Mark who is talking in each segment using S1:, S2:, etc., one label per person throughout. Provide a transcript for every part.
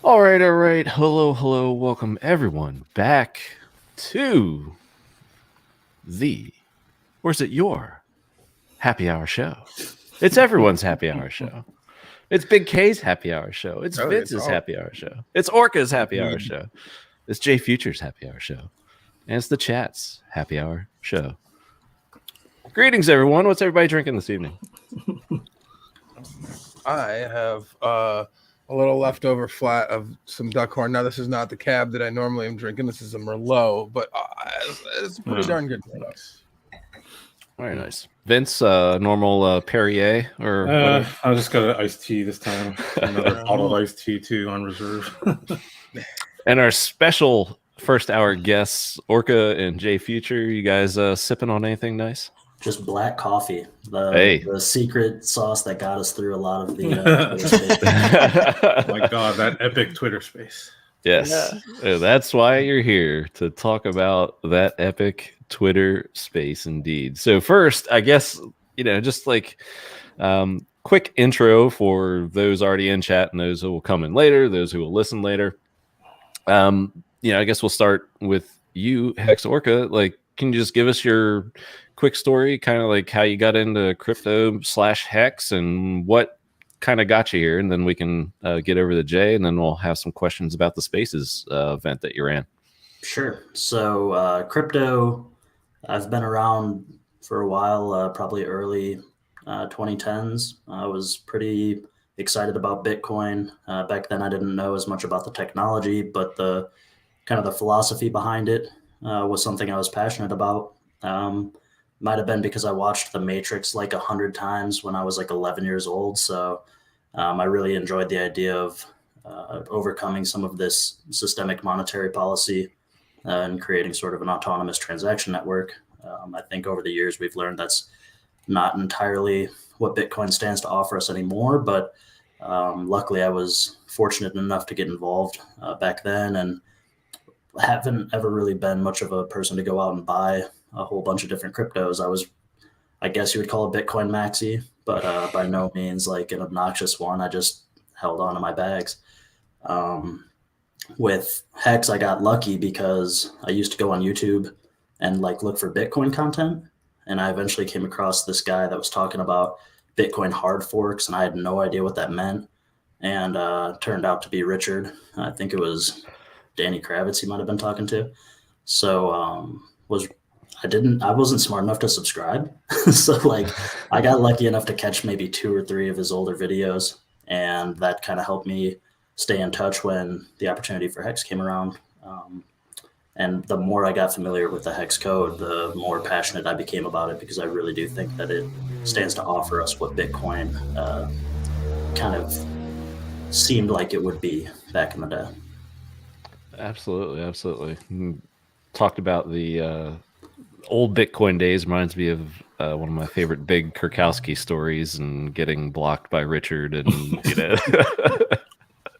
S1: All right. Hello. Welcome everyone back to your happy hour show. It's everyone's happy hour show. It's Big K's happy hour show. It's Vince's happy hour show. It's Orca's happy hour show. It's Jay Future's happy hour show. And it's the chat's happy hour show. Greetings, everyone. What's everybody drinking this evening?
S2: I have a little leftover flat of some Duckhorn. Now, this is not the cab that I normally am drinking. This is a Merlot, but it's pretty darn good for us.
S1: Very nice. Vince, normal Perrier or
S3: I just got an iced tea this time. Another bottle of iced tea too on reserve.
S1: And our special first hour guests, Orca and Jay Future. You guys sipping on anything nice?
S4: Just black coffee. The secret sauce that got us through a lot of the
S3: Oh my God, that epic Twitter space.
S1: Yes. Yeah. That's why you're here, to talk about that epic Twitter space indeed. So first, I guess, just like quick intro for those already in chat and those who will come in later, those who will listen later. I guess we'll start with you, Hex Orca. Like, can you just give us your quick story, kind of like how you got into crypto /Hex and what kind of got you here? And then we can get over to Jay, and then we'll have some questions about the Spaces event that you ran.
S4: Sure. So crypto, I've been around for a while, probably early 2010s. I was pretty excited about Bitcoin. Back then, I didn't know as much about the technology, but the kind of the philosophy behind it was something I was passionate about. Might have been because I watched The Matrix like 100 times when I was like 11 years old. So I really enjoyed the idea of overcoming some of this systemic monetary policy and creating sort of an autonomous transaction network. I think over the years, we've learned that's not entirely what Bitcoin stands to offer us anymore. But luckily, I was fortunate enough to get involved back then, and haven't ever really been much of a person to go out and buy a whole bunch of different cryptos. I guess you would call a Bitcoin maxi, but by no means like an obnoxious one. I just held on to my bags. With Hex, I got lucky because I used to go on YouTube and like look for Bitcoin content. And I eventually came across this guy that was talking about Bitcoin hard forks, and I had no idea what that meant. And turned out to be Richard. I think it was Danny Kravitz he might have been talking to. So I wasn't smart enough to subscribe. So like I got lucky enough to catch maybe 2 or 3 of his older videos, and that kind of helped me stay in touch when the opportunity for Hex came around. And the more I got familiar with the Hex code, the more passionate I became about it, because I really do think that it stands to offer us what Bitcoin kind of seemed like it would be back in the day.
S1: Absolutely. Talked about the old Bitcoin days. Reminds me of one of my favorite Big Kurkowski stories, and getting blocked by Richard. And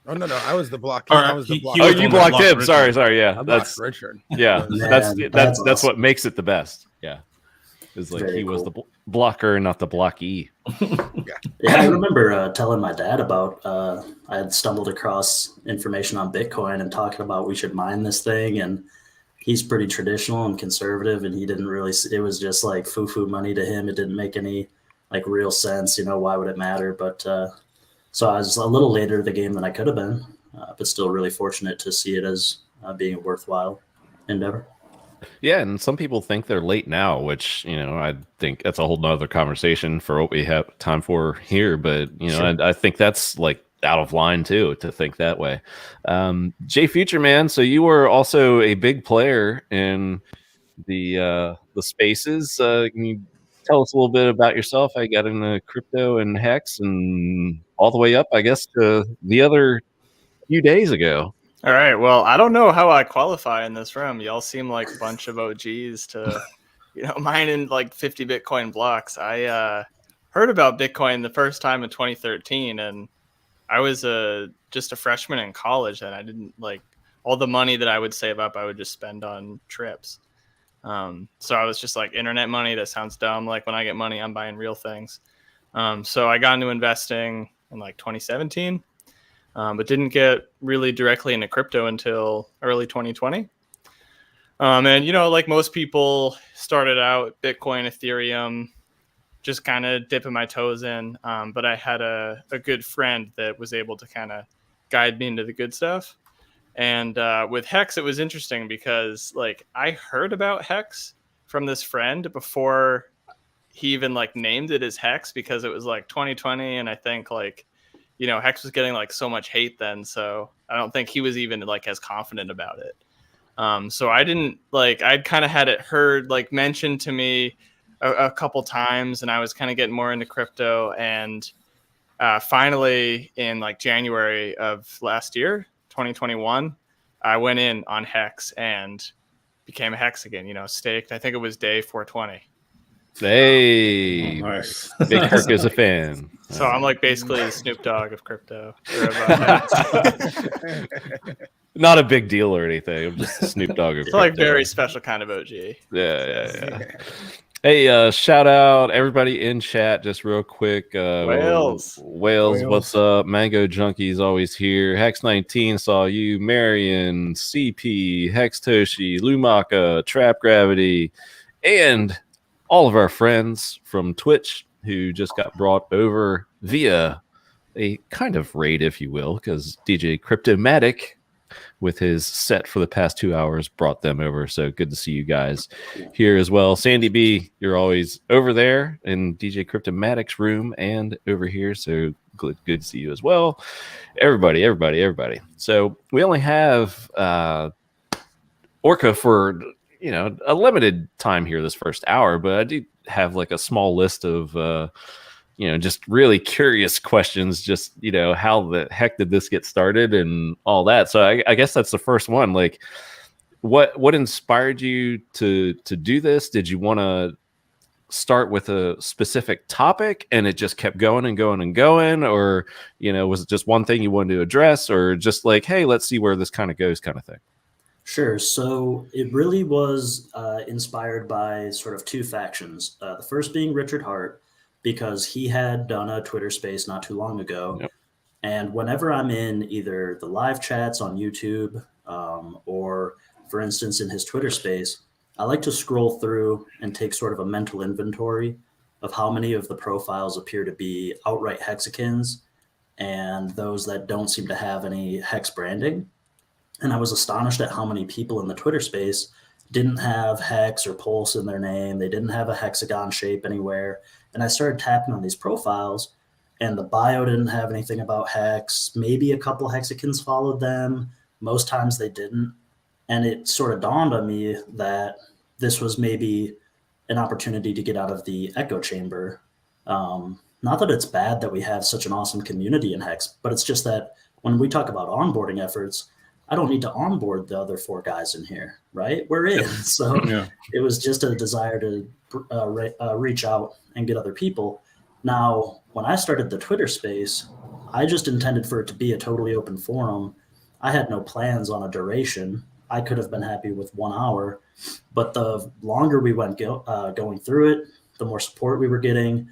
S2: Oh no! I was the block.
S3: Or,
S2: I was the block.
S1: Oh, you blocked him.
S3: Richard.
S1: Sorry. Yeah,
S2: that's Richard.
S1: Yeah,
S4: Man,
S1: that's
S4: awesome.
S1: what makes it the best. Yeah, it's like
S4: Very
S1: he was
S4: cool.
S1: the blocker, not the blockee.
S4: Yeah, I remember telling my dad about I had stumbled across information on Bitcoin and talking about we should mine this thing, and he's pretty traditional and conservative, and he didn't really. It was just like foo-foo money to him. It didn't make any like real sense. Why would it matter? But so I was a little later to the game than I could have been, but still really fortunate to see it as being a worthwhile endeavor.
S1: Yeah, and some people think they're late now, which, I think that's a whole nother conversation for what we have time for here. But,
S4: Sure.
S1: I think that's like out of line too, to think that way. Jay Future, man, so you were also a big player in the spaces. Can you tell us a little bit about yourself? How you got into crypto and Hex, and all the way up, I guess, to the other few days ago.
S5: All right. Well, I don't know how I qualify in this room. Y'all seem like a bunch of OGs to, mining like 50 Bitcoin blocks. I heard about Bitcoin the first time in 2013, and I was just a freshman in college, and I didn't like all the money that I would save up. I would just spend on trips. So I was just like, internet money, that sounds dumb. Like when I get money, I'm buying real things. So I got into investing in like 2017. but didn't get really directly into crypto until early 2020. And, you know, like most people, started out Bitcoin, Ethereum, just kind of dipping my toes in. But I had a good friend that was able to kind of guide me into the good stuff. And with HEX, it was interesting because like I heard about HEX from this friend before he even like named it as HEX, because it was like 2020. And I think like, you know, HEX was getting like so much hate then. So I don't think he was even like as confident about it. So I didn't like, I'd kind of had it heard like mentioned to me a couple times, and I was kind of getting more into crypto. And finally in like January of last year, 2021, I went in on HEX and became a HEX again, you know, staked. I think it was day 420.
S1: Hey,
S3: Nice.
S1: Big Kirk is a fan.
S5: So I'm like basically the Snoop Dogg of crypto.
S1: Not a big deal or anything. I'm just a Snoop Dogg of
S5: It's
S1: crypto.
S5: like very special kind of OG.
S1: Yeah. Hey, shout out everybody in chat just real quick.
S5: Wales,
S1: what's up? Mango Junkies always here. Hex19 saw you. Marion, CP, Hex Toshi, Lumaka, Trap Gravity, and all of our friends from Twitch who just got brought over via a kind of raid, if you will, because DJ Cryptomatic with his set for the past 2 hours brought them over. So good to see you guys here as well. Sandy B, you're always over there in DJ Cryptomatic's room and over here. So good to see you as well. Everybody. So we only have Orca for, you know, a limited time here this first hour, but I do have like a small list of you know, just really curious questions, just, you know, how the heck did this get started and all that. So I guess that's the first one. Like, what inspired you to do this? Did you want to start with a specific topic and it just kept going and going and going? Or, you know, was it just one thing you wanted to address, or just like, hey, let's see where this kind of goes kind of thing?
S4: Sure. So it really was inspired by sort of two factions. The first being Richard Hart, because he had done a Twitter space not too long ago.
S1: Yep.
S4: And whenever I'm in either the live chats on YouTube or, for instance, in his Twitter space, I like to scroll through and take sort of a mental inventory of how many of the profiles appear to be outright hexagons and those that don't seem to have any hex branding. And I was astonished at how many people in the Twitter space didn't have hex or pulse in their name. They didn't have a hexagon shape anywhere. And I started tapping on these profiles, and the bio didn't have anything about hex. Maybe a couple hexagons followed them. Most times they didn't. And it sort of dawned on me that this was maybe an opportunity to get out of the echo chamber. Not that it's bad that we have such an awesome community in hex, but it's just that when we talk about onboarding efforts, I don't need to onboard the other four guys in here, right? We're in. So It was just a desire to reach out and get other people. Now, when I started the Twitter space, I just intended for it to be a totally open forum. I had no plans on a duration. I could have been happy with 1 hour, but the longer we went going through it, the more support we were getting.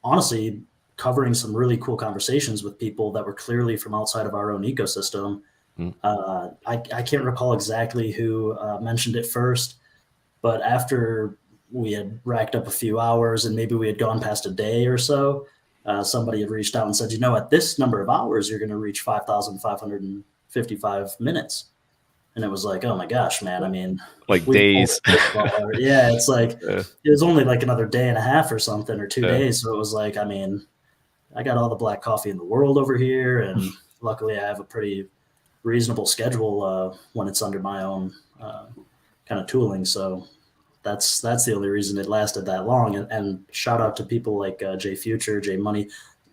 S4: Honestly, covering some really cool conversations with people that were clearly from outside of our own ecosystem. I can't recall exactly who mentioned it first, but after we had racked up a few hours and maybe we had gone past a day or so, somebody had reached out and said, you know, at this number of hours, you're going to reach 5,555 minutes. And it was like, oh my gosh, man. I mean,
S1: like days.
S4: Yeah, it's like it was only like another day and a half or something, or 2 days. So it was like, I mean, I got all the black coffee in the world over here, and luckily I have a pretty reasonable schedule when it's under my own kind of tooling. So that's the only reason it lasted that long. And shout out to people like Jay Future, Jay Money.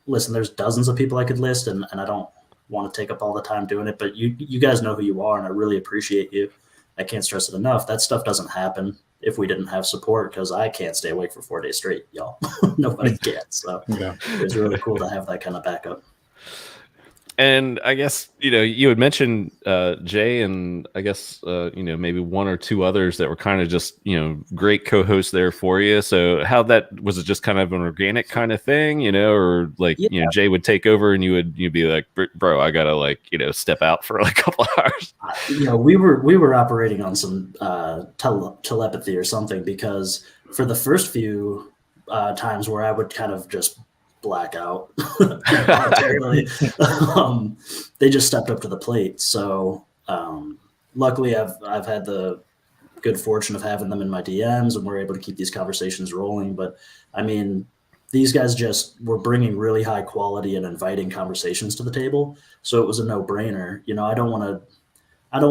S4: Listen, there's dozens of people I could list, and I don't want to take up all the time doing it, but you guys know who you are, and I really appreciate you. I can't stress it enough. That stuff doesn't happen if we didn't have support, because I can't stay awake for 4 days straight, y'all. Nobody can. So It's really cool to have that kind of backup.
S1: And I guess, you had mentioned Jay, and I guess, maybe one or two others that were kind of just, great co-hosts there for you. So how that was, it just kind of an organic kind of thing, or like, Jay would take over and you'd be like, bro, I gotta like, step out for like a couple hours.
S4: We were operating on some telepathy or something, because for the first few times where I would kind of just black out voluntarily, they just stepped up to the plate. So luckily I've had the good fortune of having them in my DMs, and we're able to keep these conversations rolling. But I mean, these guys just were bringing really high quality and inviting conversations to the table. So it was a no-brainer. I don't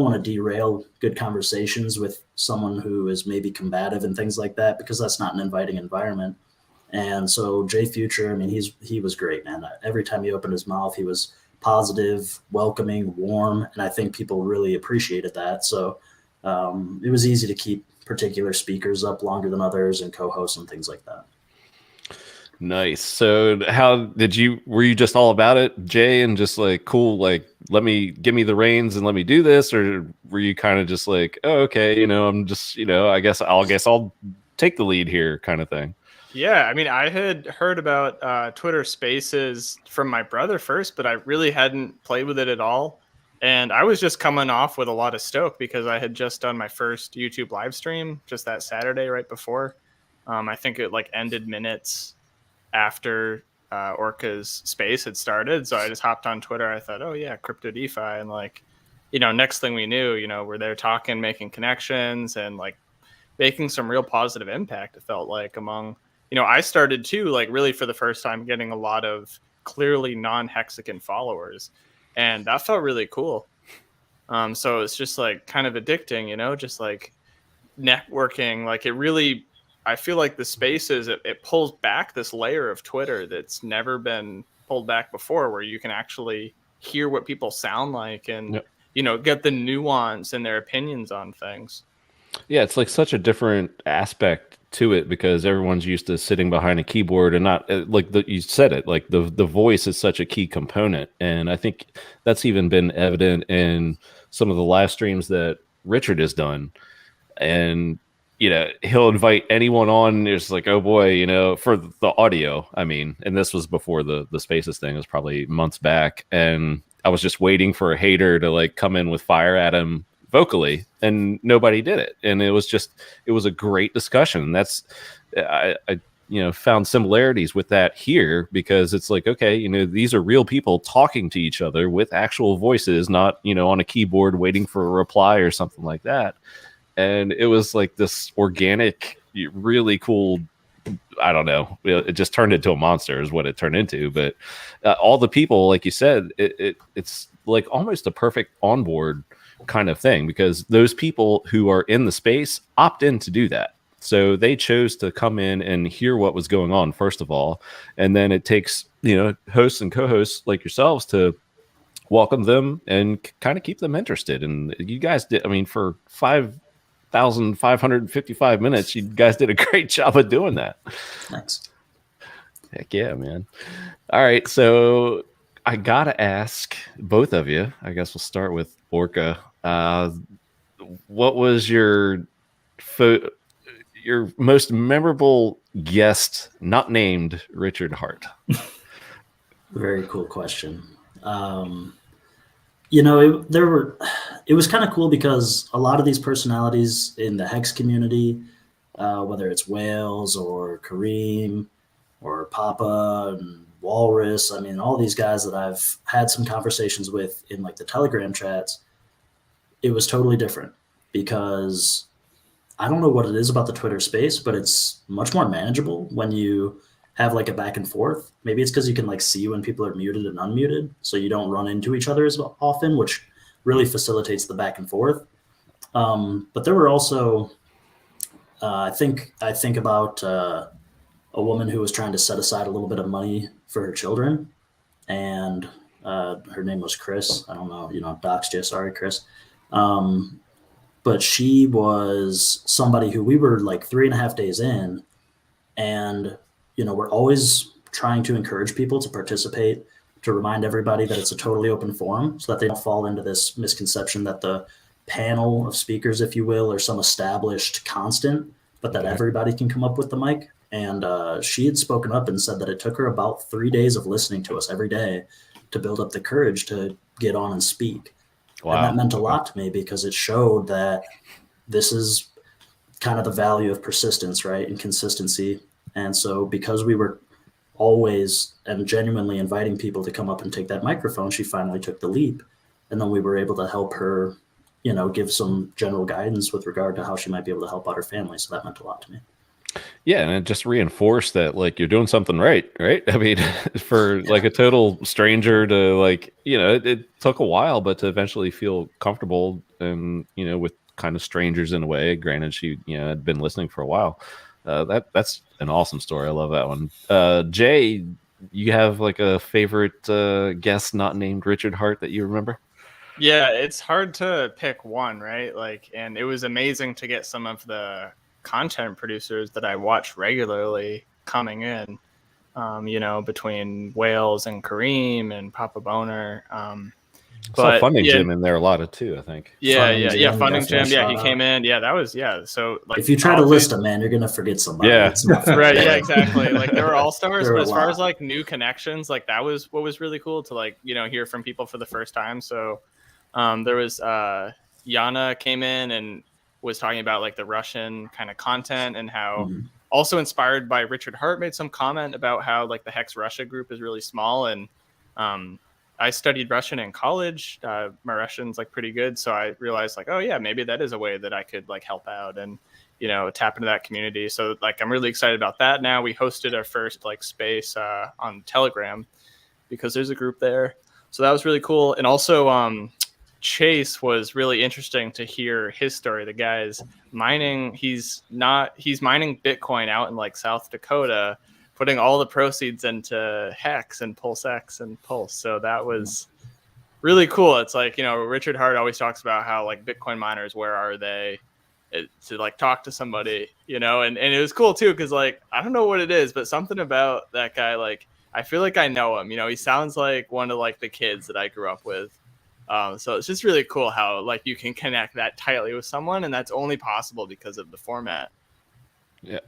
S4: want to derail good conversations with someone who is maybe combative and things like that, because that's not an inviting environment. And so Jay Future, I mean, he was great, man. Every time he opened his mouth, he was positive, welcoming, warm, and I think people really appreciated that. So it was easy to keep particular speakers up longer than others, and co-hosts and things like that.
S1: Nice. So were you just all about it, Jay, and just like, cool, like, give me the reins and let me do this? Or were you kind of just like, oh, okay, I'm just, I guess I'll take the lead here kind of thing?
S5: Yeah, I mean, I had heard about Twitter Spaces from my brother first, but I really hadn't played with it at all. And I was just coming off with a lot of stoke because I had just done my first YouTube live stream just that Saturday right before. I think it like ended minutes after Orca's space had started. So I just hopped on Twitter. I thought, oh yeah, crypto DeFi. And like, next thing we knew, we're there talking, making connections, and like making some real positive impact. It felt like among, I started too, like really for the first time, getting a lot of clearly non-hexagon followers. And that felt really cool. So it's just like kind of addicting, just like networking. Like it really, I feel like the spaces, it pulls back this layer of Twitter that's never been pulled back before, where you can actually hear what people sound like and, get the nuance in their opinions on things.
S1: Yeah, it's like such a different aspect to it, because everyone's used to sitting behind a keyboard and not like you said it, like the voice is such a key component. And I think that's even been evident in some of the live streams that Richard has done. And, he'll invite anyone on. It's like, oh boy, for the audio, I mean, and this was before the Spaces thing. It was probably months back. And I was just waiting for a hater to like come in with fire at him vocally, and nobody did it. And it was a great discussion. That's I found similarities with that here, because it's like, okay, these are real people talking to each other with actual voices, not on a keyboard waiting for a reply or something like that. And it was like this organic, really cool, I don't know, it just turned into a monster is what it turned into. But all the people, like you said, it's like almost a perfect onboard kind of thing, because those people who are in the space opt in to do that. So they chose to come in and hear what was going on, first of all. And then it takes, hosts and co-hosts like yourselves to welcome them and kind of keep them interested. And you guys did, I mean, for 5,555 minutes, you guys did a great job of doing that.
S4: Thanks.
S1: Heck yeah, man. All right. So I got to ask both of you, I guess we'll start with Orca. What was your most memorable guest, not named Richard Hart?
S4: Very cool question. It was kind of cool because a lot of these personalities in the HEX community, whether it's Wales or Kareem or Papa and Walrus, I mean, all these guys that I've had some conversations with in like the Telegram chats, it was totally different, because I don't know what it is about the Twitter space, but it's much more manageable when you have like a back and forth. Maybe it's because you can like see when people are muted and unmuted, so you don't run into each other as often, which really facilitates the back and forth. But there were also, I think about a woman who was trying to set aside a little bit of money for her children, and her name was Chris. I don't know, doxed you. Sorry, Chris. But she was somebody who we were like 3.5 days in, and we're always trying to encourage people to participate, to remind everybody that it's a totally open forum so that they don't fall into this misconception that the panel of speakers, if you will, are some established constant, but that everybody can come up with the mic. And she had spoken up and said that it took her about 3 days of listening to us every day to build up the courage to get on and speak. Wow. And that meant a lot to me because it showed that this is kind of the value of persistence, right? And consistency. And so because we were always and genuinely inviting people to come up and take that microphone, she finally took the leap. And then we were able to help her, you know, give some general guidance with regard to how she might be able to help out her family. So that meant a lot to me.
S1: Yeah, and it just reinforced that like you're doing something right? I mean, for like a total stranger to like, you know, it took a while, but to eventually feel comfortable and, you know, with kind of strangers in a way. Granted, she, you know, had been listening for a while. That's an awesome story. I love that one. Jay, you have like a favorite guest not named Richard Hart that you remember?
S5: Yeah, it's hard to pick one, right? Like, and it was amazing to get some of the content producers that I watch regularly coming in, you know, between Wales and Kareem and Papa Boner.
S1: But Funding Jim in there a lot of too, I think.
S5: Funding Jim. Yeah, he came in. Yeah, that was So like,
S4: if you try to list them, man, you're gonna forget somebody.
S1: Yeah,
S5: right. Yeah, exactly. Like they were all stars, but as far as like new connections, like that was what was really cool to like, you know, hear from people for the first time. So there was Yana came in and was talking about like the Russian kind of content and how also inspired by Richard Hart made some comment about how like the HEX Russia group is really small. And I studied Russian in college. My Russian's like pretty good. So I realized like, oh yeah, maybe that is a way that I could like help out and, you know, tap into that community. So like, I'm really excited about that. Now we hosted our first like space on Telegram because there's a group there. So that was really cool. And also Chase was really interesting to hear his story. The guy's mining. He's mining Bitcoin out in like South Dakota, putting all the proceeds into HEX and PulseX and Pulse. So that was really cool. It's like, you know, Richard Hart always talks about how like Bitcoin miners, where are they? To like talk to somebody, you know, and it was cool too. Cause like, I don't know what it is, but something about that guy, like, I feel like I know him, you know, he sounds like one of like the kids that I grew up with. So it's just really cool how like you can connect that tightly with someone, and that's only possible because of the format.
S1: Yeah.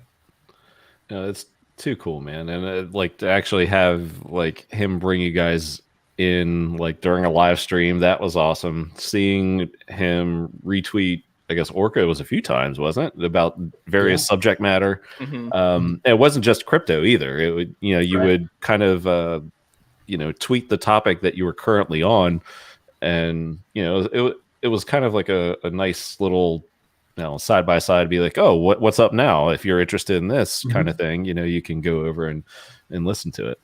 S1: No, it's too cool, man. And like to actually have like him bring you guys in like during a live stream, that was awesome. Seeing him retweet, I guess Orca was a few times, wasn't it? About various subject matter. It wasn't just crypto either. It would, you know, you would kind of, you know, tweet the topic that you were currently on. And, you know, it was kind of like a nice little, you know, side by side, be like, oh, what's up now? If you're interested in this kind of thing, you know, you can go over and listen to it.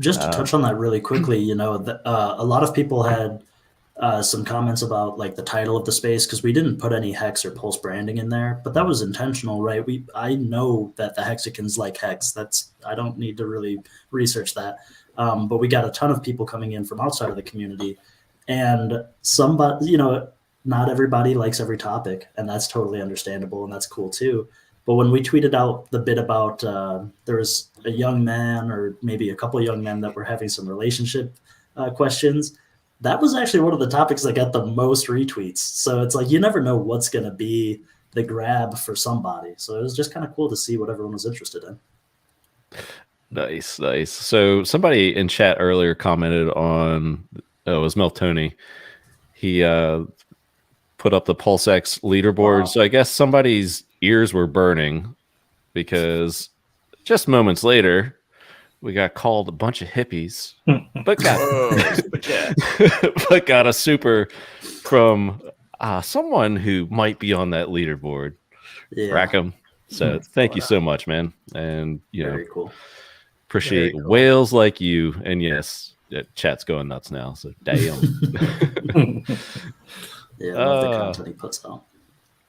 S4: Just to touch on that really quickly, you know, a lot of people had some comments about like the title of the space, because we didn't put any HEX or Pulse branding in there, but that was intentional, right? I know that the Hexicans like HEX. I don't need to really research that. But we got a ton of people coming in from outside of the community. And somebody, you know, not everybody likes every topic, and that's totally understandable, and that's cool too. But when we tweeted out the bit about there was a young man, or maybe a couple of young men, that were having some relationship questions, that was actually one of the topics that got the most retweets. So it's like you never know what's going to be the grab for somebody. So it was just kind of cool to see what everyone was interested in.
S1: Nice. So somebody in chat earlier commented on, it was Mel Tony. He put up the PulseX leaderboard. Wow. So I guess somebody's ears were burning, because just moments later, we got called a bunch of hippies, but got a super from someone who might be on that leaderboard. Yeah. Rackham. So thank you so much, man. And, you know,
S4: cool.
S1: Appreciate whales like you. And yes, chat's going nuts now. So damn.
S4: Yeah, I love the content he puts out.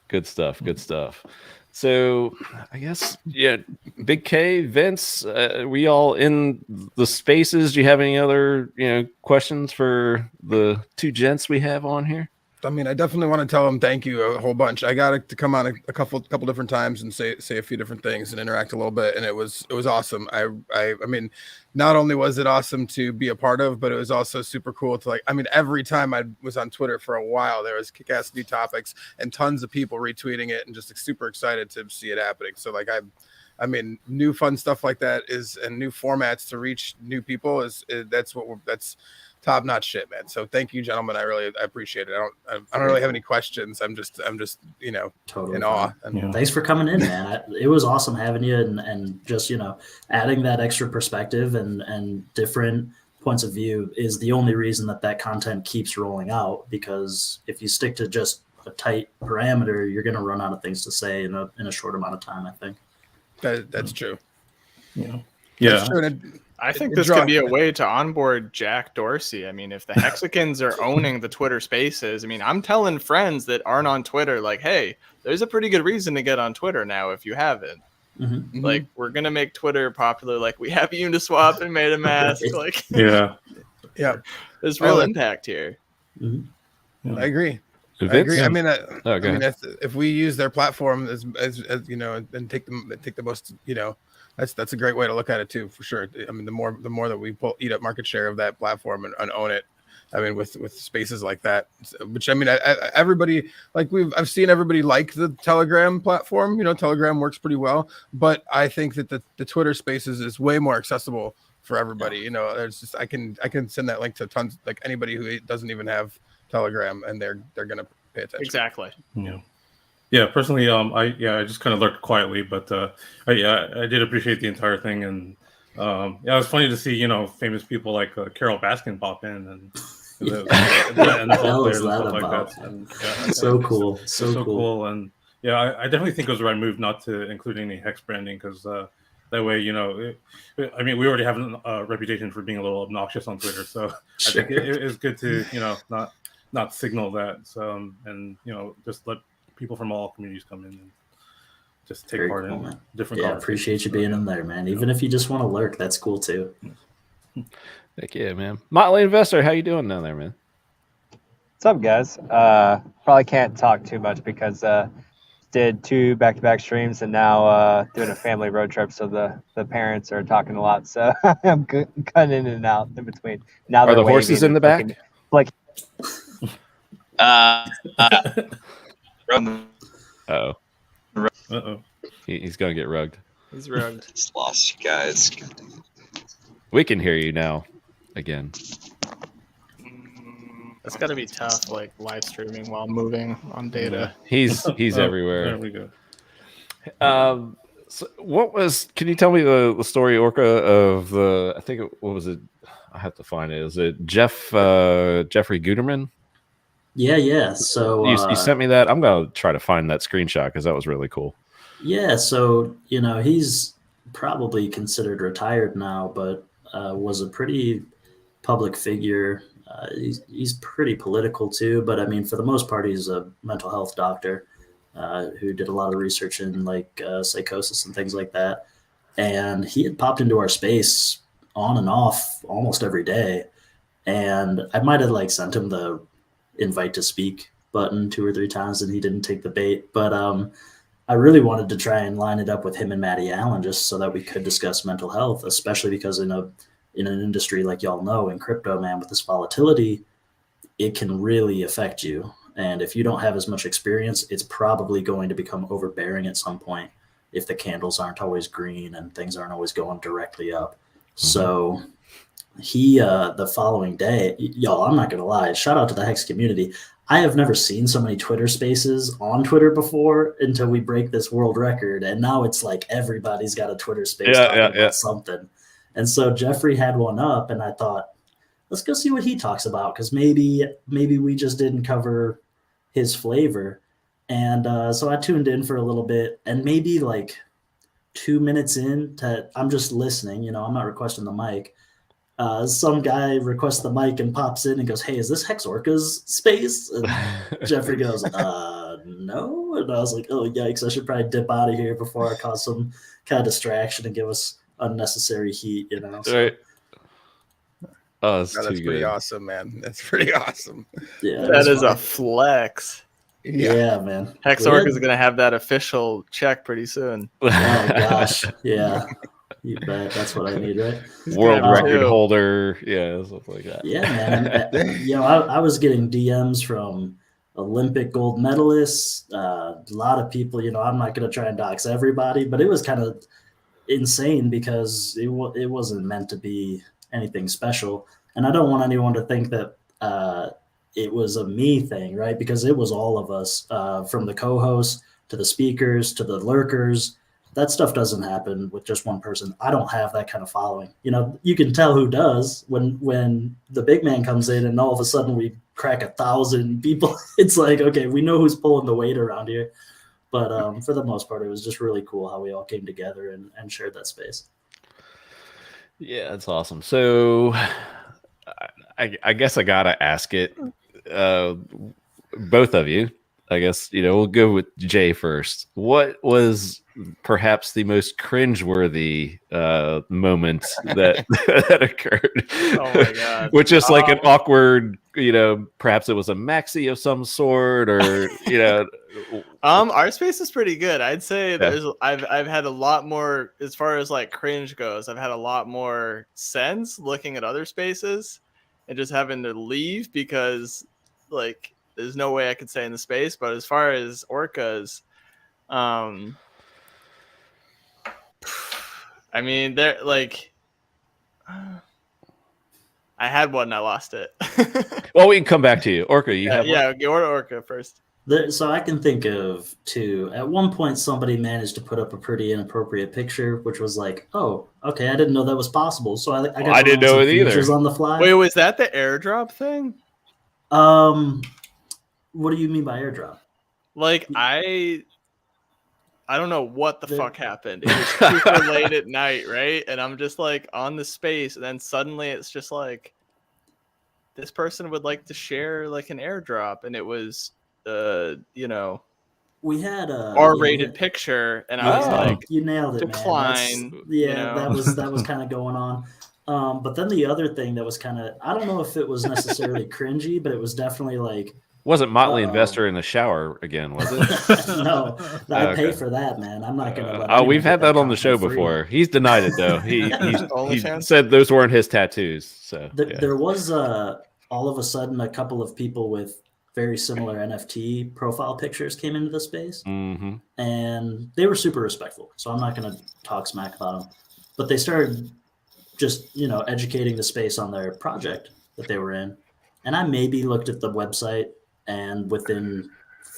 S1: Good stuff. So I guess, yeah, Big K, Vince, we all in the spaces? Do you have any other, you know, questions for the two gents we have on here?
S2: I mean, I definitely want to tell him thank you a whole bunch. I got to come on a couple different times and say a few different things and interact a little bit, and it was awesome. I mean, not only was it awesome to be a part of, but it was also super cool to every time I was on Twitter for a while, there was kick-ass new topics and tons of people retweeting it and just super excited to see it happening. So I mean, new fun stuff like that and new formats to reach new people that's top-notch shit, man. So thank you, gentlemen. I appreciate it. I don't really have any questions. I'm just totally in awe. And
S4: thanks for coming in, man. It was awesome having you and just adding that extra perspective and different points of view is the only reason that content keeps rolling out, because if you stick to just a tight parameter, you're going to run out of things to say in a short amount of time, I think.
S2: That's true.
S3: Yeah.
S2: That's true.
S5: I think this could be a way to onboard Jack Dorsey. I mean, if the Hexicans are owning the Twitter Spaces, I mean, I'm telling friends that aren't on Twitter, like, hey, there's a pretty good reason to get on Twitter now if you haven't.
S4: Mm-hmm.
S5: Like, we're gonna make Twitter popular. Like, we have Uniswap and MetaMask. Like,
S2: yeah,
S5: there's real impact here.
S2: Mm-hmm. I agree. I mean, if we use their platform as and take the most, that's a great way to look at it too, for sure. I mean, the more that we eat up market share of that platform and own it. I mean, with spaces like that, which I mean, everybody I've seen everybody like the Telegram platform. Telegram works pretty well, but I think that the Twitter Spaces is way more accessible for everybody. There's just I can send that link to tons, like anybody who doesn't even have Telegram, and they're gonna pay attention.
S5: Exactly.
S3: Yeah. Personally, I just kind of lurked quietly, but I did appreciate the entire thing, and it was funny to see famous people like Carol Baskin pop in and the NFL players and stuff like that. And,
S4: so cool,
S3: so cool, and I definitely think it was the right move not to include any hex branding, because that way, I mean, we already have a reputation for being a little obnoxious on Twitter, so I think it is good to not signal that, and just let people from all communities come in and just take part in different conversations.
S4: Yeah, appreciate you being in there, man. Even if you just want to lurk, that's cool too.
S1: Heck yeah, man. Motley Investor, how you doing down there, man?
S6: What's up, guys? Probably can't talk too much because did 2 back-to-back streams and now doing a family road trip, so the parents are talking a lot, so I'm cutting in and out in between. Now
S1: are the horses in the back?
S6: Like,
S1: He's gonna get rugged.
S5: He's rugged.
S7: Just lost you guys.
S1: We can hear you now again.
S5: That's got to be tough, like live streaming while moving on data.
S1: He's everywhere.
S3: There we go.
S1: So can you tell me the story, Orca, of I think what was it? I have to find it. Is it Jeffrey Guterman?
S4: Yeah. So
S1: you sent me that. I'm gonna try to find that screenshot because that was really cool.
S4: Yeah. So he's probably considered retired now, but was a pretty public figure. He's pretty political too, but I mean, for the most part, he's a mental health doctor who did a lot of research in psychosis and things like that. And he had popped into our space on and off almost every day. And I might have sent him the invite to speak button 2 or 3 times, and he didn't take the bait. But I really wanted to try and line it up with him and Matty Allen just so that we could discuss mental health, especially because in an industry like y'all know, in crypto, man, with this volatility, it can really affect you. And if you don't have as much experience, it's probably going to become overbearing at some point if the candles aren't always green and things aren't always going directly up. So he, the following day, y'all, I'm not going to lie, shout out to the Hex community. I have never seen so many Twitter spaces on Twitter before until we break this world record. And now it's like everybody's got a Twitter space talking about something. And so Jeffrey had one up, and I thought, let's go see what he talks about, because maybe we just didn't cover his flavor. And so I tuned in for a little bit, and maybe 2 minutes in I'm just listening, I'm not requesting the mic. Some guy requests the mic and pops in and goes, "Hey, is this Hex Orca's space?" And Jeffrey goes, "No." And I was like, "Oh, yikes, I should probably dip out of here before I cause some kind of distraction and give us unnecessary heat, So,
S1: right. Oh, it's
S2: That's
S1: too
S2: pretty
S1: good.
S2: awesome, man. That's pretty awesome.
S4: Yeah,
S5: That is a flex.
S4: yeah, man.
S5: Hex Orca is going to have that official check pretty soon.
S4: Oh gosh, yeah. You bet. That's what I need, right?
S1: World
S5: Yeah, me
S1: record
S5: too.
S1: holder, yeah, stuff like that.
S4: Yeah, man. I was getting DMs from Olympic gold medalists, a lot of people. I'm not going to try and dox everybody, but it was kind of insane because it wasn't meant to be anything special, and I don't want anyone to think that it was a me thing, right? Because it was all of us, from the co-hosts to the speakers to the lurkers. That stuff doesn't happen with just one person. I don't have that kind of following. You can tell who does when the big man comes in and all of a sudden we crack 1,000 people. It's like, okay, we know who's pulling the weight around here. But for the most part, it was just really cool how we all came together and shared that space.
S1: Yeah, that's awesome. So I guess I gotta ask it, both of you. I guess we'll go with Jay first. What was perhaps the most cringeworthy moment that that occurred?
S5: Oh my god!
S1: Which is like an awkward, perhaps it was a maxi of some sort, or
S5: our space is pretty good. I'd say I've had a lot more, as far as like cringe goes. I've had a lot more sense looking at other spaces and just having to leave because like there's no way I could stay in the space. But as far as Orcas, I mean, they're like, I had one and I lost it.
S1: Well, we can come back to you, Orca. You have one?
S5: Yeah, go to Orca first.
S4: So I can think of two. At one point, somebody managed to put up a pretty inappropriate picture, which was like, "Oh, okay, I didn't know that was possible." So I
S1: didn't know it either.
S4: On the fly.
S5: Wait, was that the airdrop thing?
S4: What do you mean by airdrop?
S5: Like I don't know what the fuck happened. It was super late at night, right? And I'm just like on the space, and then suddenly it's just like this person would like to share like an airdrop, and it was
S4: we had a
S5: R-rated picture, and I was like,
S4: you nailed it,
S5: decline.
S4: Man. That was kind of going on. But then the other thing that was kind of, I don't know if it was necessarily cringy, but it was definitely like,
S1: wasn't Motley Investor in the shower again, was it?
S4: No, I pay for that, man. I'm not gonna.
S1: We've had that on the show before. He's denied it though. He said those weren't his tattoos. So
S4: there was all of a sudden a couple of people with very similar NFT profile pictures came into the space, and they were super respectful. So I'm not gonna talk smack about them, but they started just educating the space on their project that they were in, and I maybe looked at the website and within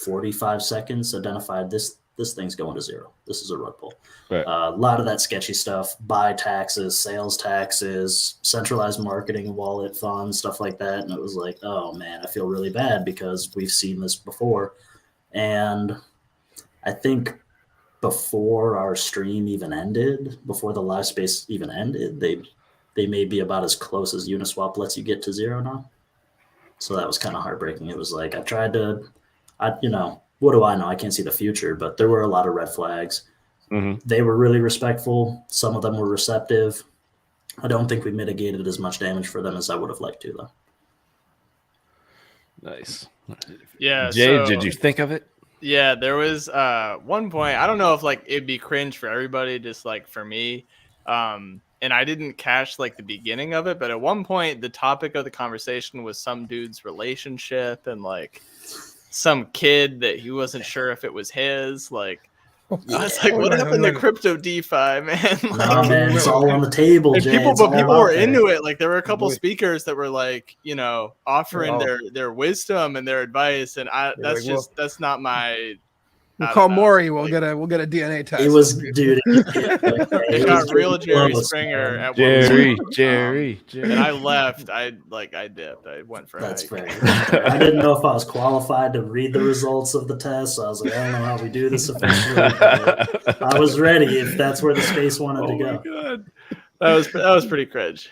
S4: 45 seconds identified this thing's going to zero. This is a rug pull.
S1: Right.
S4: A lot of that sketchy stuff, buy taxes, sales taxes, centralized marketing, wallet funds, stuff like that. And it was like, oh man, I feel really bad because we've seen this before. And I think before our stream even ended, before the live space even ended, they may be about as close as Uniswap lets you get to zero now. So that was kind of heartbreaking. It was like, what do I know? I can't see the future, but there were a lot of red flags. They were really respectful. Some of them were receptive. I don't think we mitigated as much damage for them as I would have liked to, though.
S1: Nice.
S5: Yeah.
S1: Jay, did you think of it?
S5: Yeah, there was one point. I don't know if like it'd be cringe for everybody, just like for me. And I didn't catch like the beginning of it, but at one point the topic of the conversation was some dude's relationship and like some kid that he wasn't sure if it was his. Like I was like, what happened to crypto DeFi, man? Like,
S4: man, it's all on the table, Jay.
S5: People were into it. Like there were a couple speakers that were like, offering their wisdom and their advice, and that's not my.
S2: We'll call Maury. We'll get a DNA test.
S4: It was, dude.
S5: It got real Jerry Springer at
S1: Jerry.
S5: And I left. I dipped. I went for
S4: that's
S5: a hike.
S4: fair. I didn't know if I was qualified to read the results of the test. So I was like, I don't know how we do this officially. But I was ready if that's where the space wanted to go.
S5: God. That was pretty cringe.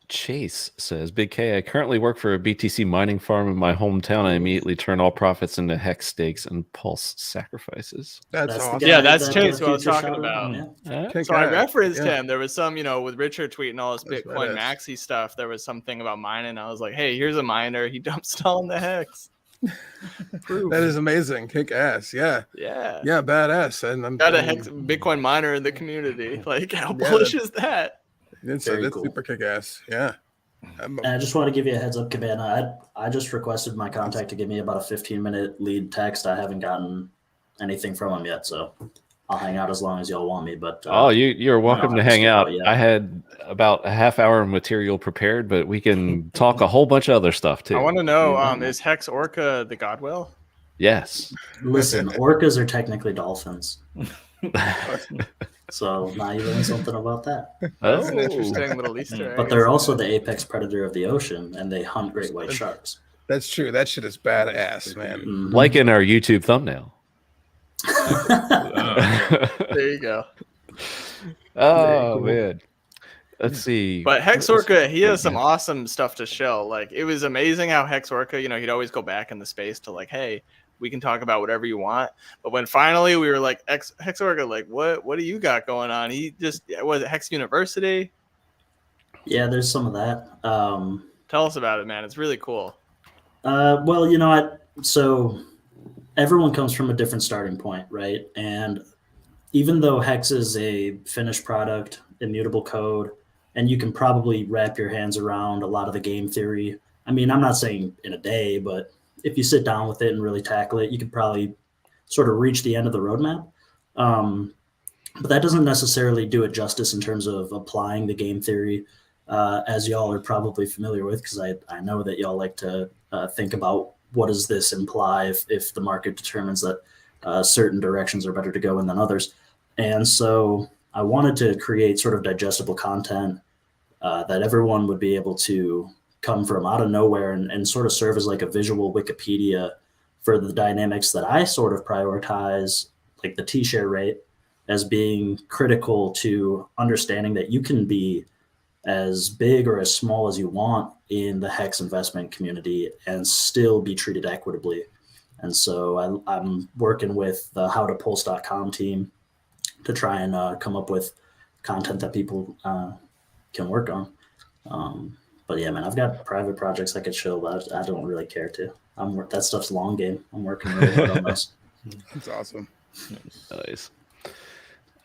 S1: Chase says, Big K, I currently work for a BTC mining farm in my hometown. I immediately turn all profits into HEX stakes and Pulse sacrifices.
S2: That's
S4: the
S2: awesome.
S4: guy
S5: Yeah, that's
S4: that,
S5: Chase who I was
S4: Future
S5: talking
S4: shouted out,
S5: about.
S4: yeah.
S2: Kick
S5: So I
S2: ass.
S5: referenced
S2: Yeah.
S5: him. There was some, with Richard tweeting all this
S2: That's
S5: Bitcoin
S2: badass.
S5: maxi stuff. There was something about mining. I was like, hey, here's a miner. He dumps it all in the hex. Proof.
S2: That is amazing. Kick ass. Yeah.
S5: Yeah.
S2: Yeah, badass. And I'm
S5: Got a hex Bitcoin miner in the community. Like, how bullish is that?
S2: That's
S4: Very cool.
S2: super kick ass. Yeah.
S4: And I just want to give you a heads up, Cabana. I just requested my contact to give me about a 15-minute lead text. I haven't gotten anything from him yet, so I'll hang out as long as y'all want me. But
S1: You're welcome to hang out.
S4: Yeah.
S1: I had about a half hour of material prepared, but we can talk a whole bunch of other stuff too.
S5: I want to know, is Hex Orca the Godwell?
S1: Yes.
S4: Listen, orcas are technically dolphins. So now you learn something about that.
S5: That's an interesting little Easter egg.
S4: But they're also the apex predator of the ocean, and they hunt great white sharks.
S2: That's true. That shit is badass, man.
S4: Mhm.
S1: Like in our YouTube thumbnail.
S5: There you go.
S1: Oh man. Let's see.
S5: But Hex Orca, he has some awesome stuff to show. Like, it was amazing how Hex Orca, he'd always go back in the space to like, hey, we can talk about whatever you want. But when finally we were like, Hex Orca, like, what do you got going on? He just, was it Hex University?
S4: Yeah, there's some of that.
S5: Tell us about it, man. It's really cool.
S4: Well, so everyone comes from a different starting point, right? And even though Hex is a finished product, immutable code, and you can probably wrap your hands around a lot of the game theory. I mean, I'm not saying in a day, but if you sit down with it and really tackle it, you could probably sort of reach the end of the roadmap. But that doesn't necessarily do it justice in terms of applying the game theory, as y'all are probably familiar with, because I know that y'all like to think about what does this imply if the market determines that certain directions are better to go in than others. And so I wanted to create sort of digestible content that everyone would be able to come from out of nowhere and sort of serve as like a visual Wikipedia for the dynamics that I sort of prioritize, like the T-share rate, as being critical to understanding that you can be as big or as small as you want in the Hex investment community and still be treated equitably. And so I'm working with the howtopulse.com team to try and come up with content that people can work on. But yeah, man, I've got private projects I could show, but I don't really care to. That stuff's long game. I'm working really hard on this.
S2: That's awesome.
S1: Nice.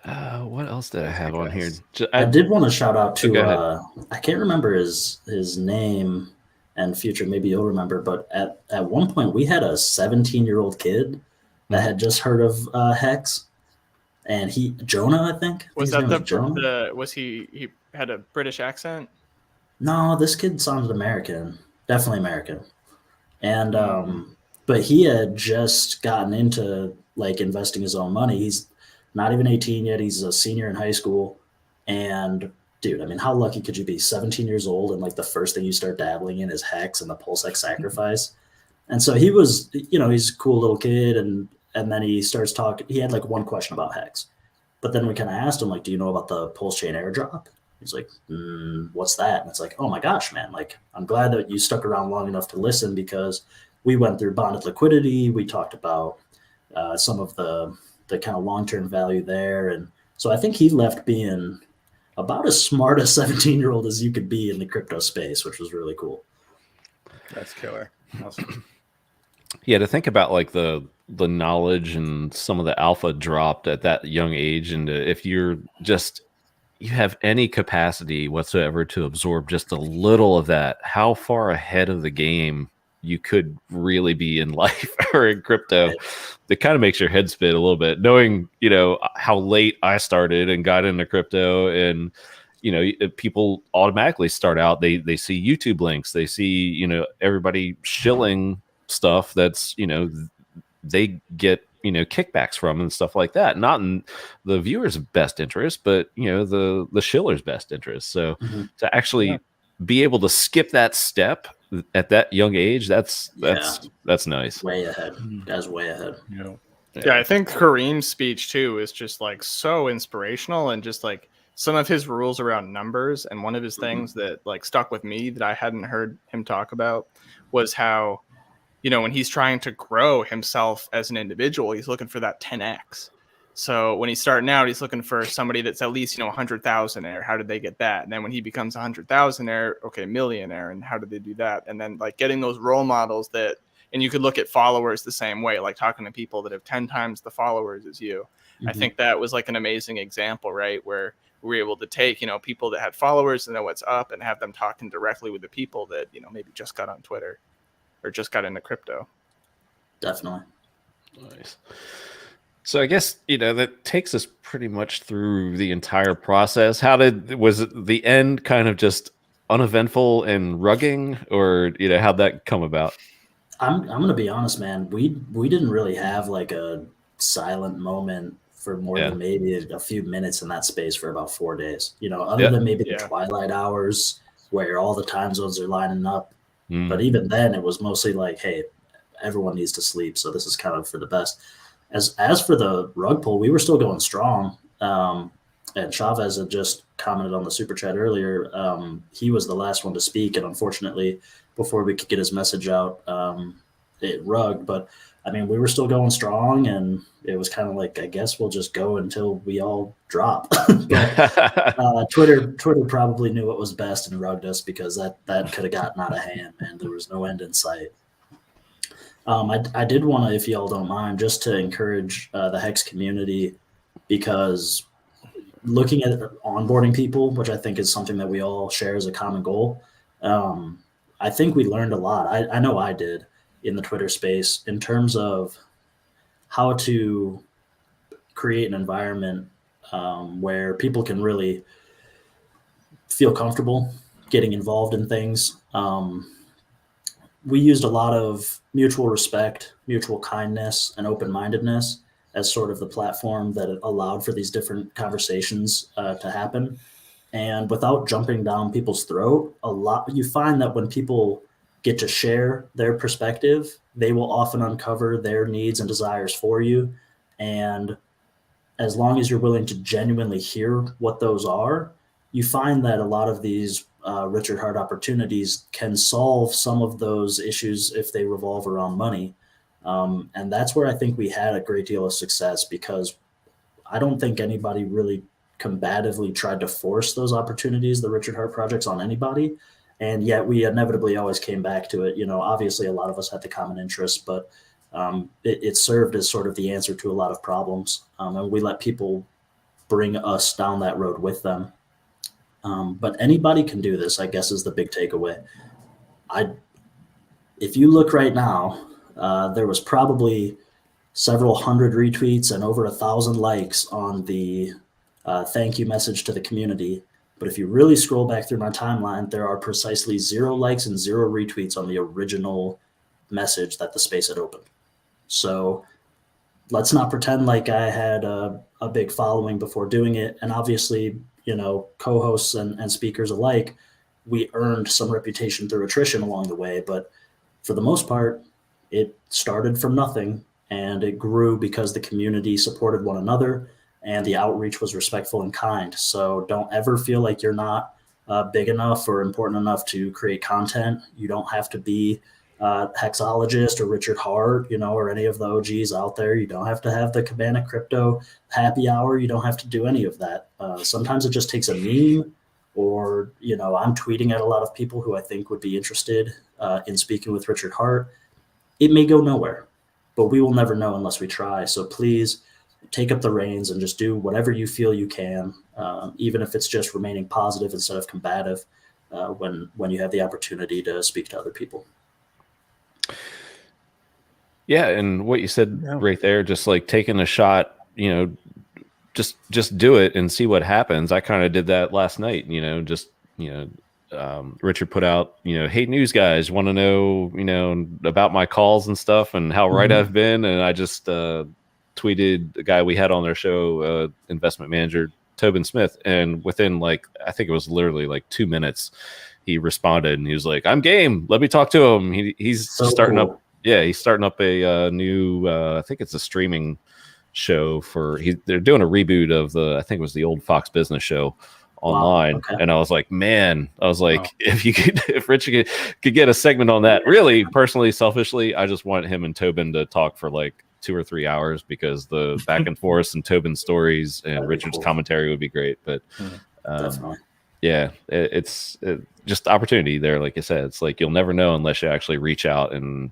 S1: What else did I have on here?
S4: I did want to shout out
S1: Go ahead.
S4: to I can't remember his name and Future, maybe you'll remember, but at one point we had a 17-year-old kid that had just heard of Hex, and Jonah, I think.
S5: Was
S4: his
S5: that
S4: name was Jonah?
S5: was he had a British accent?
S4: No, this kid sounded American, definitely American. And but he had just gotten into like investing his own money. He's not even 18 yet. He's a senior in high school. And dude, I mean, how lucky could you be? 17 years old, and like the first thing you start dabbling in is Hex and the PulseX Sacrifice. And so he was, he's a cool little kid, and then he starts talking. He had like one question about Hex, but then we kind of asked him, like, do you know about the PulseChain airdrop? He's like, what's that? And it's like, oh my gosh, man, like, I'm glad that you stuck around long enough to listen, because we went through bonded liquidity. We talked about some of the kind of long-term value there. And so I think he left being about as smart a 17-year-old as you could be in the crypto space, which was really cool.
S2: That's killer.
S3: Awesome.
S1: Yeah, to think about like the knowledge and some of the alpha dropped at that young age, and if you have any capacity whatsoever to absorb just a little of that, how far ahead of the game you could really be in life or in crypto.
S4: Right.
S1: It kind of makes your head spin a little bit, knowing, how late I started and got into crypto. And, people automatically start out, they see YouTube links, they see, everybody shilling stuff that's, they get, kickbacks from and stuff like that. Not in the viewer's best interest, but, the shiller's best interest. So to actually be able to skip that step at that young age, that's nice.
S4: Way ahead. Guys, way ahead.
S5: Yeah, I think Kareem's speech too is just like so inspirational and just like some of his rules around numbers, and one of his things that like stuck with me that I hadn't heard him talk about was how, when he's trying to grow himself as an individual, he's looking for that 10x. So when he's starting out, he's looking for somebody that's at least 100,000-aire. How did they get that? And then when he becomes 100,000-aire, okay, millionaire, and how did they do that? And then like getting those role models that, and you could look at followers the same way, like talking to people that have 10 times the followers as you. I think that was like an amazing example, right? Where we were able to take, people that had followers and know what's up and have them talking directly with the people that, maybe just got on Twitter or just got into crypto.
S4: Definitely.
S1: Nice. So I guess, that takes us pretty much through the entire process. Was it the end kind of just uneventful and rugging, or, how'd that come about?
S4: I'm going to be honest, man. We didn't really have like a silent moment for more than maybe a few minutes in that space for about 4 days, other than maybe the twilight hours where all the time zones are lining up. But even then it was mostly like, hey, everyone needs to sleep. So this is kind of for the best. As for the rug pull, we were still going strong. And Chavez had just commented on the super chat earlier. He was the last one to speak. And unfortunately, before we could get his message out, it rugged. But I mean, we were still going strong, and it was kind of like, I guess we'll just go until we all drop. But, Twitter probably knew what was best and rugged us, because that could have gotten out of hand, and there was no end in sight. I did want to, if y'all don't mind, just to encourage the HEX community, because looking at onboarding people, which I think is something that we all share as a common goal, I think we learned a lot. I know I did in the Twitter space in terms of how to create an environment where people can really feel comfortable getting involved in things. We used a lot of mutual respect, mutual kindness, and open-mindedness as sort of the platform that allowed for these different conversations to happen. And without jumping down people's throat, you find that when people get to share their perspective, they will often uncover their needs and desires for you. And as long as you're willing to genuinely hear what those are, you find that a lot of these Richard Hart opportunities can solve some of those issues if they revolve around money. And that's where I think we had a great deal of success, because I don't think anybody really combatively tried to force those opportunities, the Richard Hart projects, on anybody. And yet we inevitably always came back to it. Obviously a lot of us had the common interest, but it served as sort of the answer to a lot of problems. And we let people bring us down that road with them. But anybody can do this, I guess, is the big takeaway. If you look right now, there was probably several hundred retweets and over 1,000 likes on the thank you message to the community. But if you really scroll back through my timeline, there are precisely 0 likes and 0 retweets on the original message that the space had opened. So let's not pretend like I had a big following before doing it. And obviously, co-hosts and speakers alike, we earned some reputation through attrition along the way. But for the most part, it started from nothing, and it grew because the community supported one another and the outreach was respectful and kind. So don't ever feel like you're not big enough or important enough to create content. You don't have to be Hexologist or Richard Hart, or any of the OGs out there. You don't have to have the Cabana Crypto happy hour. You don't have to do any of that. Sometimes it just takes a meme, or, I'm tweeting at a lot of people who I think would be interested in speaking with Richard Hart. It may go nowhere, but we will never know unless we try. So please take up the reins and just do whatever you feel you can, even if it's just remaining positive instead of combative when you have the opportunity to speak to other people.
S1: Yeah, and what you said right there, just like taking a shot, just do it and see what happens. I kind of did that last night, Richard put out, hey, news guys, want to know, about my calls and stuff and how right I've been. And I just tweeted the guy we had on our show, investment manager, Tobin Smith. And within I think it was literally 2 minutes, he responded and he was like, I'm game. Let me talk to him. He's so starting cool. He's starting up a new, I think it's a streaming show for they're doing a reboot of I think it was the old Fox Business show online.
S4: Okay.
S1: And I was like, if Richard could get a segment on that, really, personally, selfishly, I just want him and Tobin to talk for like 2 or 3 hours, because the back and forth and Tobin's stories and Richard's commentary would be great. But
S4: Definitely.
S1: yeah, it's just opportunity there. Like I said, it's like you'll never know unless you actually reach out and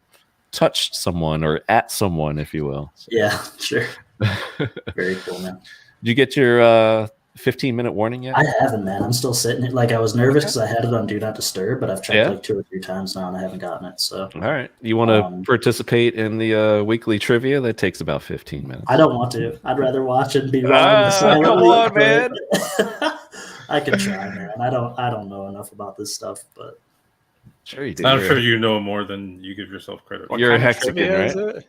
S1: touch someone, or at someone, if you will. So.
S4: Yeah, sure. Very cool, man.
S1: Did you get your 15-minute warning yet?
S4: I haven't, man. I'm still sitting it. Like, I was nervous because I had it on Do Not Disturb, but I've checked like 2 or 3 times now and I haven't gotten it. So,
S1: all right. You want to participate in the weekly trivia? That takes about 15 minutes.
S4: I don't want to. I'd rather watch it and be wrong.
S1: Come on, man.
S4: I could try, man. I don't know enough about this stuff, but
S1: sure you do.
S3: I'm sure you know more than you give yourself credit.
S1: You're a Hexican, right?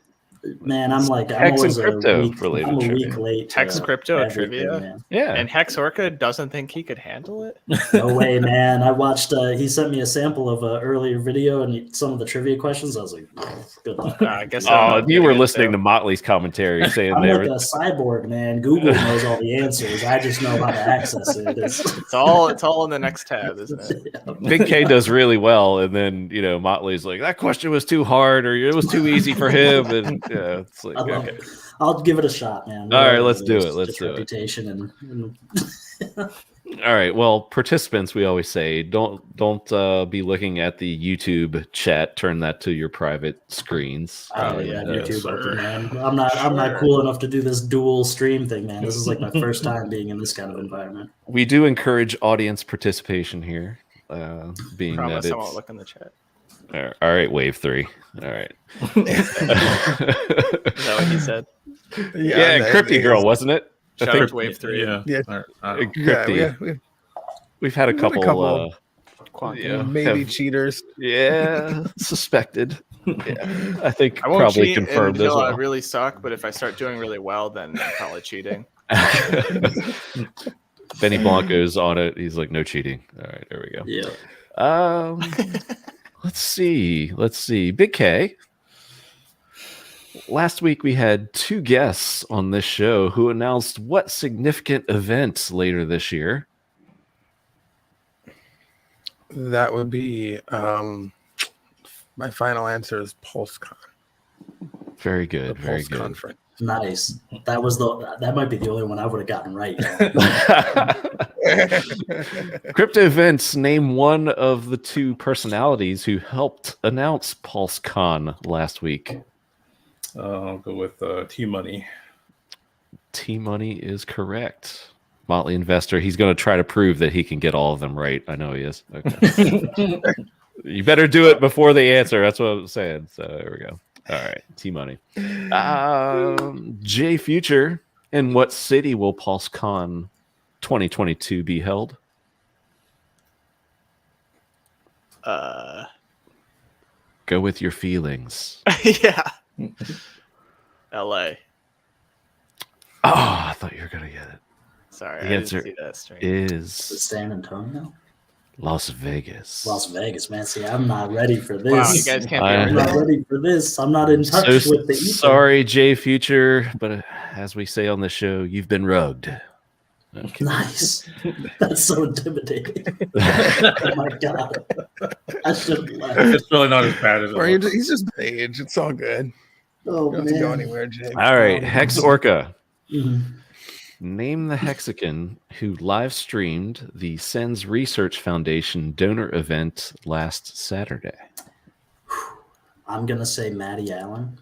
S4: Man, I'm
S1: Hex and crypto
S4: I'm a week late.
S5: Hex Crypto trivia.
S4: Man.
S1: Yeah.
S5: And Hex Orca doesn't think he could handle it.
S4: No way, man. I watched. He sent me a sample of an earlier video and some of the trivia questions. I was like, good luck.
S5: I guess.
S1: You were listening to Motley's commentary saying
S4: I'm
S1: they
S4: like a cyborg, man. Google knows all the answers. I just know how to access it.
S5: It's all in the next tab, isn't it?
S1: Big K does really well, and then Motley's like, that question was too hard, or it was too easy for him, and it's like, okay.
S4: I'll give it a shot, man.
S1: All right, let's do it. Let's do it.
S4: Reputation and
S1: All right. Well, participants, we always say, don't be looking at the YouTube chat. Turn that to your private screens.
S4: I don't have YouTube open, man. I'm not cool enough to do this dual stream thing, man. This is like my first time being in this kind of environment.
S1: We do encourage audience participation here. Being
S5: Promise
S1: that
S5: I won't look in the chat.
S1: all right, Wave 3. All right.
S5: Is that what he said?
S1: Yeah, Crypty Girl, wasn't it?
S5: Shout out to Wave 3.
S3: Yeah.
S1: Crypty. We've had a couple
S2: maybe cheaters.
S1: Yeah, suspected. Yeah, I think
S5: I won't
S1: probably
S5: cheat
S1: confirmed as
S5: until
S1: well.
S5: I really suck, but if I start doing really well, then I'm probably cheating.
S1: Benny Blanco's on it. He's like, no cheating. All right, there we go.
S4: Yeah.
S1: Let's see. Big K. Last week we had 2 guests on this show who announced what significant events later this year.
S2: That would be my final answer is PulseCon.
S1: Very good. Very good.
S2: Conference.
S4: Nice. That might be the only one I would have gotten right.
S1: Crypto events, name one of the 2 personalities who helped announce PulseCon last week.
S3: I'll go with T-Money.
S1: T-Money is correct. Motley Investor. He's going to try to prove that he can get all of them right. I know he is. Okay. You better do it before they answer. That's what I'm saying. So there we go. All right, T-Money. J Future, in what city will PulseCon 2022 be held? Go with your feelings.
S5: Yeah. LA.
S1: Oh, I thought you were going to get it.
S5: Sorry,
S1: The
S5: I
S1: answer
S5: didn't see that stream.
S1: is
S4: San Antonio?
S1: Las Vegas.
S4: Las Vegas, man. See, I'm not ready for this.
S5: Wow, you guys can't
S4: I'm
S5: be
S4: not ready for this. I'm not in touch with the ether.
S1: Sorry, J Future, but as we say on the show, you've been rugged. Okay.
S4: Nice. That's so intimidating. Oh my god. I should laugh.
S3: It's really not as bad as it looks.
S2: He's just age. It's all good.
S4: Oh,
S2: You don't have to go anywhere, Jay.
S1: All right, Hex Orca.
S4: Mhm.
S1: Name the Hexican who live streamed the Sens Research Foundation donor event last Saturday.
S4: I'm going to say Maddie Allen.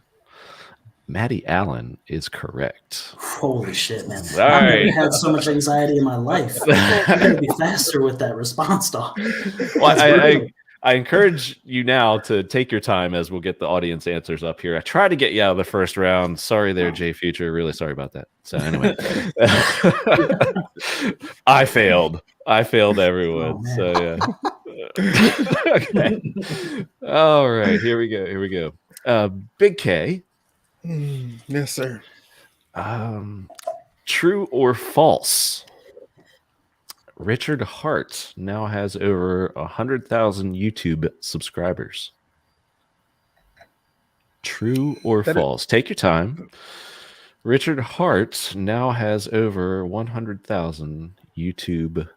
S1: Maddie Allen is correct.
S4: Holy shit, man.
S1: All
S4: I've
S1: right.
S4: never had so much anxiety in my life. I'm going to be faster with that response, dog.
S1: Well, I encourage you now to take your time as we'll get the audience answers up here. I tried to get you out of the first round. Sorry there, J Future. Really sorry about that. So anyway, I failed everyone.
S4: Oh,
S1: so yeah. Okay. All right, here we go. Big K.
S2: Yes, sir.
S1: True or false? Richard Hart now has over 100,000 YouTube subscribers. True or false? Take your time. Richard Hart now has over 100,000 YouTube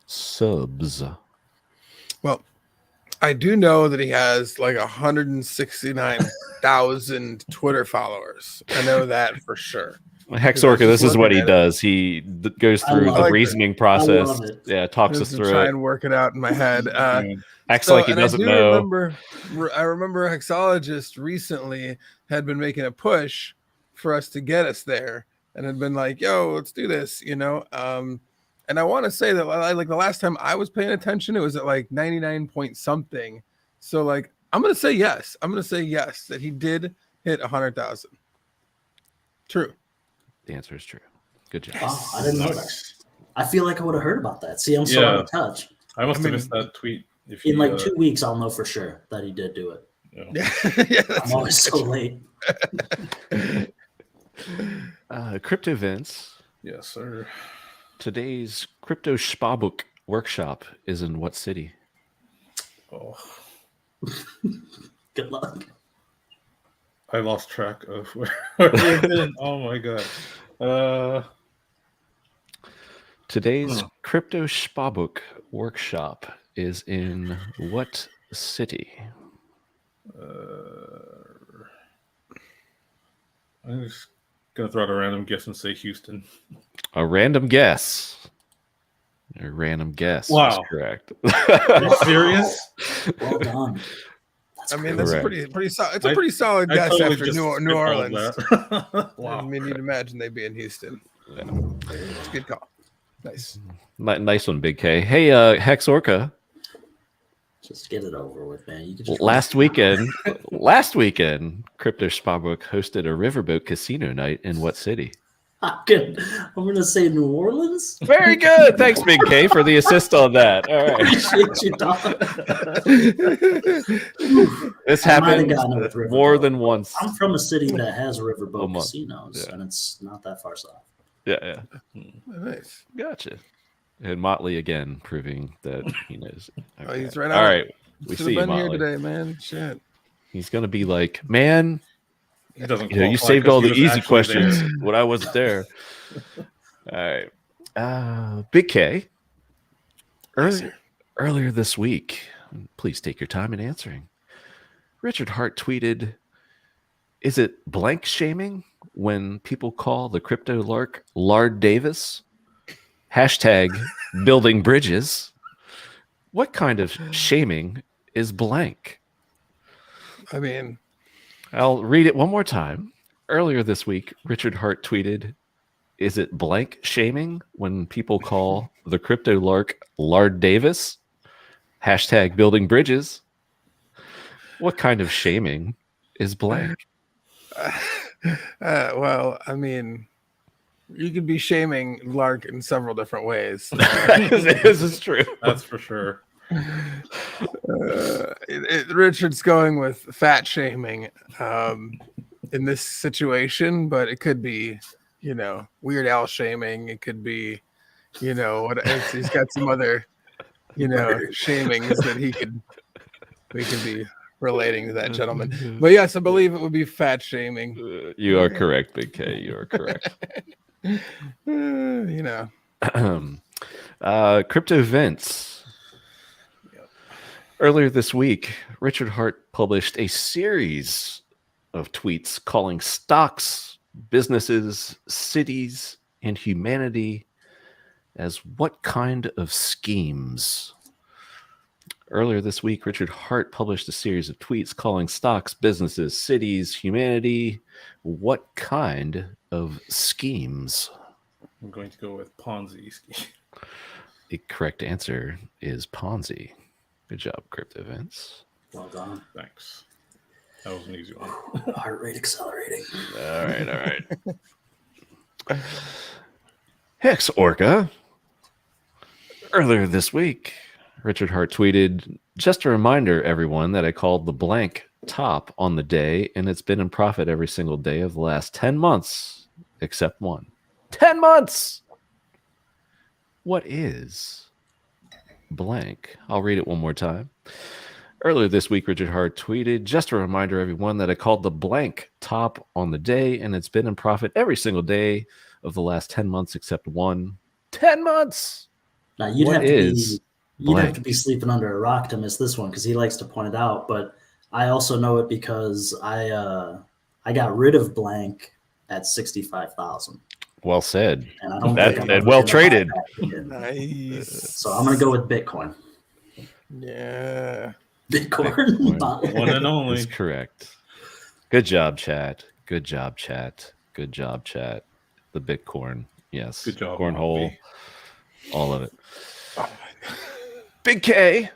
S1: subs.
S2: Well, I do know that he has like 169,000 Twitter followers. I know that for sure.
S1: Hex
S2: Because I was
S1: Orca,
S2: just
S1: this is what
S2: looking
S1: he
S2: at it.
S1: does. He goes
S4: I
S1: through
S4: love
S1: the
S2: it.
S1: reasoning
S4: I
S1: process.
S4: love it.
S1: Yeah, talks us
S2: Just to
S1: through
S2: try
S1: it.
S2: and work it out in my head.
S1: Acts
S2: So,
S1: like he
S2: and
S1: doesn't
S2: I do
S1: know.
S2: I remember Hexologist recently had been making a push for us to get us there, and had been like, "Yo, let's do this," you know. And I want to say that like the last time I was paying attention, it was at like 99 point something. So like, I'm gonna say yes. I'm gonna say yes that he did hit 100,000. True.
S1: The answer is true. Good job.
S4: Wow, I didn't know that. I feel like I would have heard about that. See, I'm so out of touch.
S3: I must
S2: I
S3: have
S2: mean,
S3: missed that tweet. If
S4: In like 2 weeks, I'll know for sure that he did do it.
S2: Yeah, yeah.
S4: I'm always so late.
S1: Crypto Vince.
S3: Yes, sir.
S1: Today's Crypto Spabuk workshop is in what city?
S3: Oh,
S4: Good luck.
S3: I lost track of where we've been. Oh my god.
S1: Today's Crypto Spabuk workshop is in what city?
S3: I'm just gonna throw out a random guess and say Houston.
S1: A random guess. A random guess.
S3: Wow.
S1: Is correct.
S3: Are you serious?
S4: Well done. That's
S2: I mean,
S4: great.
S2: that's
S1: Correct.
S2: pretty solid. It's a pretty solid
S3: I
S2: guess
S3: totally
S2: after
S3: just
S2: New
S3: spitballed
S2: Orleans.
S3: that.
S2: I
S3: Wow.
S2: mean, you'd imagine they'd be in Houston.
S1: Yeah.
S2: It's a good call. Nice.
S1: Nice one, Big K. Hey, Hex Orca.
S4: Just get it over with, man. You can just
S1: Last weekend, Crypto Spabuk hosted a riverboat casino night in what city?
S4: I'm gonna say New Orleans.
S1: Very good. Thanks, Big K, for the assist on that. All right.
S4: Appreciate you, dog.
S1: This
S4: I might have
S1: happened
S4: gotten it with Riverboat.
S1: more than once.
S4: I'm from a city that has riverboat
S1: A month.
S4: casinos,
S1: Yeah.
S4: and it's not that far south.
S1: Yeah.
S2: Nice.
S1: Gotcha. And Motley again proving that he knows.
S2: Oh, he's right
S1: All
S2: on.
S1: right. We
S2: Should
S1: see you,
S2: have been here
S1: Motley.
S2: today, man. Shit.
S1: He's going to be like, man,
S3: He doesn't.
S1: you
S3: qualify
S1: saved
S3: 'cause
S1: all
S3: he
S1: the
S3: was
S1: easy
S3: actually
S1: questions
S3: there.
S1: when I wasn't there. All right. Big K. Earlier this week, please take your time in answering. Richard Hart tweeted, "Is it blank shaming when people call the crypto lark Lard Davis? Hashtag building bridges. What kind of shaming is blank?"
S2: I mean,
S1: I'll read it one more time. Earlier this week, Richard Hart tweeted, "Is it blank shaming when people call the crypto lark Lard Davis? Hashtag building bridges. What kind of shaming is blank?"
S2: well, I mean, you could be shaming Lark in several different ways.
S1: This is true.
S3: That's for sure.
S2: Richard's going with fat shaming in this situation, but it could be, Weird Al shaming. It could be, he's got some other, shamings that we could be relating to that gentleman. But yes, I believe it would be fat shaming.
S1: You are correct, Big K. You are correct. Crypto events. Earlier this week, Richard Hart published a series of tweets calling stocks, businesses, cities, and humanity as what kind of schemes? Earlier this week, Richard Hart published a series of tweets calling stocks, businesses, cities, humanity, what kind of schemes?
S3: I'm going to go with Ponzi scheme.
S1: The correct answer is Ponzi. Good job, Crypto Events.
S4: Well done.
S3: Thanks. That was an easy one.
S4: Heart rate accelerating.
S1: All right. Hex Orca. Earlier this week, Richard Hart tweeted, "Just a reminder, everyone, that I called the blank top on the day, and it's been in profit every single day of the last 10 months, except one." 10 months! What is blank? I'll read it one more time. Earlier this week, Richard Hart tweeted, just a reminder, everyone, that I called the blank top on the day, and it's been in profit every single day of the last 10 months except one. 10 months!
S4: Now you'd
S1: What
S4: have to
S1: is blank?
S4: be sleeping under a rock to miss this one because he likes to point it out. But I also know it because I got rid of blank at 65,000,
S1: Well said.
S4: and I don't
S1: That-
S4: think I'm
S1: and
S4: ever
S1: well
S4: gonna buy
S1: traded.
S4: that again.
S2: Nice.
S4: So I'm gonna go with Bitcoin.
S2: Yeah.
S4: Bitcoin.
S3: One and only.
S1: Is correct. Good job, chat. Good job, chat. Good job, chat. The Bitcoin. Yes.
S3: Good job,
S1: Cornhole.
S3: Bobby.
S1: All of it. Big K.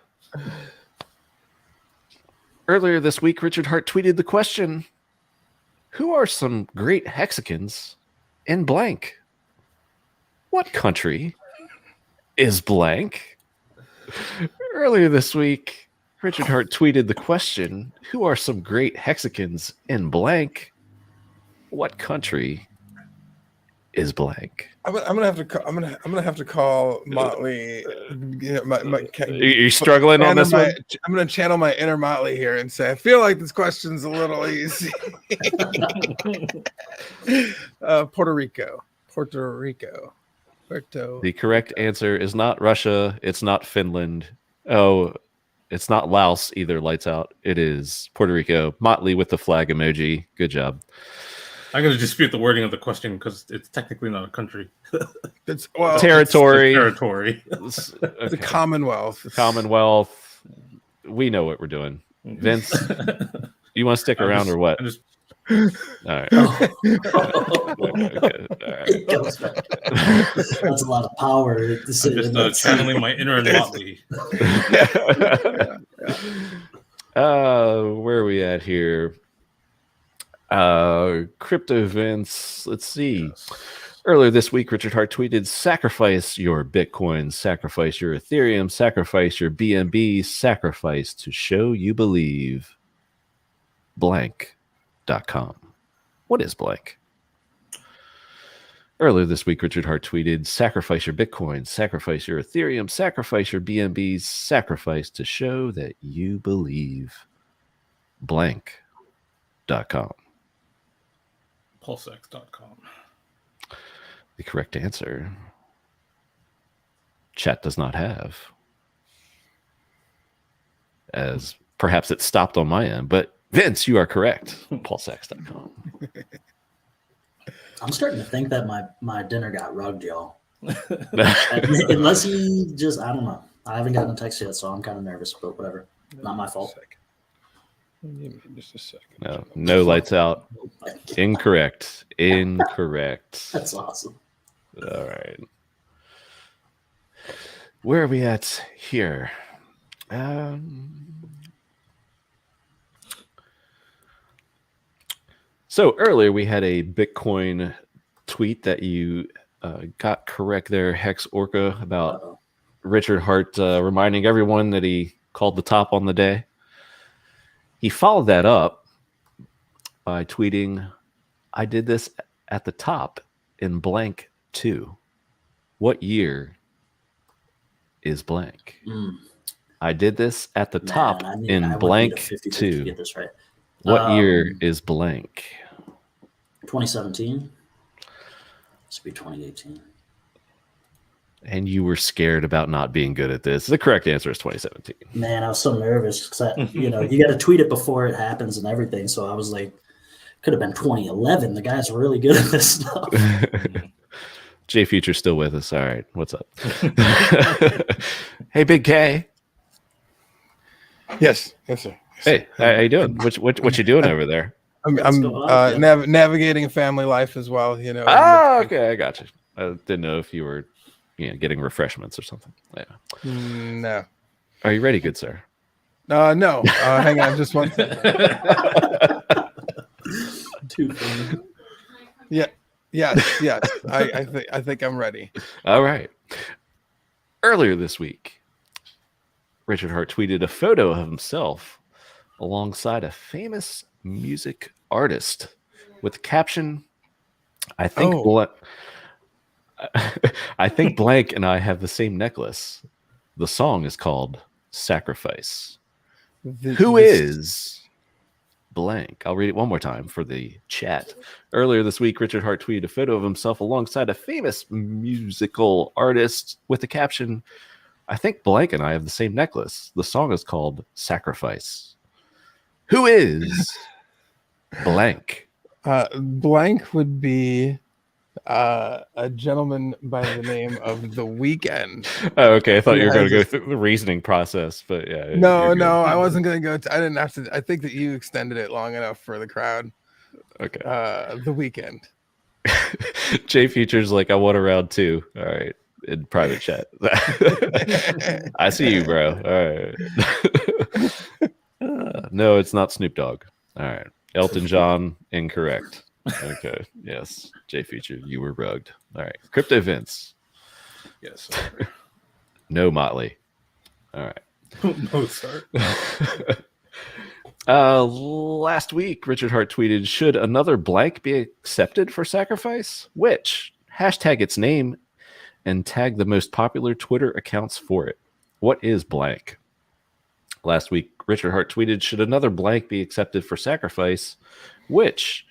S1: Earlier this week, Richard Hart tweeted the question, who are some great hexagons in blank? What country is blank? Earlier this week, Richard Hart tweeted the question, who are some great hexagons in blank? What country is blank?
S2: I'm gonna have to. I'm gonna have to call Motley. You know,
S1: You're struggling on this one?
S2: I'm gonna channel my inner Motley here and say I feel like this question's a little easy. Puerto Rico.
S1: The correct answer is not Russia. It's not Finland. Oh, it's not Laos either. Lights out. It is Puerto Rico. Motley with the flag emoji. Good job.
S3: I'm going to dispute the wording of the question because it's technically not a country.
S2: It's
S1: Territory.
S3: Territory.
S2: the Commonwealth.
S1: Commonwealth. We know what we're doing. Vince, you want to stick around or what? All right.
S4: Oh.
S1: Okay. All right.
S4: That's a lot of power.
S3: I'm just channeling my inner Motley.
S1: Where are we at here? Crypto Vince. Let's see. Earlier this week, Richard Hart tweeted, sacrifice your Bitcoin, sacrifice your Ethereum, sacrifice your BNB, sacrifice to show you believe. Blank.com. What is blank? Earlier this week, Richard Hart tweeted, sacrifice your Bitcoin, sacrifice your Ethereum, sacrifice your BNB, sacrifice to show that you believe. Blank.com.
S3: PulseX.com.
S1: The correct answer, chat does not have, as perhaps it stopped on my end, but Vince, you are correct. PulseX.com.
S4: I'm starting to think that my dinner got rugged, y'all. Unless he just, I don't know. I haven't gotten a text yet, so I'm kind of nervous, but whatever. Not my fault.
S2: Just a second.
S1: No lights out. Incorrect.
S4: That's awesome.
S1: All right. Where are we at here? So earlier we had a Bitcoin tweet that you got correct there, Hex Orca, about Richard Hart reminding everyone that he called the top on the day. He followed that up by tweeting, I did this at the top in blank 2. What year is blank? I did this at the top in blank 2.
S4: Get this right.
S1: What year is blank?
S4: 2017. This would be 2018.
S1: And you were scared about not being good at this. The correct answer is 2017.
S4: Man, I was so nervous because you got to tweet it before it happens and everything. So I was like, could have been 2011. The guy's really good at this stuff.
S1: J Future's still with us. All right, what's up? Hey, Big K.
S2: Yes, sir.
S1: Hey, how you doing? What you doing over there?
S2: I'm navigating family life as well. You know.
S1: Okay, I got you. I didn't know if you were, getting refreshments or something. Yeah.
S2: No.
S1: Are you ready, good sir?
S2: No. Hang on, just one second.
S4: Too funny.
S2: Yeah. Yes. I think I'm ready.
S1: All right. Earlier this week, Richard Hart tweeted a photo of himself alongside a famous music artist with the caption, I think blank and I have the same necklace. The song is called Sacrifice. Who is blank? I'll read it one more time for the chat. Earlier this week, Richard Hart tweeted a photo of himself alongside a famous musical artist with the caption, "I think blank and I have the same necklace. The song is called Sacrifice." Who is blank?
S2: Blank would be a gentleman by the name of The Weeknd.
S1: Oh, okay. I thought you were going to go
S2: Yes.
S1: through the reasoning process, but yeah.
S2: No,
S1: you're good.
S2: I wasn't gonna go. I didn't have to. I think that you extended it long enough for the crowd.
S1: Okay.
S2: The Weeknd.
S1: Jay Future's like, I want a round two. All right. In private chat. I see you, bro. All right. No, it's not Snoop Dogg. All right. Elton John, incorrect. Okay. Yes. Jay Future, you were rugged. All right. Crypto Vince.
S3: Yes. Sir.
S1: No Motley. All right.
S3: No, sir.
S1: Last week, Richard Hart tweeted, should another blank be accepted for sacrifice? Which? Hashtag its name and tag the most popular Twitter accounts for it. What is blank? Last week, Richard Hart tweeted, should another blank be accepted for sacrifice? Which?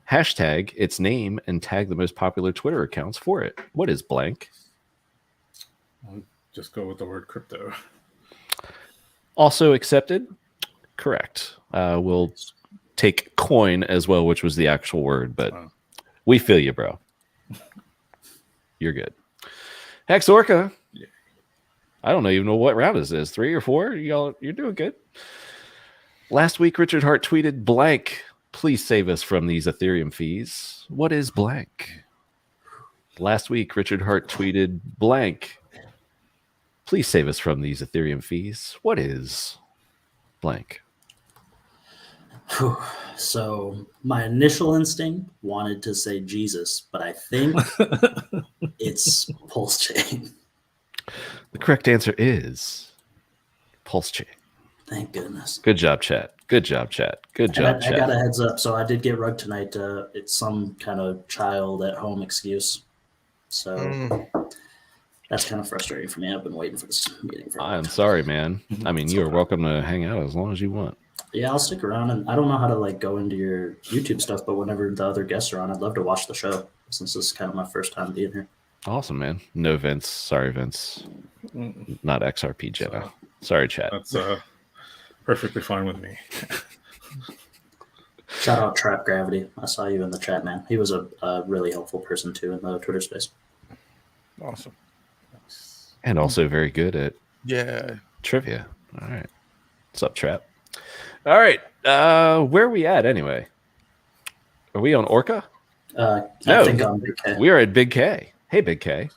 S1: Hashtag its name and tag the most popular Twitter accounts for it. What is blank?
S3: I'll just go with the word crypto.
S1: Also accepted? Correct. We'll take coin as well, which was the actual word, but we feel you, bro. You're good. Hex Orca.
S3: Yeah.
S1: I don't even know what round this is. 3 or 4? You're doing good. Last week, Richard Hart tweeted, blank, please save us from these Ethereum fees. What is blank? Last week, Richard Hart tweeted, blank, please save us from these Ethereum fees. What is blank?
S4: So my initial instinct wanted to say Jesus, but I think it's PulseChain.
S1: The correct answer is PulseChain.
S4: Thank goodness.
S1: Good job, chat. Good job, chat. Good job,
S4: I
S1: chat.
S4: got a heads up. So I did get rugged tonight. It's some kind of child at home excuse. So that's kind of frustrating for me. I've been waiting for this meeting for a long
S1: I'm
S4: time.
S1: sorry, man. I mean, you are welcome to hang out as long as you want.
S4: Yeah, I'll stick around. And I don't know how to like go into your YouTube stuff, but whenever the other guests are on, I'd love to watch the show since this is kind of my first time being here.
S1: Awesome, man. No Vince. Sorry, Vince. Not XRP Jenna. Sorry, chat.
S3: That's perfectly fine with me.
S4: Shout out Trap Gravity. I saw you in the chat, man. He was a really helpful person too in the Twitter space.
S2: Awesome.
S1: And also very good at trivia. All right. What's up, Trap? All right. Where are we at anyway? Are we on Orca?
S4: I
S1: No.
S4: think I'm Big K.
S1: We are at Big K. Hey, Big K.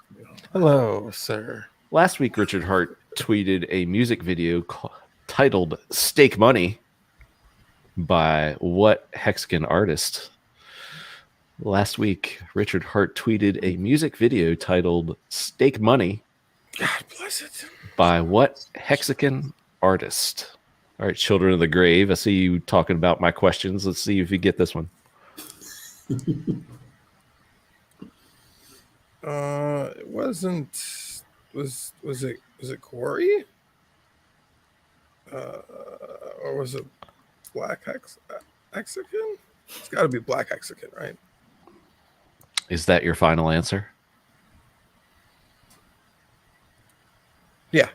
S2: Hello, sir.
S1: Last week, Richard Hart tweeted a music video titled Stake Money by what Hexagon artist? Last week, Richard Hart tweeted a music video titled Stake Money
S2: God bless it.
S1: by what Hexagon artist? All right, Children of the Grave. I see you talking about my questions. Let's see if you get this one.
S2: It wasn't. Was it Corey? Or was it Black Hexagon? It's got to be Black Hexagon, right?
S1: Is that your final answer?
S2: Yeah.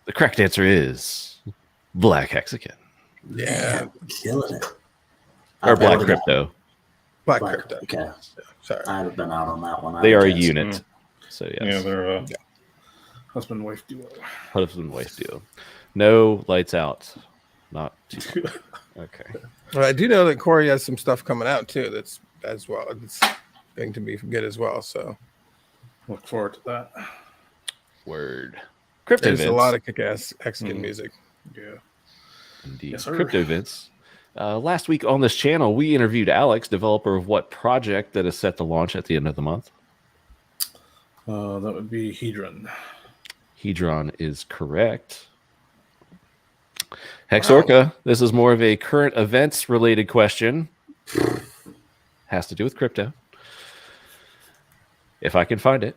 S1: The correct answer is Black Hexagon.
S2: Yeah.
S4: Killing it.
S1: Or Black
S4: Black
S1: Crypto.
S2: Black
S4: Black
S2: Crypto.
S4: Okay.
S2: Sorry.
S4: I haven't been out on that one.
S1: They
S4: I
S1: are a
S4: guess.
S1: unit. So yes.
S3: Yeah, they're husband wife duo.
S1: Husband and wife deal. No lights out. Not too. Okay.
S2: But I do know that Corey has some stuff coming out too. That's as well. It's going to be good as well. So
S3: Look forward to that.
S1: Word. Crypto
S2: there's
S1: Vince.
S2: a lot of kick-ass Hexagon music.
S3: Yeah.
S1: Indeed.
S3: Yes, sir.
S1: Crypto Vince. Last week on this channel, we interviewed Alex, developer of what project that is set to launch at the end of the month?
S3: That would be Hedron.
S1: Hedron is correct. Hex Orca, this is more of a current events related question. Has to do with crypto. If I can find it.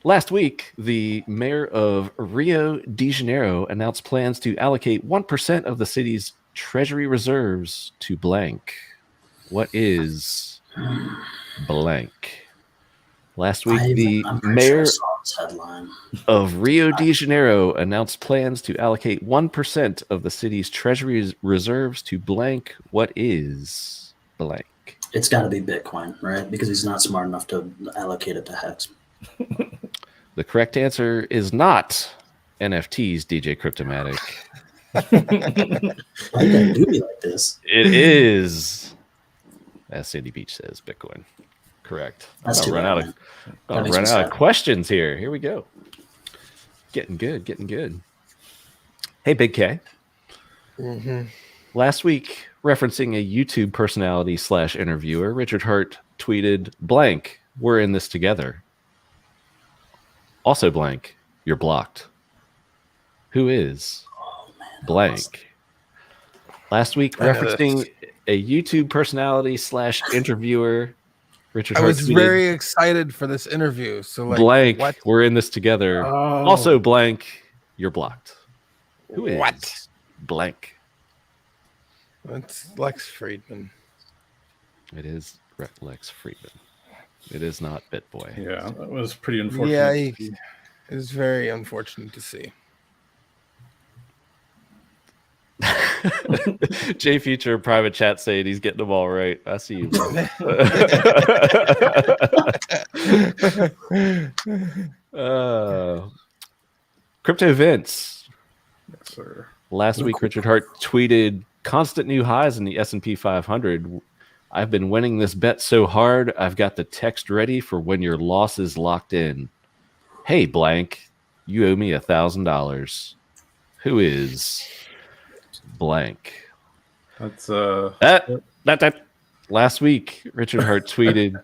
S1: Last week, the mayor of Rio de Janeiro announced plans to allocate 1% of the city's treasury reserves to blank. What is blank? Last week, the
S4: I'm pretty sure I
S1: mayor
S4: saw this headline.
S1: of Rio de Janeiro announced plans to allocate 1% of the city's treasury reserves to blank. What is blank?
S4: It's got to be Bitcoin, right? Because he's not smart enough to allocate it to HEX.
S1: The correct answer is not NFTs, DJ Cryptomatic.
S4: Why you gotta do me like this?
S1: It is, as Sandy Beach says, Bitcoin. Correct.
S4: That's too
S1: Run
S4: bad,
S1: out
S4: man.
S1: of
S4: makes me
S1: run out
S4: sad.
S1: of questions here. Here we go. Getting good, getting good. Hey, Big K. Last week, referencing a YouTube personality / interviewer, Richard Hart tweeted, blank, we're in this together. Also blank, you're blocked. Who is blank? Last week, referencing a YouTube personality / interviewer, Richard
S2: I
S1: Hart
S2: was
S1: tweeted,
S2: very excited for this interview. So like,
S1: blank,
S2: what?
S1: we're in this together.
S3: Oh.
S1: Also blank, you're blocked. Who is
S2: What?
S1: blank?
S2: It's Lex Friedman.
S1: It is Lex Friedman. It is not BitBoy.
S3: Yeah, that was pretty unfortunate.
S2: Yeah, it was very unfortunate to see.
S1: J Future private chat saying he's getting them all right. I see you. Crypto Vince.
S3: Yes, sir.
S1: Last week, Richard Hart tweeted constant new highs in the S&P 500. I've been winning this bet so hard, I've got the text ready for when your loss is locked in. Hey, blank, you owe me $1,000. Who is blank?
S3: That's
S1: That. Last week, Richard Hart tweeted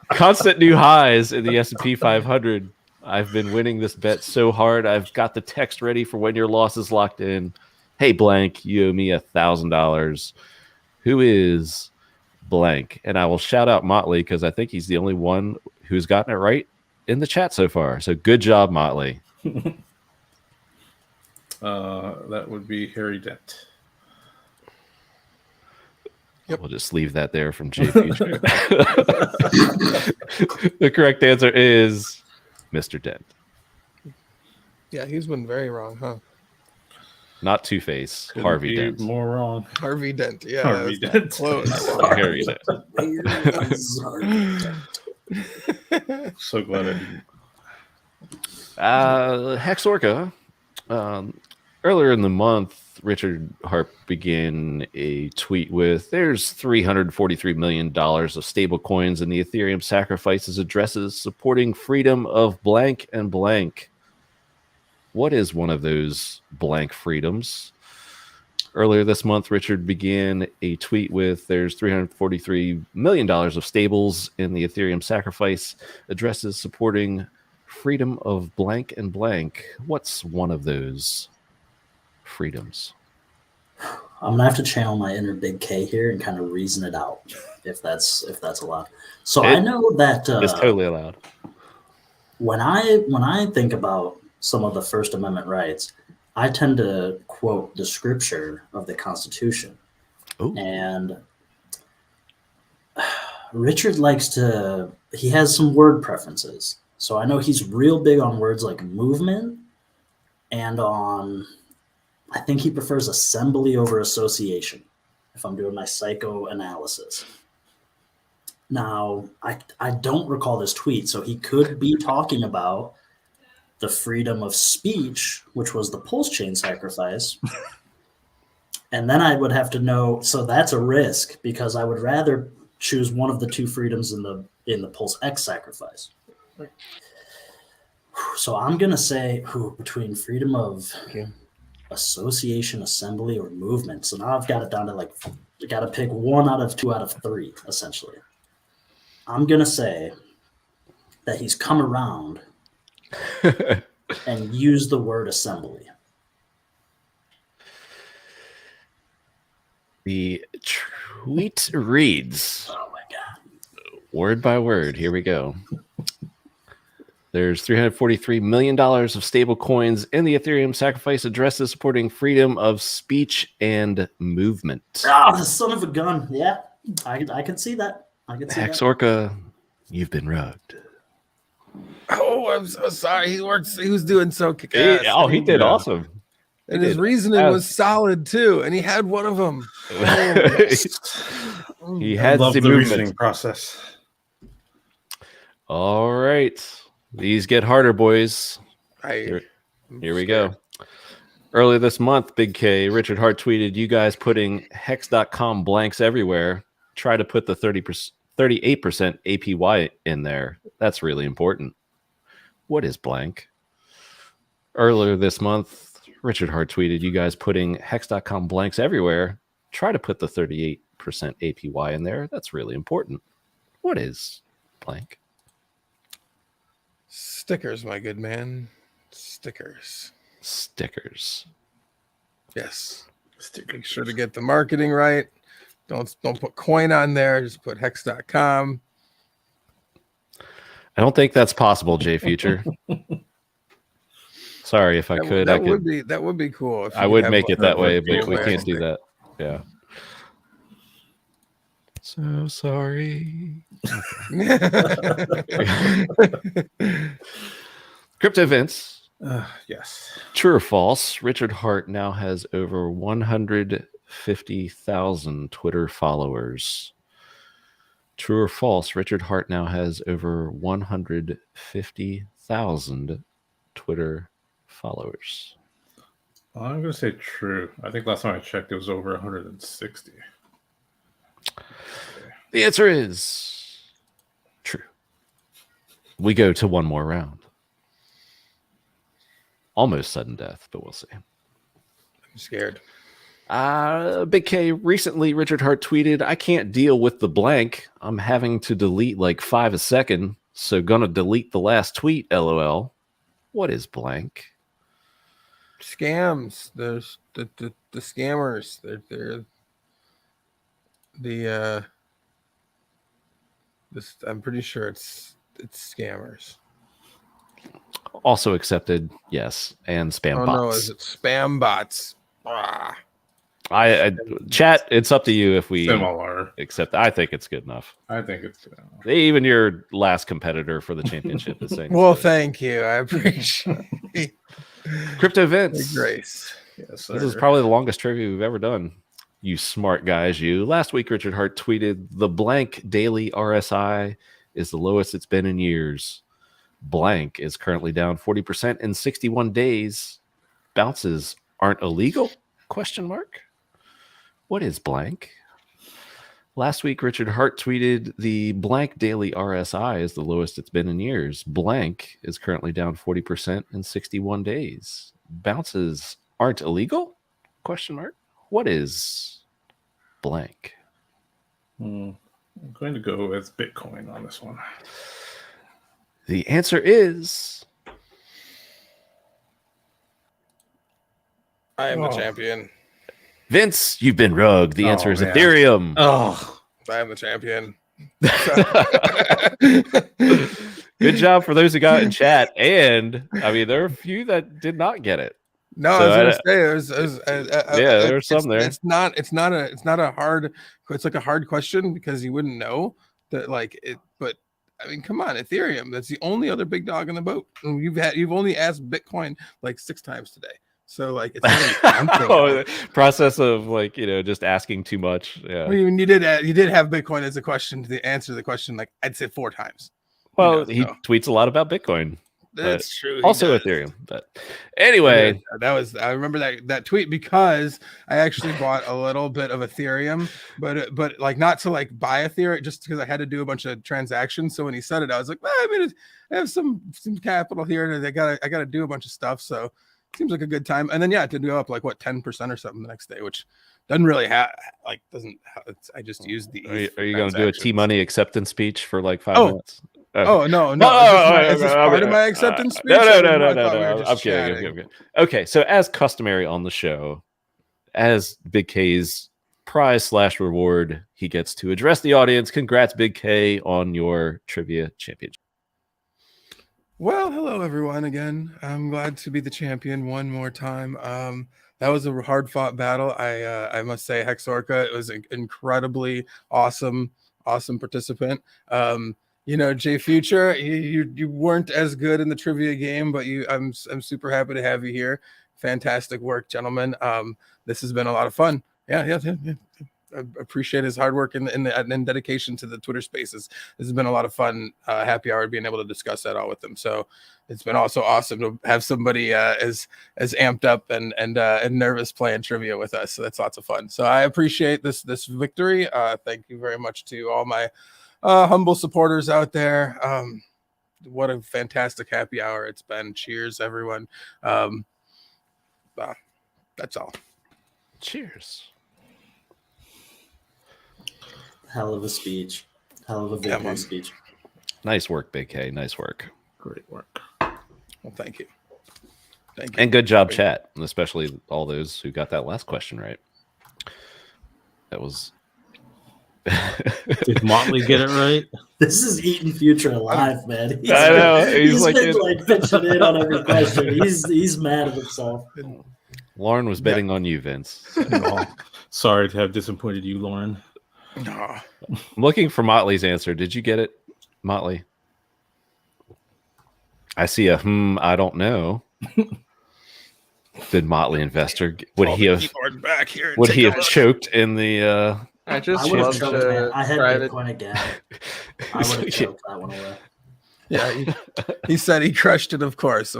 S1: constant new highs in the S&P 500. I've been winning this bet so hard, I've got the text ready for when your loss is locked in. Hey, blank, you owe me $1,000. Who is blank? And I will shout out Motley because I think he's the only one who's gotten it right in the chat so far. So good job, Motley.
S3: that would be Harry Dent.
S2: Yep.
S1: We'll just leave that there from J Future. The correct answer is Mr. Dent.
S2: Yeah, he's been very wrong, huh?
S1: Not Two-Face,
S3: Couldn't
S1: Harvey
S3: be
S1: Dent.
S3: More wrong.
S2: Harvey Dent. Yeah,
S3: Harvey
S2: that's
S3: Dent.
S2: close.
S1: Harry Dent.
S3: So glad I didn't.
S1: Hex Orca. Earlier in the month, Richard Hart began a tweet with, there's $343 million of stable coins in the Ethereum sacrifices addresses supporting freedom of blank and blank. What is one of those blank freedoms? Earlier this month, Richard began a tweet with, there's $343 million of stables in the Ethereum sacrifice addresses supporting freedom of blank and blank. What's one of those freedoms?
S4: I'm gonna have to channel my inner Big K here and kind of reason it out, if that's allowed. So I know that
S1: It's totally allowed.
S4: when I think about some of the First Amendment rights, I tend to quote the scripture of the Constitution.
S1: Ooh.
S4: And Richard he has some word preferences. So I know he's real big on words like movement and I think he prefers assembly over association, if I'm doing my psychoanalysis. Now, I don't recall this tweet, so he could be talking about the freedom of speech, which was the PulseChain sacrifice. And then I would have to know, so that's a risk because I would rather choose one of the two freedoms in the PulseX sacrifice. So I'm going to say between freedom of association, assembly, or movement. So now I've got it down to I got to pick 1 out of 2 out of 3, essentially. I'm going to say that he's come around and used the word assembly.
S1: The tweet reads,
S4: Oh my God.
S1: word by word, here we go. There's $343 million of stable coins in the Ethereum sacrifice addresses supporting freedom of speech and movement.
S4: Ah, the son of a gun. Yeah, I can see that. I can see
S1: Hex
S4: that.
S1: Orca, you've been rugged.
S2: Oh, I'm so sorry. He was doing so kick
S1: He
S2: ass.
S1: did awesome.
S2: And his reasoning was solid too, and he had one of them.
S1: He
S3: I
S1: had
S3: love
S1: the
S3: the
S1: movement.
S3: reasoning process.
S1: All right. These get harder, boys.
S2: I'm
S1: Here we
S2: scared.
S1: go. Earlier this month, Big K, Richard Hart tweeted, you guys putting hex.com blanks everywhere. Try to put the 38% APY in there. That's really important. What is blank? Earlier this month, Richard Hart tweeted, you guys putting hex.com blanks everywhere. Try to put the 38% APY in there. That's really important. What is blank?
S2: Stickers, my good man. Stickers.
S1: Stickers.
S2: Yes. Make sure to get the marketing right. Don't put coin on there. Just put hex.com.
S1: I don't think that's possible, J Future. Sorry, if I could.
S2: That would be cool. If
S1: I
S2: you
S1: would
S2: have
S1: make it that way, but we
S2: cool
S1: can't do
S2: thing.
S1: that. Yeah. So sorry. Crypto Vince.
S3: Yes.
S1: True or false? Richard Hart now has over 150,000 Twitter followers. True or false? Richard Hart now has over 150,000 Twitter followers.
S3: I'm going to say true. I think last time I checked, it was over 160.
S1: The answer is true. We go to one more round. Almost sudden death, but we'll see.
S2: I'm scared.
S1: Big K, recently Richard Hart tweeted, I can't deal with the blank. I'm having to delete like 5 a second, so gonna delete the last tweet, LOL. What is blank?
S2: Scams. There's the scammers. They're this. I'm pretty sure it's scammers.
S1: Also accepted, yes, and spam
S2: Oh
S1: bots.
S2: no, is it spam bots? Ah.
S1: I chat, it's up to you if we
S3: Them all are.
S1: accept. I think it's good enough.
S3: I think it's good.
S1: Even your last competitor for the championship is saying.
S2: Well, thank you. I appreciate
S1: Crypto
S2: the
S1: Vince.
S2: grace.
S3: Yes,
S1: This is probably the longest trivia we've ever done. You smart guys, you. Last week, Richard Hart tweeted, the blank daily RSI is the lowest it's been in years. Blank is currently down 40% in 61 days. Bounces aren't illegal? Question mark. What is blank? Last week, Richard Hart tweeted, the blank daily RSI is the lowest it's been in years. Blank is currently down 40% in 61 days. Bounces aren't illegal? Question mark. What is blank?
S3: I'm going to go with Bitcoin on this one.
S1: The answer is
S2: I am the champion.
S1: Vince, you've been rugged. The answer is
S2: man.
S1: Ethereum.
S3: Oh,
S2: I am the champion.
S1: Good job for those who got it in chat. And I mean, there are a few that did not get it.
S2: No,
S1: So
S2: I was gonna say
S1: there were some there.
S2: It's not a hard. It's like a hard question because you wouldn't know that like it. But I mean, come on, Ethereum. That's the only other big dog in the boat. And you've only asked Bitcoin like 6 times today. So like it's not
S1: Oh, process of like, just asking too much. Yeah.
S2: I mean, you did have Bitcoin as a question to answer the question. Like I'd say 4 times.
S1: Well, he tweets a lot about Bitcoin.
S2: That's true. He
S1: Also
S2: does.
S1: Ethereum. But anyway,
S2: I remember that tweet because I actually bought a little bit of Ethereum, but like not to like buy Ethereum, just because I had to do a bunch of transactions. So when he said it, I was like, well, I mean, I have some capital here, and I gotta do a bunch of stuff. So seems like a good time. And then it did go up like 10% or something the next day, which doesn't really I just used the.
S1: are you going to do a T-Money acceptance speech for like 5 minutes?
S2: No. Is this part of my acceptance speech?
S1: No. I'm kidding. Okay, so as customary on the show, as Big K's prize/reward, he gets to address the audience. Congrats, Big K, on your trivia championship.
S2: Well, hello everyone again. I'm glad to be the champion one more time. That was a hard-fought battle. I must say, Hex Orca, it was an incredibly awesome participant. J Future, you weren't as good in the trivia game, but I'm super happy to have you here. Fantastic work, gentlemen. This has been a lot of fun. Yeah. I appreciate his hard work and dedication to the Twitter Spaces. This has been a lot of fun. Happy hour being able to discuss that all with them. So it's been also awesome to have somebody as amped up and nervous playing trivia with us. So that's lots of fun. So I appreciate this victory. Thank you very much to all my humble supporters out there. What a fantastic happy hour it's been. Cheers, everyone. That's all.
S1: Cheers.
S4: Hell of a speech. Hell of a big
S2: man.
S4: speech.
S1: Nice work, Big K. Nice work.
S3: Great work.
S2: Well, thank you. Thank you.
S1: And good job, chat, and especially all those who got that last question right. That was.
S7: Did Motley get it right?
S4: This is eating Future alive, man.
S1: I know.
S4: He's been like pitching in on every question. He's mad at himself.
S1: Lauren was betting on you, Vince.
S7: Oh, sorry to have disappointed you, Lauren.
S2: No.
S1: I'm looking for Motley's answer. Did you get it, Motley? I see a I don't know. Did Motley Investor would he have choked in the
S5: I just
S4: I would have
S5: love
S4: choked,
S5: to
S4: man. I had
S5: private.
S4: Bitcoin again. I would have choked that one away.
S2: Yeah, he said he crushed it. Of course.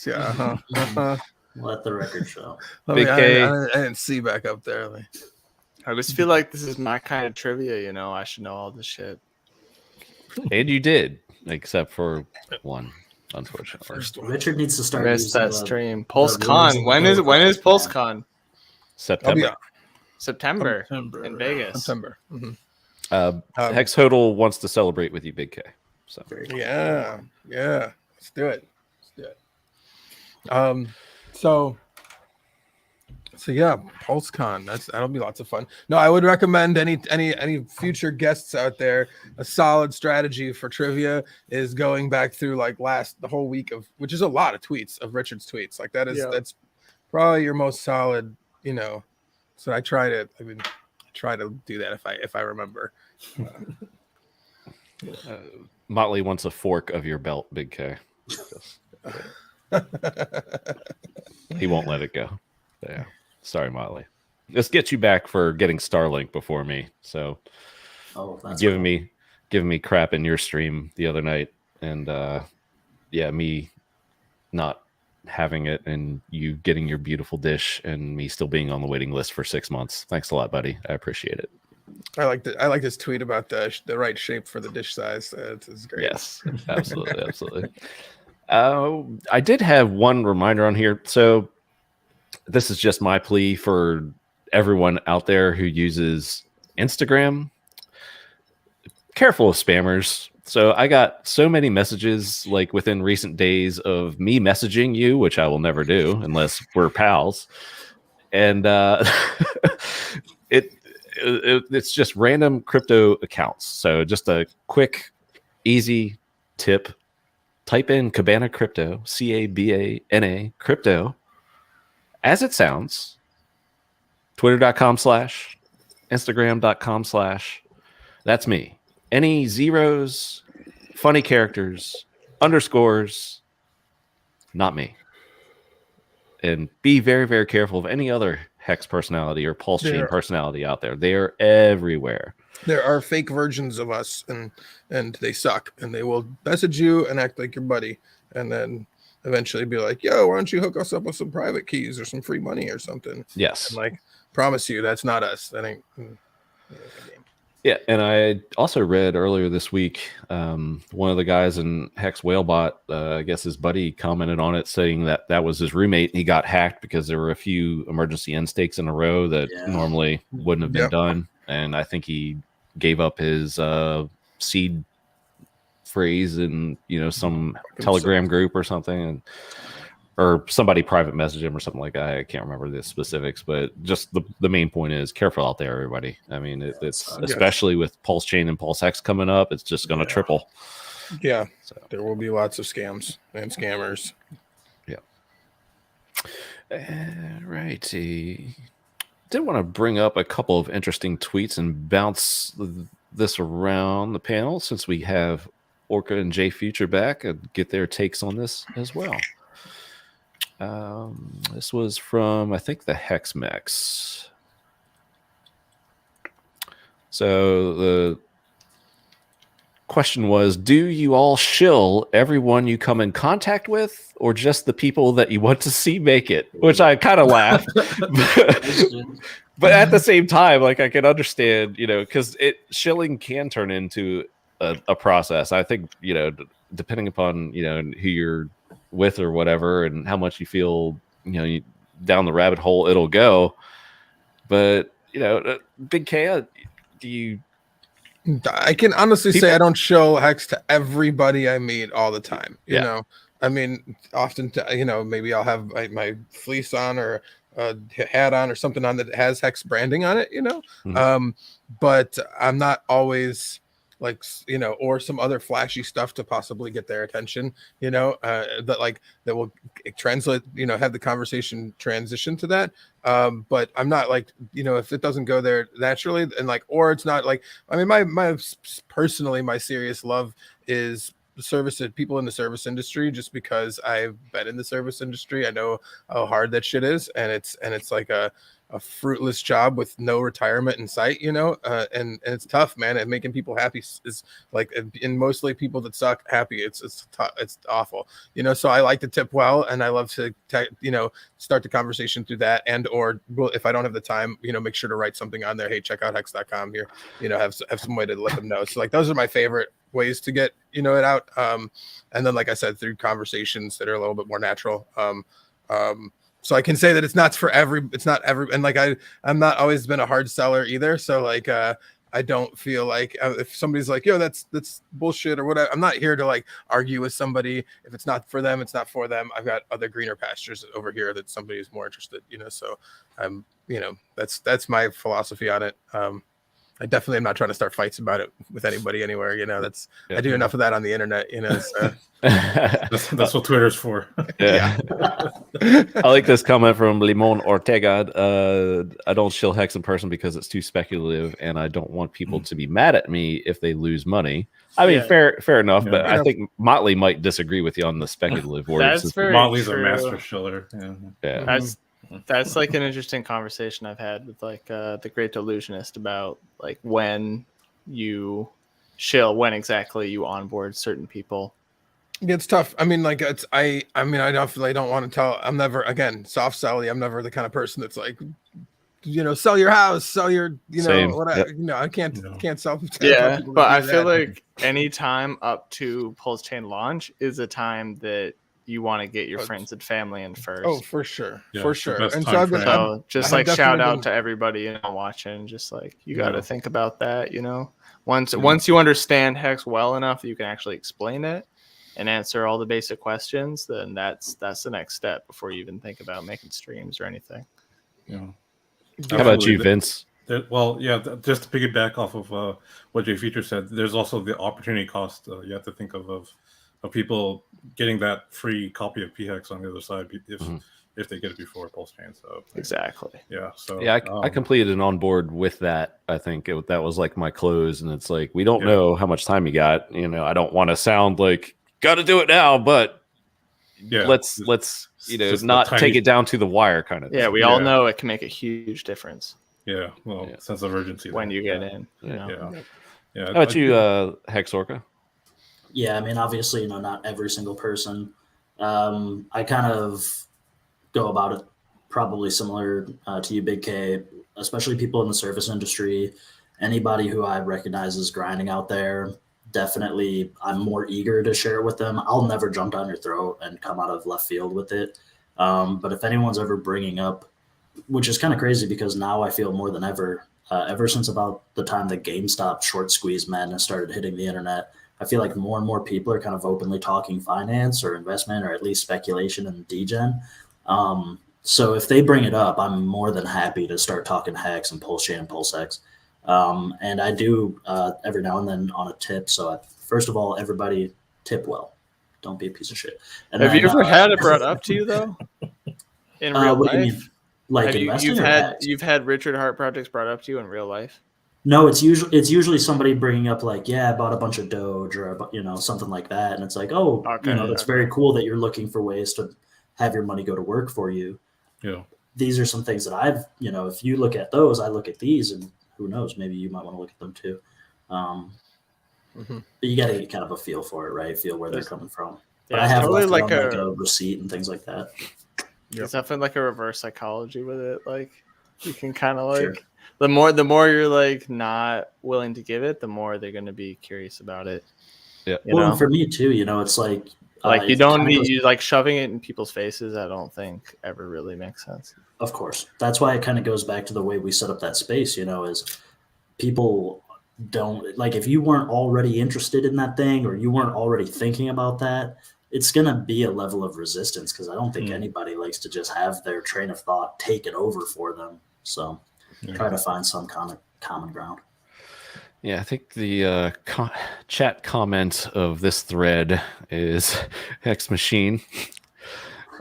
S2: Yeah.
S4: Let the record show.
S1: Big K.
S2: I didn't see back up there.
S5: I just feel like this is my kind of trivia. I should know all this shit.
S1: And you did, except for one, unfortunately.
S2: First one.
S4: Richard needs to start
S5: Missed
S4: using
S5: that
S4: the-
S5: stream.
S4: the
S5: PulseCon.
S4: rules
S5: When
S4: of
S5: is PulseCon?
S2: I'll be
S1: September.
S5: September in Vegas.
S2: September. Mhm.
S1: Hex Hodl wants to celebrate with you, Big K. So
S2: Yeah. Let's do it. So yeah, PulseCon. That'll be lots of fun. No, I would recommend any future guests out there. A solid strategy for trivia is going back through the whole week of, which is a lot of tweets of Richard's tweets. Like that's probably your most solid. So I try to do that if I remember.
S1: Motley wants a fork of your belt, Big K. He won't let it go. Yeah. Sorry, Motley. This gets you back for getting Starlink before me. So
S4: that's
S1: giving me crap in your stream the other night, and me not having it and you getting your beautiful dish and me still being on the waiting list for 6 months. Thanks a lot, buddy. I appreciate it.
S2: I like this tweet about the right shape for the dish size. It's great.
S1: Yes, absolutely. I did have one reminder on here. So this is just my plea for everyone out there who uses Instagram. Careful of spammers. So I got so many messages within recent days of me messaging you, which I will never do unless we're pals. And it's just random crypto accounts. So just a quick, easy tip. Type in Cabana Crypto, CABANA Crypto, as it sounds. Twitter.com/ Instagram.com/ That's me. Any zeros, funny characters, underscores, not me. And be very, very careful of any other Hex personality or PulseChain personality out there. They are everywhere.
S2: There are fake versions of us, and they suck, and they will message you and act like your buddy, and then eventually be like, "Yo, why don't you hook us up with some private keys or some free money or something?"
S1: Yes.
S2: And promise you, that's not us. That ain't.
S1: Yeah, and I also read earlier this week, one of the guys in Hex Whalebot, I guess his buddy commented on it, saying that was his roommate. And he got hacked because there were a few emergency end stakes in a row that normally wouldn't have been done. And I think he gave up his seed phrase in some Telegram group or something, or somebody private messaged him or something like that. I can't remember the specifics, but just the main point is careful out there, everybody. I mean, it's especially with PulseChain and PulseX coming up, it's just going to triple.
S2: Yeah,
S1: So
S2: there will be lots of scams and scammers.
S1: righty. Did want to bring up a couple of interesting tweets and bounce this around the panel since we have Orca and J Future back and get their takes on this as well. This was from, I think, the HEX Max. So the question was, do you all shill everyone you come in contact with, or just the people that you want to see make it? Which I kind of laughed. But at the same time, like, I can understand, because shilling can turn into a process. I think, depending upon, who you're with or whatever, and how much you feel, down the rabbit hole it'll go. But, Big K, do you...
S2: I can honestly say I don't show HEX to everybody I meet all the time. You know, I mean, often, maybe I'll have my fleece on or a hat on or something on that has HEX branding on it, but I'm not always like, or some other flashy stuff to possibly get their attention, that will translate, have the conversation transition to that. But I'm not like, if it doesn't go there naturally and or it's not like, I mean, my personally, my serious love is people in the service industry, just because I've been in the service industry. I know how hard that shit is. And it's like a fruitless job with no retirement in sight, and it's tough, man. And making people happy is like, and mostly people that suck happy. It's awful, so I like to tip well, and I love to, start the conversation through that. And, or if I don't have the time, make sure to write something on there. Hey, check out hex.com here, have some way to let them know. So those are my favorite ways to get, it out. And then, like I said, through conversations that are a little bit more natural. So I can say that it's not every, and I'm not always been a hard seller either. So I don't feel like if somebody's like, yo, that's bullshit or whatever, I'm not here to argue with somebody. If it's not for them, it's not for them. I've got other greener pastures over here that somebody is more interested, so that's my philosophy on it. I definitely am not trying to start fights about it with anybody anywhere. I do enough of that on the internet, so.
S3: that's what Twitter's for.
S1: Yeah. I like this comment from Limon Ortega. I don't shill HEX in person because it's too speculative, and I don't want people to be mad at me if they lose money. I mean, fair enough, but I think Motley might disagree with you on the speculative words.
S5: That's very
S3: Motley's
S5: true.
S3: a master shiller. Yeah.
S5: That's like an interesting conversation I've had with the Great Delusionist about when you shill, when exactly you onboard certain people.
S2: It's tough. I mean, I definitely don't want to tell. I'm never, again, soft selly. I'm never the kind of person that's like, sell your house, sell your, whatever. I can't sell.
S5: Yeah, but I feel like any time up to PulseChain launch is a time that you want to get your friends and family in first.
S2: Oh, for sure.
S3: Yeah,
S2: for sure. And
S3: so I've
S5: been just shout out to everybody watching, just you got to think about that, once you understand HEX well enough that you can actually explain it and answer all the basic questions, then that's the next step before you even think about making streams or anything.
S3: Yeah.
S1: How about you, Vince?
S3: Well, yeah, just to piggyback off of what Jay Feature said, there's also the opportunity cost you have to think of people getting that free copy of PHEX on the other side if they get it before PulseChain. So
S5: exactly.
S3: Yeah. So
S1: I completed an onboard with that. I think that was my close, and it's we don't know how much time you got. I don't want to sound like got to do it now, but let's not take it down to the wire kind of thing.
S5: Yeah, we all know it can make a huge difference.
S3: Yeah, sense of urgency
S5: when you get in.
S3: Yeah.
S1: How about you, Hex Orca?
S4: Yeah, I mean, obviously, not every single person. I kind of go about it probably similar to you, Big K, especially people in the service industry. Anybody who I recognize is grinding out there, definitely I'm more eager to share it with them. I'll never jump down your throat and come out of left field with it. But if anyone's ever bringing up, which is kind of crazy because now I feel more than ever since about the time that GameStop short squeeze madness started hitting the internet, I feel like more and more people are kind of openly talking finance or investment or at least speculation and degen. So if they bring it up, I'm more than happy to start talking HEX and PulseChain and PulseX. And I do every now and then on a tip. So first of all, everybody tip well. Don't be a piece of shit. And
S5: Have
S4: then,
S5: you ever had it brought up to you though? In real
S4: what do you
S5: life?
S4: mean? Like investing or hacks?
S5: You've had Richard Hart projects brought up to you in real life?
S4: No, it's usually somebody bringing up like, yeah, I bought a bunch of Doge or something like that, and it's like, oh, that's very cool that you're looking for ways to have your money go to work for you.
S3: Yeah.
S4: These are some things that I've, if you look at those, I look at these, and who knows, maybe you might want to look at them too. But you got to get kind of a feel for it, right? Feel where they're coming from. But I have
S5: totally
S4: left it on a receipt and things like that.
S5: There's definitely like a reverse psychology with it. Like you can kind of like the more you're like not willing to give it, the more they're going to be curious about it.
S1: Yeah.
S4: And for me too, it's like
S5: you don't need you like shoving it in people's faces. I don't think ever really makes sense.
S4: Of course, that's why it kind of goes back to the way we set up that space. Is people don't like if you weren't already interested in that thing or you weren't already thinking about that. It's going to be a level of resistance because I don't think anybody likes to just have their train of thought taken over for them. So try to find some common ground.
S1: Yeah, I think the chat comment of this thread is Hex Machine.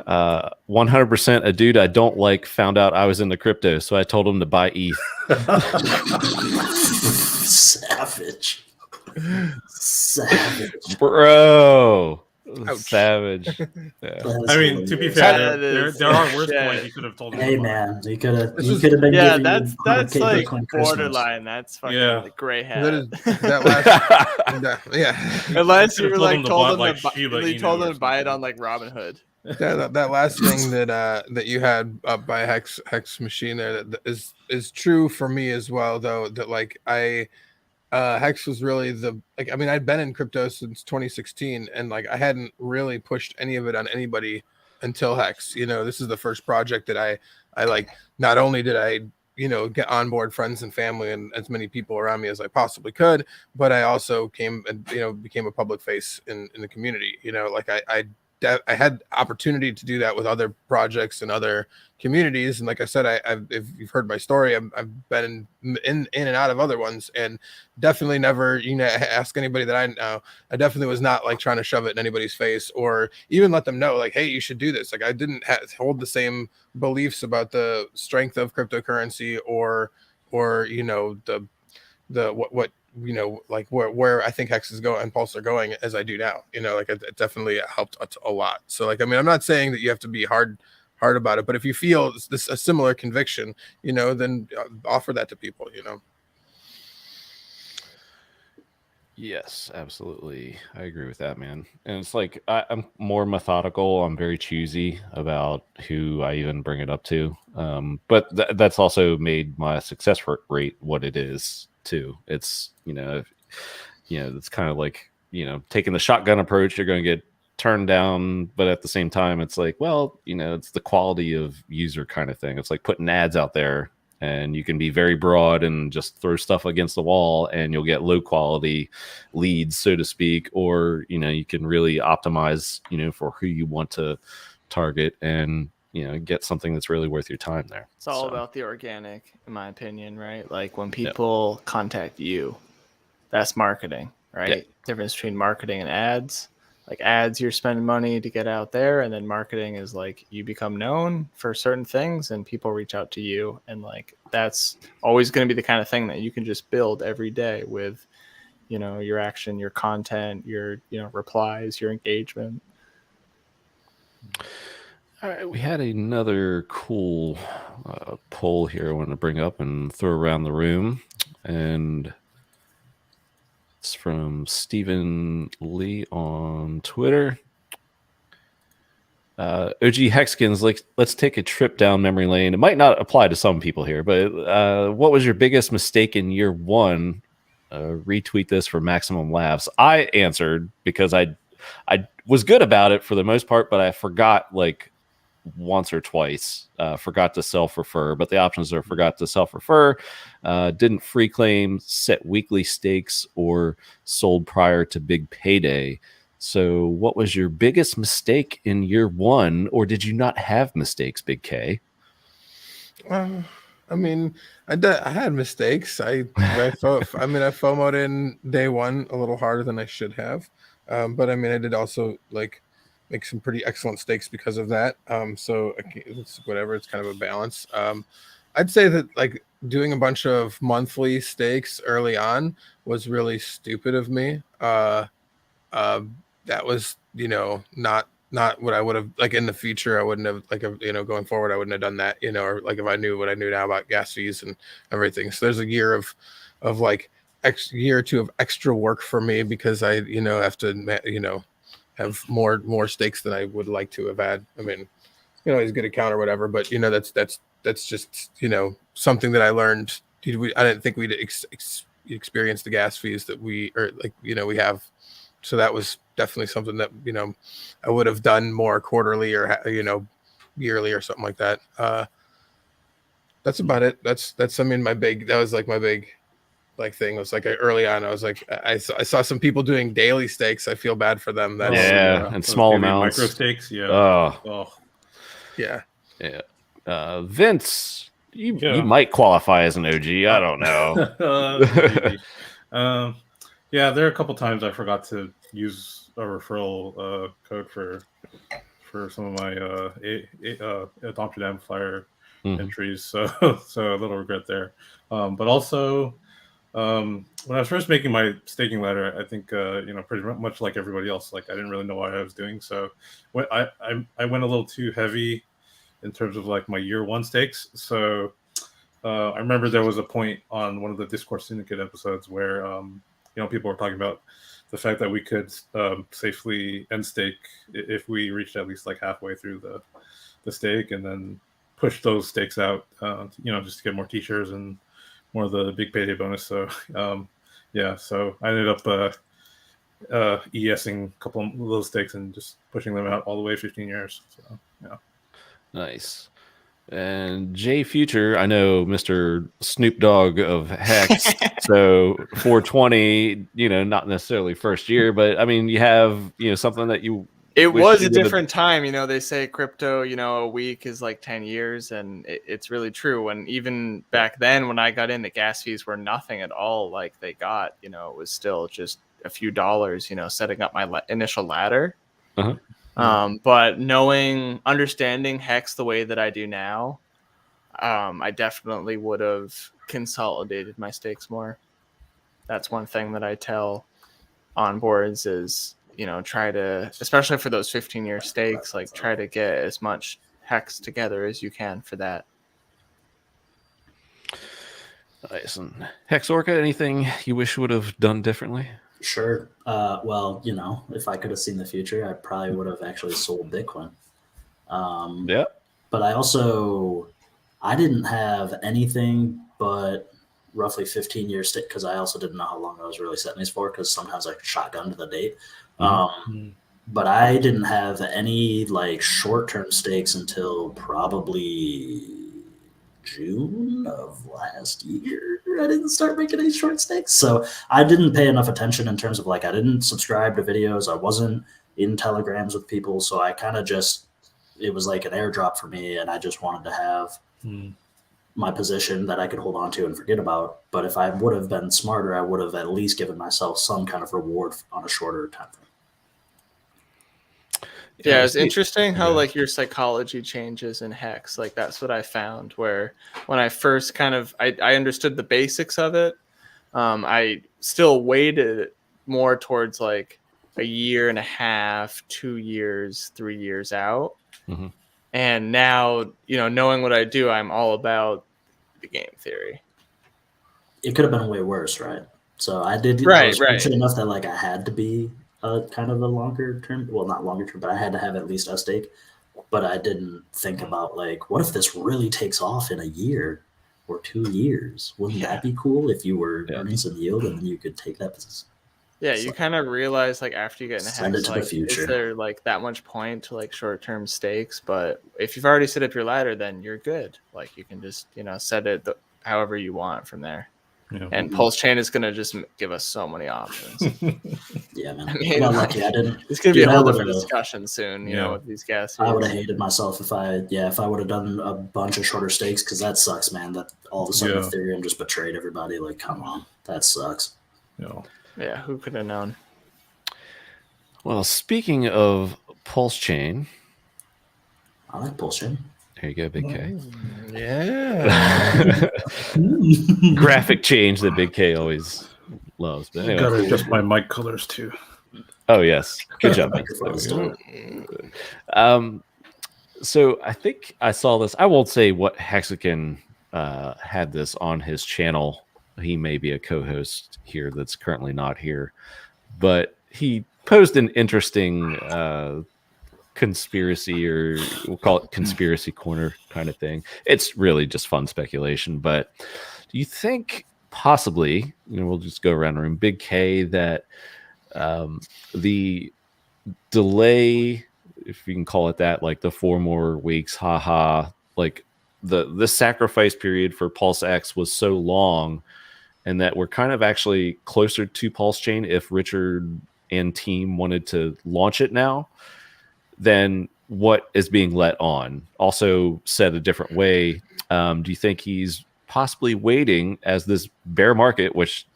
S1: 100% a dude I don't like found out I was into crypto, so I told him to buy ETH.
S4: Savage.
S1: Bro.
S2: Ouch.
S1: Savage. Yeah.
S3: I mean, to be fair, there are worse points you could have told him.
S4: Hey man, you could have been.
S5: Yeah, that's like borderline. That's fucking like gray hat. Unless you were like told them to buy it on like Robinhood.
S2: Yeah, that last thing that you had up by Hex Machine there that is true for me as well. Though that like Hex was really I'd been in crypto since 2016 and like I hadn't really pushed any of it on anybody until Hex. This is the first project that I like. Not only did I get on board friends and family and as many people around me as I possibly could, but I also came and became a public face in the community. Like I had opportunity to do that with other projects and other communities, and like I said, if you've heard my story, I've been in and out of other ones, and definitely never ask anybody that I know. I definitely was not like trying to shove it in anybody's face or even let them know like, hey, you should do this. Like I didn't hold the same beliefs about the strength of cryptocurrency or the what like where I think Hex is going and Pulse are going as I do now. Like it definitely helped a lot. So like, I'm not saying that you have to be hard about it, but if you feel a similar conviction, then offer that to people.
S1: Yes, absolutely. I agree with that, man. And it's like I'm more methodical. I'm very choosy about who I even bring it up to. But that's also made my success rate what it is too. It's it's kind of like taking the shotgun approach. You're going to get turned down, but at the same time, it's like, well, it's the quality of user kind of thing. It's like putting ads out there. And you can be very broad and just throw stuff against the wall and you'll get low quality leads, so to speak, or, you can really optimize, for who you want to target and, get something that's really worth your time there.
S5: It's all about the organic, in my opinion, right? Like when people contact you, that's marketing, right?
S1: Yeah.
S5: Difference between marketing and ads. Like ads, you're spending money to get out there, and then marketing is like you become known for certain things and people reach out to you, and like that's always going to be the kind of thing that you can just build every day with your action, your content, your replies, your engagement.
S1: All right, we had another cool poll here I want to bring up and throw around the room, and it's from Stephen Lee on Twitter. OG Hexkins, like, let's take a trip down memory lane. It might not apply to some people here, but what was your biggest mistake in year one? Retweet this for maximum laughs. I answered because I was good about it for the most part, but I forgot like once or twice. Forgot to self-refer, but the options are forgot to self-refer, didn't free claim, set weekly stakes, or sold prior to big payday. So what was your biggest mistake in year one, or did you not have mistakes, Big K?
S2: I had mistakes. I FOMO'd in day one a little harder than I should have. But I mean, I did also like make some pretty excellent stakes because of that. So it's whatever. It's kind of a balance. I'd say that like doing a bunch of monthly stakes early on was really stupid of me. That was, not what I would have like in the future. I wouldn't have like, going forward, I wouldn't have done that, or like if I knew what I knew now about gas fees and everything. So there's a year of like year or two of extra work for me because I, have to, have more stakes than I would like to have had. I mean, he's a good account or whatever, but that's just, something that I learned. I didn't think we'd experience the gas fees that we have. So that was definitely something that, I would have done more quarterly or, yearly or something like that. That's about it. That was like my big like thing. It was like early on, I was like, I saw some people doing daily stakes. I feel bad for them. That's,
S1: and
S3: Those
S1: small
S3: daily
S1: amounts.
S3: micro stakes. Yeah.
S1: Oh,
S2: yeah.
S1: Vince, you
S3: Yeah.
S1: might qualify as an OG. I don't know.
S3: Yeah, there are a couple times I forgot to use a referral code for some of my adoption amplifier entries, so a little regret there. But also, when I was first making my staking ladder, I think pretty much like everybody else, like I didn't really know what I was doing. So when I went a little too heavy in terms of like my year one stakes. So I remember there was a point on one of the Discord Syndicate episodes where people were talking about the fact that we could safely end stake if we reached at least like halfway through the stake, and then push those stakes out, just to get more t-shirts and more of the big payday bonus. So so I ended up ESing a couple of those stakes and just pushing them out all the way 15 years. So yeah.
S1: Nice. And Jay Future, I know Mr. Snoop Dogg of HEX. So 420, not necessarily first year, but I mean, you have, something that you.
S5: It was a different time. They say crypto, a week is like 10 years. And it's really true. And even back then, when I got in, the gas fees were nothing at all. Like they got, it was still just a few dollars, setting up my initial ladder.
S1: Uh-huh.
S5: But understanding HEX the way that I do now, I definitely would have consolidated my stakes more. That's one thing that I tell onboards is, try to, especially for those 15-year stakes, like try to get as much HEX together as you can for that.
S1: Nice. And HEX Orca, anything you wish would have done differently?
S4: Sure. Well, if I could have seen the future, I probably would have actually sold Bitcoin.
S1: Yeah.
S4: But I didn't have anything but roughly 15 years stake because I also didn't know how long I was really setting these for because sometimes I shotgun to the date. But I didn't have any like short-term stakes until probably June of last year. I didn't start making any short stakes. So I didn't pay enough attention in terms of like I didn't subscribe to videos. I wasn't in telegrams with people. So I kind of it was like an airdrop for me. And I just wanted to have my position that I could hold on to and forget about. But if I would have been smarter, I would have at least given myself some kind of reward on a shorter time frame.
S5: Yeah, it's interesting how like your psychology changes in HEX. Like that's what I found where when I first I understood the basics of it. I still weighted more towards like a year and a half, 2 years, 3 years out.
S1: Mm-hmm.
S5: And now, knowing what I do, I'm all about the game theory.
S4: It could have been way worse, right? So I was fortunate enough that like I had to be kind of a longer term, well, not longer term, but I had to have at least a stake. But I didn't think about like, what if this really takes off in a year or 2 years? Wouldn't that be cool if you were earning some yield and then you could take that position?
S5: Yeah, you kind of realize like after you get in
S4: Send
S5: HEX,
S4: it to
S5: like,
S4: the future.
S5: is there like that much point to like short-term stakes? But if you've already set up your ladder, then you're good. Like you can just set it however you want from there. Yeah. And PulseChain is going to just give us so many options.
S4: Yeah, man. I got lucky. I didn't.
S5: It's going to be a whole different discussion soon, with these gas fees.
S4: I would have hated myself if I would have done a bunch of shorter stakes because that sucks, man. That all of a sudden Ethereum just betrayed everybody. Like, come on, that sucks.
S5: Yeah, who could have known?
S1: Well, speaking of PulseChain,
S4: I like PulseChain.
S1: there you go, Big K.
S2: Yeah.
S1: Graphic change that Big K always loves. But anyway.
S7: Gotta adjust my mic colors too.
S1: Oh yes, good job. Man.
S4: Microphone stuff.
S1: So I think I saw this. I won't say what Hexagon had this on his channel. He may be a co-host here that's currently not here, but he posed an interesting conspiracy, or we'll call it conspiracy corner kind of thing. It's really just fun speculation, but do you think possibly, we'll just go around the room, Big K, that the delay, if you can call it that, like the 4 more weeks, like the sacrifice period for PulseX was so long, and that we're kind of actually closer to PulseChain if Richard and team wanted to launch it now than what is being let on. Also said a different way, do you think he's possibly waiting as this bear market, which,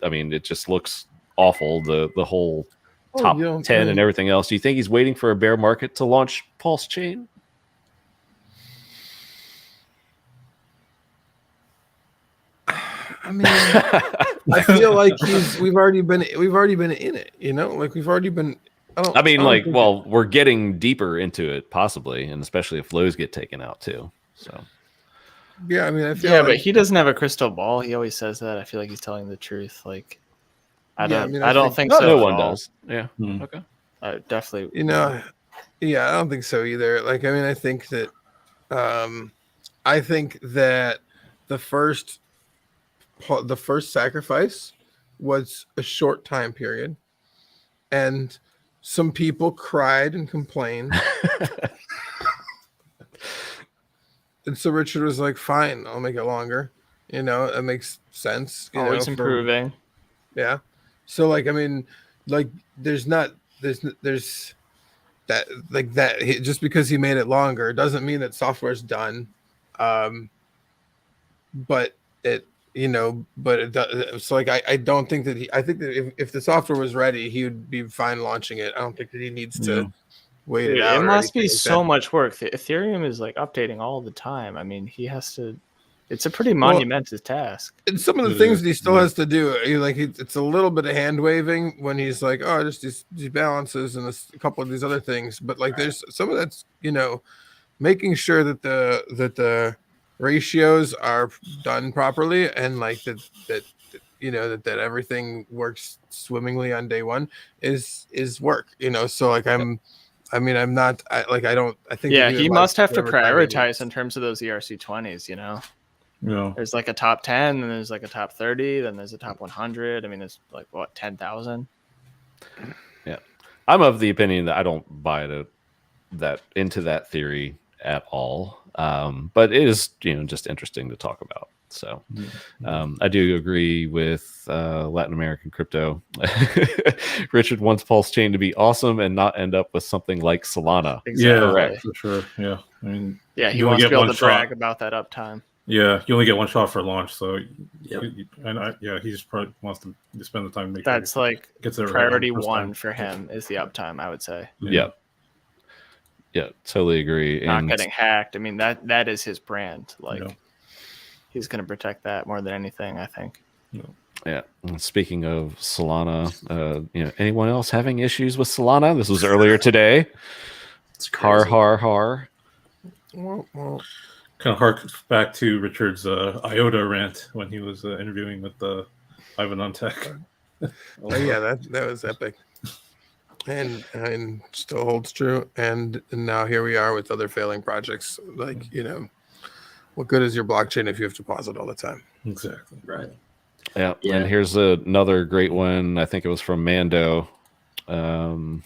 S1: I mean, it just looks awful, the whole top 10 and everything else. Do you think he's waiting for a bear market to launch PulseChain?
S2: I mean, I feel like we've already been in it, like we've already been.
S1: We're getting deeper into it possibly, and especially if lows get taken out too. So
S2: yeah, I mean, I feel
S5: but he doesn't have a crystal ball. He always says that. I feel like he's telling the truth. Like, I don't think so.
S1: No one does. Yeah.
S5: Okay. Definitely.
S2: I don't think so either. Like, I mean, I think that the first sacrifice was a short time period, and some people cried and complained. And so Richard was like, fine, I'll make it longer. It makes sense.
S5: Always improving.
S2: Yeah. So, like, I mean, like, there's that, like, that just because he made it longer doesn't mean that software's done. But it, so, like, I don't think that I think that if the software was ready, he would be fine launching it. I don't think that he needs to wait it out.
S5: It must be so much work. The Ethereum is like updating all the time. I mean, he has to. It's a pretty monumentous task.
S2: And some of the things that he still has to do, it's a little bit of hand waving when he's like, oh, just these balances and a couple of these other things. But like, there's some of that's, making sure that the ratios are done properly, and like that everything works swimmingly on day one is work. So like I think
S5: he must have to prioritize in terms of those ERC20s.
S7: Yeah.
S5: There's like a top 10, and there's like a top 30, then there's a top 100. I mean, there's like 10,000.
S1: Yeah, I'm of the opinion that I don't buy into that theory at all. But it is, just interesting to talk about. So I do agree with Latin American crypto. Richard wants PulseChain to be awesome and not end up with something like Solana.
S5: Exactly.
S7: Yeah, correct. For sure. Yeah. I mean,
S5: he wants to be able to brag about that uptime.
S7: Yeah, you only get one shot for launch, so
S4: Yep.
S7: He just probably wants to spend the time to make
S5: that's
S7: sure
S5: like
S7: gets it
S5: priority
S7: right
S5: one for him is the uptime, I would say.
S1: Yeah, totally agree.
S5: Not getting hacked. I mean, that is his brand. Like, he's going to protect that more than anything, I think.
S1: Yeah. And speaking of Solana, anyone else having issues with Solana? This was earlier today. Har.
S2: Well,
S7: kind of harks back to Richard's IOTA rant when he was interviewing with Ivan on Tech.
S2: yeah, that was epic, and still holds true. And now here we are with other failing projects. Like, what good is your blockchain if you have to pause it all the time?
S7: Exactly.
S4: Right.
S1: Yeah. And here's another great one. I think it was from Mando. Blown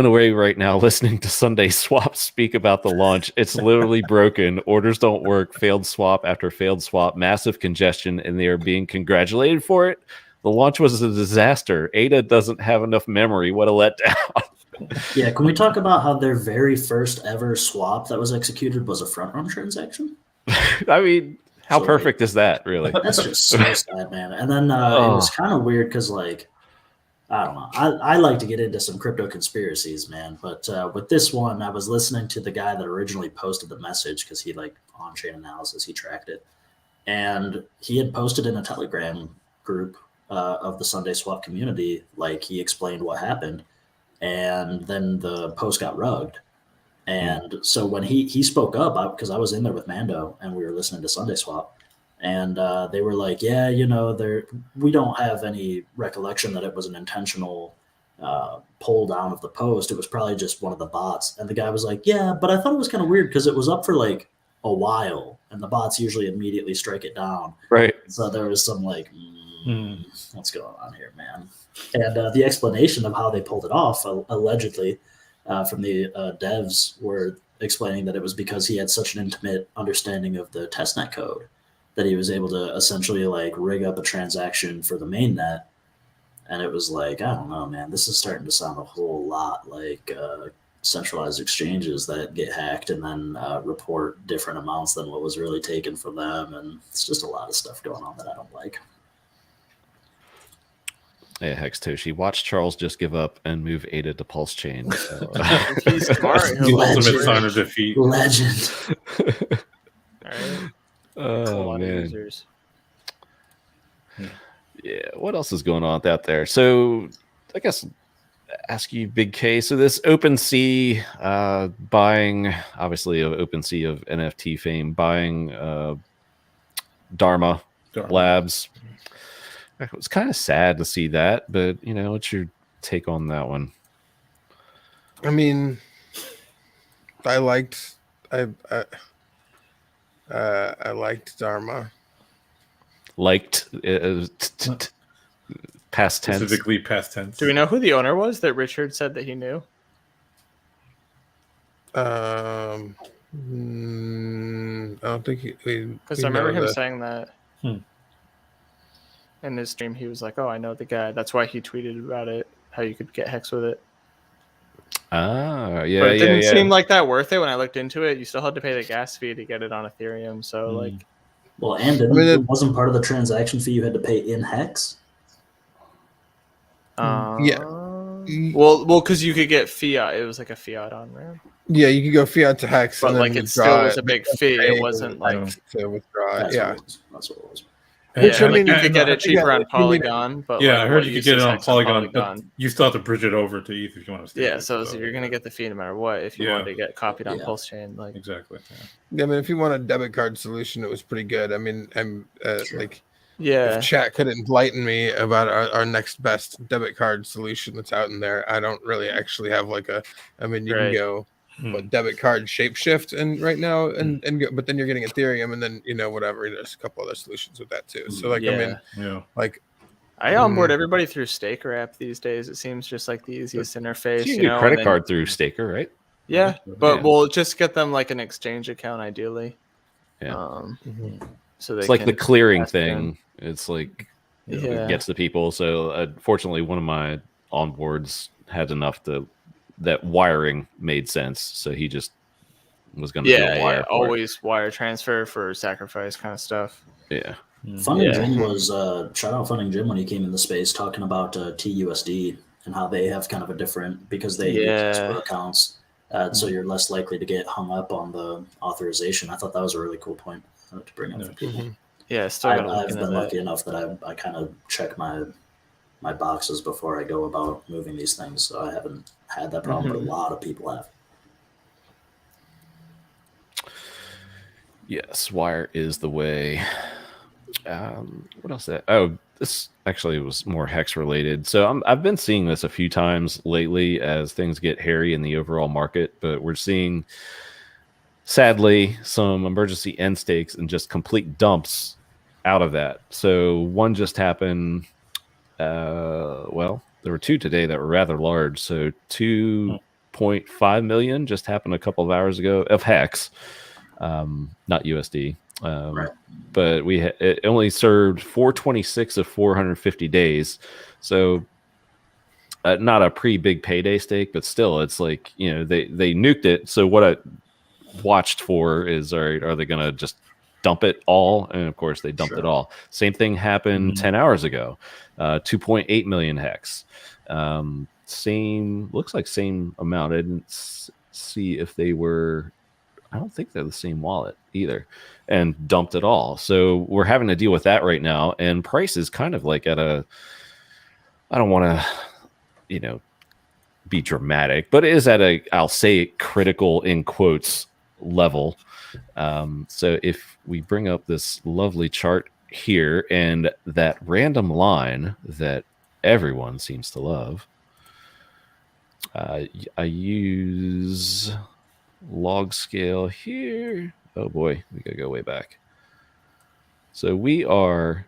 S1: away right now listening to Sunday Swap speak about the launch. It's literally broken. Orders don't work. Failed swap after failed swap. Massive congestion, and they are being congratulated for it. The launch was a disaster. ADA doesn't have enough memory. What a letdown.
S4: Yeah, can we talk about how their very first ever swap that was executed was a front run transaction?
S1: I mean, how perfect is that, really?
S4: That's just so sad, man. And then it was kind of weird because, like, I don't know. I like to get into some crypto conspiracies, man. But with this one, I was listening to the guy that originally posted the message because he like on-chain analysis, he tracked it. And he had posted in a Telegram group of the Sunday Swap community, like he explained what happened. And then the post got rugged. And so when he spoke up, because I was in there with Mando and we were listening to Sunday Swap, and they were like, yeah, we don't have any recollection that it was an intentional pull down of the post. It was probably just one of the bots. And the guy was like, yeah, but I thought it was kind of weird because it was up for like a while and the bots usually immediately strike it down.
S1: Right.
S4: So there was some like, what's going on here, man? And the explanation of how they pulled it off, allegedly, from the devs were explaining that it was because he had such an intimate understanding of the testnet code that he was able to essentially like rig up a transaction for the mainnet. And it was like, I don't know, man, this is starting to sound a whole lot like centralized exchanges that get hacked and then report different amounts than what was really taken from them. And it's just a lot of stuff going on that I don't like.
S1: Yeah, Hex Toshi. Watch Charles just give up and move Ada to PulseChain. So.
S5: He's smart.
S3: The ultimate sign of defeat.
S4: Legend.
S5: All right.
S1: Oh, man.
S5: Users.
S1: Yeah, what else is going on out there? So I guess ask you, Big K. So this OpenSea buying, obviously of OpenSea of NFT fame, buying Dharma Labs. It was kind of sad to see that, but what's your take on that one?
S2: I mean, I liked Dharma.
S1: Liked past tense.
S3: Specifically past tense.
S5: Do we know who the owner was that Richard said that he knew?
S2: I don't think
S5: because I remember him saying that in his stream. He was like, "Oh, I know the guy." That's why he tweeted about it. How you could get Hex with it.
S1: Ah, yeah,
S5: but it didn't seem like that worth it when I looked into it. You still had to pay the gas fee to get it on Ethereum. So like,
S4: well, and it wasn't part of the transaction fee you had to pay in Hex.
S2: Yeah.
S5: Well, because you could get fiat. It was like a fiat on ramp.
S2: Yeah, you could go fiat to Hex,
S5: but
S2: and
S5: like
S2: then
S5: it still was a big fee. It wasn't like
S2: to withdraw.
S4: That's
S2: Yeah,
S4: that's what it was.
S5: Yeah, like you could get it cheaper on Polygon, but
S3: yeah,
S5: like,
S3: I heard you could get it on Polygon, but
S5: Polygon.
S3: you still have to bridge it over to ETH if you want to.
S5: Yeah, so you're gonna get the fee no matter what if you wanted to get copied on
S4: Yeah.
S5: PulseChain. Like
S3: Exactly.
S2: I mean, if you want a debit card solution, it was pretty good. I mean, I'm like,
S5: yeah,
S2: if chat could enlighten me about our next best debit card solution that's out in there, I don't really actually have like a. I mean, you can go. But debit card shapeshift and right now and go, but then you're getting Ethereum and then whatever, there's a couple other solutions with that too. So like I mean, like
S5: I onboard everybody through Staker app these days. It seems just like the easiest interface.
S1: You can do credit card through Staker, right?
S5: Yeah, but we'll just get them like an exchange account ideally.
S1: Yeah.
S5: So they
S1: it's like
S5: can
S1: the clearing
S5: invest
S1: thing. It's like it gets the people. So unfortunately, one of my onboards had enough that wiring made sense, so he just was going to do a wire.
S5: Always wire transfer for sacrifice kind of stuff.
S1: Yeah.
S4: Funding Jim was shout out Funding Jim when he came in the space talking about TUSD and how they have kind of a different because they use escrow accounts, so you're less likely to get hung up on the authorization. I thought that was a really cool point to bring up for people.
S5: Yeah,
S4: I've been lucky enough that I kind of check my boxes before I go about moving these things, so I haven't had that problem, but a lot of people have.
S1: Yes, wire is the way. What else? This actually was more Hex related. So I've been seeing this a few times lately as things get hairy in the overall market, but we're seeing, sadly, some emergency end stakes and just complete dumps out of that. So one just happened. Well, there were two today that were rather large. So 2.5 million just happened a couple of hours ago of Hex, not USD. But it only served 426 of 450 days. So not a pretty big payday stake, but still, it's like, they nuked it. So what I watched for is, are they going to just dump it all, and of course they dumped
S4: Sure.
S1: it all. Same thing happened 10 hours ago. 2.8 million hex. Same, looks like same amount. I didn't see if they were, I don't think they're the same wallet either, and dumped it all. So we're having to deal with that right now, and price is kind of like at a, I don't want to, you know, be dramatic, but it is at a, I'll say critical in quotes level. So if we bring up this lovely chart here and that random line that everyone seems to love, I use log scale here. Oh boy, we gotta go way back. So we are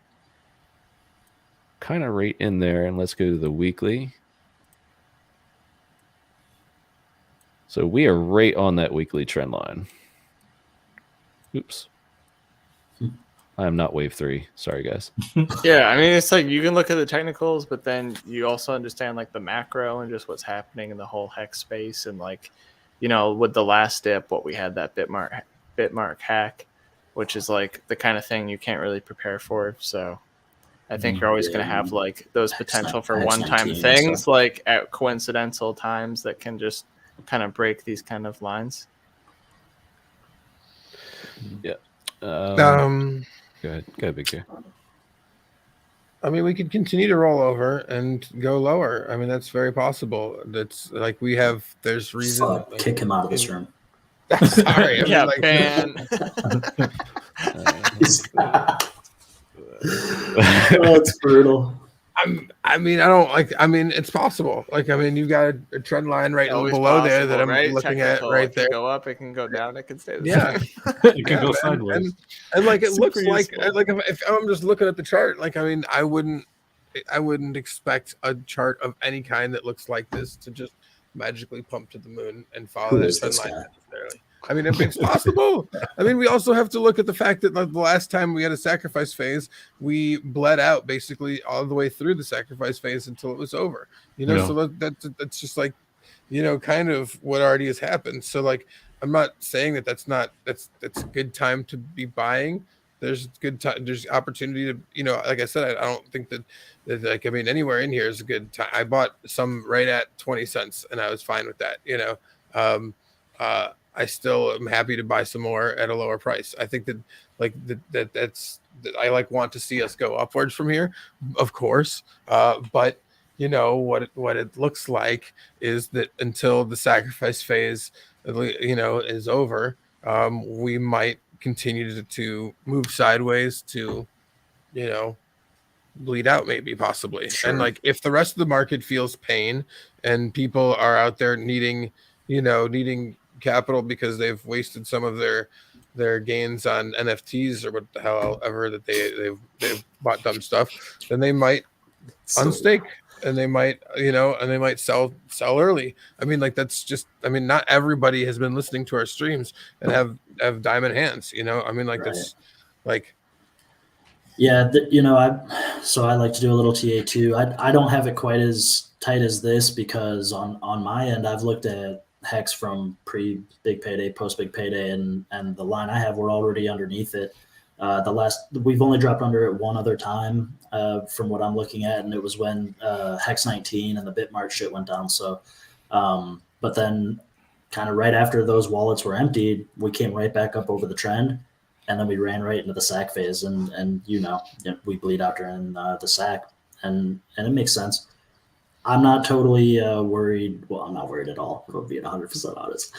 S1: kind of right in there, and let's go to the weekly. So we are right on that weekly trend line. Oops. I am not wave 3. Sorry, guys.
S5: Yeah, I mean, it's like you can look at the technicals, but then you also understand like the macro and just what's happening in the whole hex space. And like, you know, with the last dip, what we had that Bitmark hack, which is like the kind of thing you can't really prepare for. So I think you're always going to have like those potential for one-time things, like at coincidental times that can just kind of break these kind of lines.
S1: Yeah. Go ahead, Big K.
S2: I mean, we could continue to roll over and go lower. I mean, that's very possible. That's like we have. There's reason.
S4: Fuck, kick him out of this room.
S2: Sorry. I mean,
S5: Yeah,
S2: like,
S5: ban.
S4: Oh, it's brutal.
S2: I mean, I don't like. I mean, it's possible. Like, I mean, you got a trend line right
S5: Always
S2: below there that I'm
S5: right?
S2: looking
S5: Technical,
S2: at right
S5: it can
S2: there.
S5: go up, it can go down, it can stay the
S2: Yeah.
S5: same.
S7: You can go sideways.
S2: And like it
S5: Super
S2: looks like
S5: useful.
S2: like if I'm just looking at the chart, like I mean, I wouldn't expect a chart of any kind that looks like this to just magically pump to the moon and follow
S4: Who
S2: that
S4: is
S2: trend
S4: this
S2: line
S4: guy?
S2: necessarily. I mean, if it's possible. I mean, we also have to look at the fact that like, the last time we had a sacrifice phase, we bled out basically all the way through the sacrifice phase until it was over. You know,
S7: Yeah.
S2: so that's just like, you know, kind of what already has happened. So like, I'm not saying that's a good time to be buying. There's good time. There's opportunity to, you know, like I said, I don't think that like, I mean, anywhere in here is a good time. I bought some right at 20 cents and I was fine with that. You know, I still am happy to buy some more at a lower price. I think that like that's I like want to see us go upwards from here, of course. But you know what it looks like is that until the sacrifice phase, you know, is over, we might continue to move sideways to, you know, bleed out maybe possibly.
S4: Sure.
S2: And like if the rest of the market feels pain and people are out there needing capital because they've wasted some of their gains on NFTs or what the hell ever that they've bought dumb stuff, then they might unstake and they might, you know, and they might sell early. I mean, like that's just, I mean, not everybody has been listening to our streams and have diamond hands, you know. I mean, like that's like,
S4: yeah, you know, I like to do a little TA too. I don't have it quite as tight as this because on my end, I've looked at Hex from pre-big payday, post-big payday, and the line I have, we're already underneath it. We've only dropped under it one other time from what I'm looking at, and it was when Hex 19 and the Bitmark shit went down. So, but then kind of right after those wallets were emptied, we came right back up over the trend, and then we ran right into the sack phase, and you know, we bleed out during the sack, and it makes sense. I'm not totally worried. Well, I'm not worried at all, if I'm being 100% honest.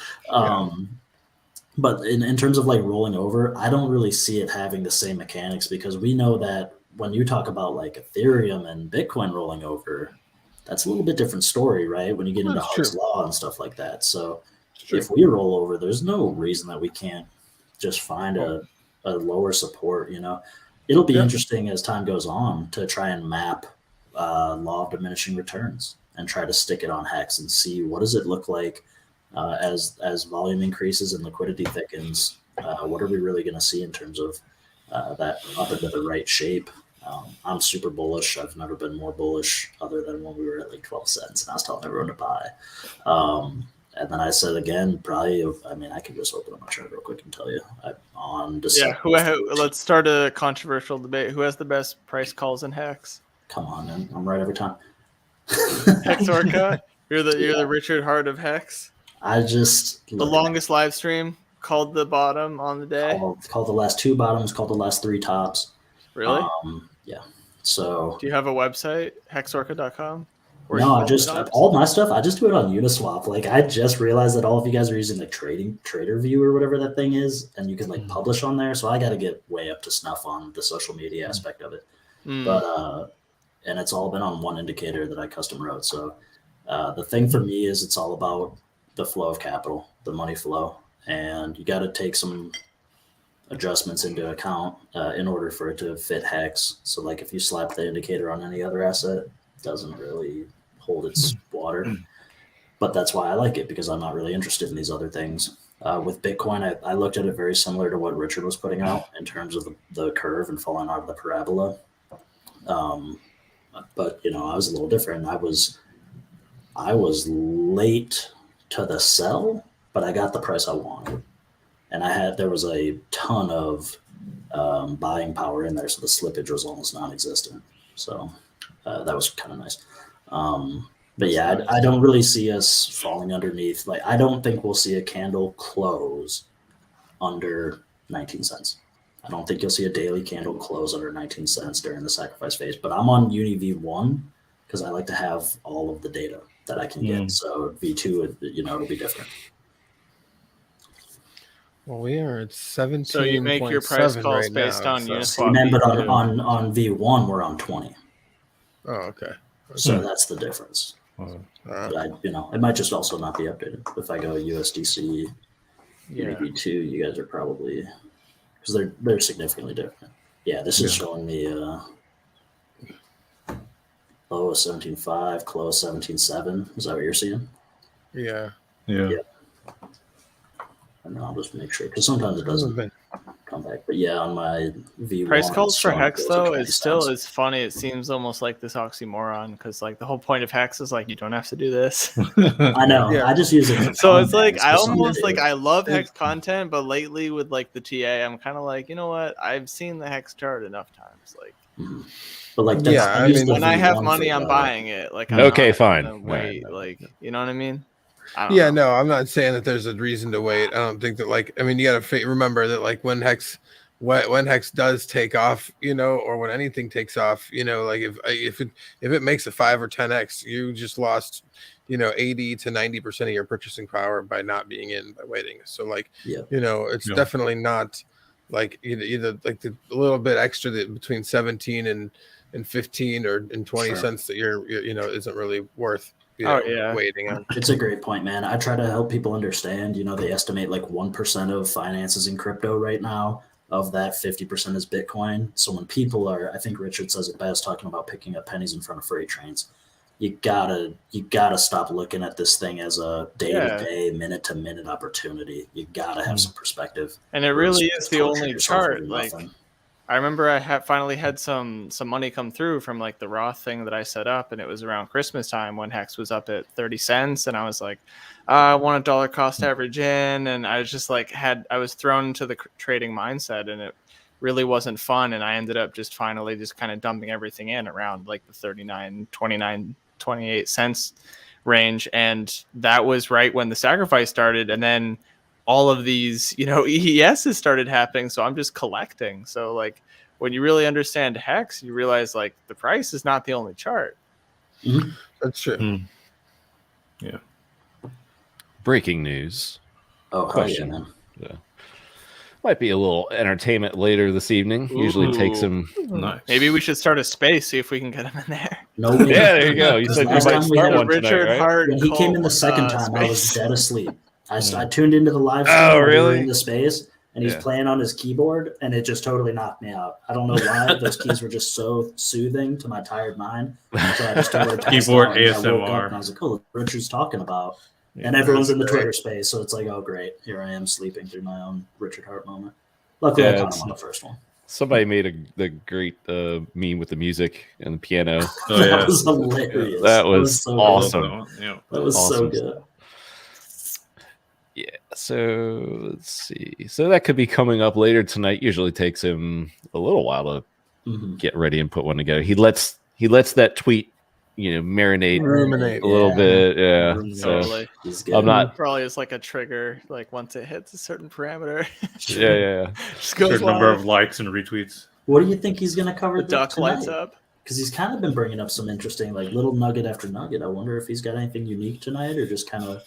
S4: But in terms of like rolling over, I don't really see it having the same mechanics because we know that when you talk about like Ethereum and Bitcoin rolling over, that's a little bit different story, right? When you get into Huck's Law and stuff like that. So if we roll over, there's no reason that we can't just find a lower support, you know. It'll be interesting as time goes on to try and map law of diminishing returns and try to stick it on Hex and see what does it look like as volume increases and liquidity thickens. What are we really going to see in terms of that up into the right shape? I'm super bullish. I've never been more bullish other than when we were at like 12 cents and I was telling everyone to buy. And then I said again, probably, I mean, I could just open up my chart real quick and tell you. On December.
S5: Yeah, let's start a controversial debate. Who has the best price calls in HEX?
S4: Come on, man. I'm right every time.
S5: HEX Orca? You're the Richard Hart of HEX?
S4: I just...
S5: The longest live stream, called the bottom on the day?
S4: Called the last 2 bottoms, called the last 3 tops.
S5: Really?
S4: Yeah. So...
S5: Do you have a website, hexorca.com?
S4: No, all my stuff, I just do it on Uniswap. Like, I just realized that all of you guys are using like TraderView or whatever that thing is, and you can like publish on there. So I got to get way up to snuff on the social media aspect of it. But and it's all been on one indicator that I custom wrote. So the thing for me is it's all about the flow of capital, the money flow, and you got to take some adjustments into account in order for it to fit HEX. So like if you slap the indicator on any other asset, it doesn't really hold its water. But that's why I like it, because I'm not really interested in these other things. With Bitcoin, I looked at it very similar to what Richard was putting out in terms of the curve and falling out of the parabola. But you know, I was a little different. I was late to the sell, but I got the price I wanted, and there was a ton of buying power in there, so the slippage was almost non-existent. So that was kind of nice. But yeah, I don't really see us falling underneath. Like, I don't think we'll see a candle close under 19 cents. I don't think you'll see a daily candle close under 19 cents during the sacrifice phase. But I'm on Uni V1 because I like to have all of the data that I can get. So V2, you know, it'll be different.
S2: Well, we are at 17.
S5: So you make your price calls right based
S2: now,
S5: on
S2: so.
S5: Uniswap.
S4: Man, but on V1, we're on 20.
S2: Oh, okay.
S4: So that's the difference. But it might just also not be updated. If I go USDC, V2, you guys are probably, because they're significantly different. Yeah, this is showing me low of 17.5, close 17.7. Is that what you're seeing?
S2: Yeah.
S4: And I'll just make sure, because sometimes it doesn't come back. But yeah, on my V1
S5: price calls for HEX though, it still is funny. It seems almost like this oxymoron, because like the whole point of HEX is like you don't have to do this.
S4: I know. Yeah. I just use it.
S5: So it's like I almost like I love HEX content, but lately with like the TA, I'm kind of like, you know what? I've seen the HEX chart enough times. Like,
S4: but like
S5: when I have money, I'm buying it. Like, I'm
S1: fine.
S5: Wait, like, you know what I mean?
S2: No, I'm not saying that there's a reason to wait. I don't think that, like, I mean, you got to remember that, like, when HEX does take off, or when anything takes off, like if it makes a 5 or 10x, you just lost, 80 to 90% of your purchasing power by not being in, by waiting. So like, it's definitely not like either like the little bit extra that between 17 and 15 or 20 cents that you're isn't really worth waiting on.
S4: It's a great point, man. I try to help people understand, they estimate like 1% of finances in crypto right now. Of that, 50% is Bitcoin. So when people are, I think Richard says it best, talking about picking up pennies in front of freight trains, you gotta stop looking at this thing as a day-to-day, minute-to-minute opportunity. You gotta have some perspective.
S5: And it really is the only chart. Like, I remember I finally had some money come through from like the Roth thing that I set up, and it was around Christmas time when HEX was up at 30 cents, and I was like, I want a dollar cost average in, and I was just like I was thrown into the trading mindset, and it really wasn't fun, and I ended up just finally just kind of dumping everything in around like the 39, 29, 28 cents range, and that was right when the sacrifice started, and then all of these, EESs started happening. So I'm just collecting. So like when you really understand HEX, you realize like the price is not the only chart.
S2: Mm-hmm. That's true.
S1: Yeah. Breaking news.
S4: Oh, question.
S1: Yeah. Might be a little entertainment later this evening. Usually takes him.
S3: Nice.
S5: Maybe we should start a space, see if we can get him in there.
S4: No,
S1: yeah, there you go. You said you might start one
S5: Richard
S1: tonight,
S5: Hart.
S4: When he came in the second time, space. I was dead asleep. I tuned into the live stream.
S1: Oh, really?
S4: In the space, and he's playing on his keyboard, and it just totally knocked me out. I don't know why. Those keys were just so soothing to my tired mind. So I just totally
S3: keyboard ASMR.
S4: I woke up and I was like, "Oh, Richard's talking about," and everyone's in the Twitter space, so it's like, "Oh, great! Here I am sleeping through my own Richard Hart moment." Luckily, I caught him on the first one.
S1: Somebody made the great meme with the music and the piano.
S4: That was hilarious.
S1: That was so awesome.
S4: That was awesome. So good.
S1: So let's see. So that could be coming up later tonight. Usually takes him a little while to get ready and put one together. He lets that tweet, marinate
S2: Ruminate.
S1: a little bit. Yeah.
S4: Ruminate.
S1: So
S5: Totally.
S4: He's good.
S1: I'm not.
S5: Probably is like a trigger. Like once it hits a certain parameter,
S1: Yeah.
S5: just goes
S3: Certain number
S5: live.
S3: of likes and retweets.
S4: What do you think he's going to cover
S5: The duck lights
S4: tonight?
S5: up.
S4: Because he's kind of been bringing up some interesting, like little nugget after nugget. I wonder if he's got anything unique tonight, or just kind of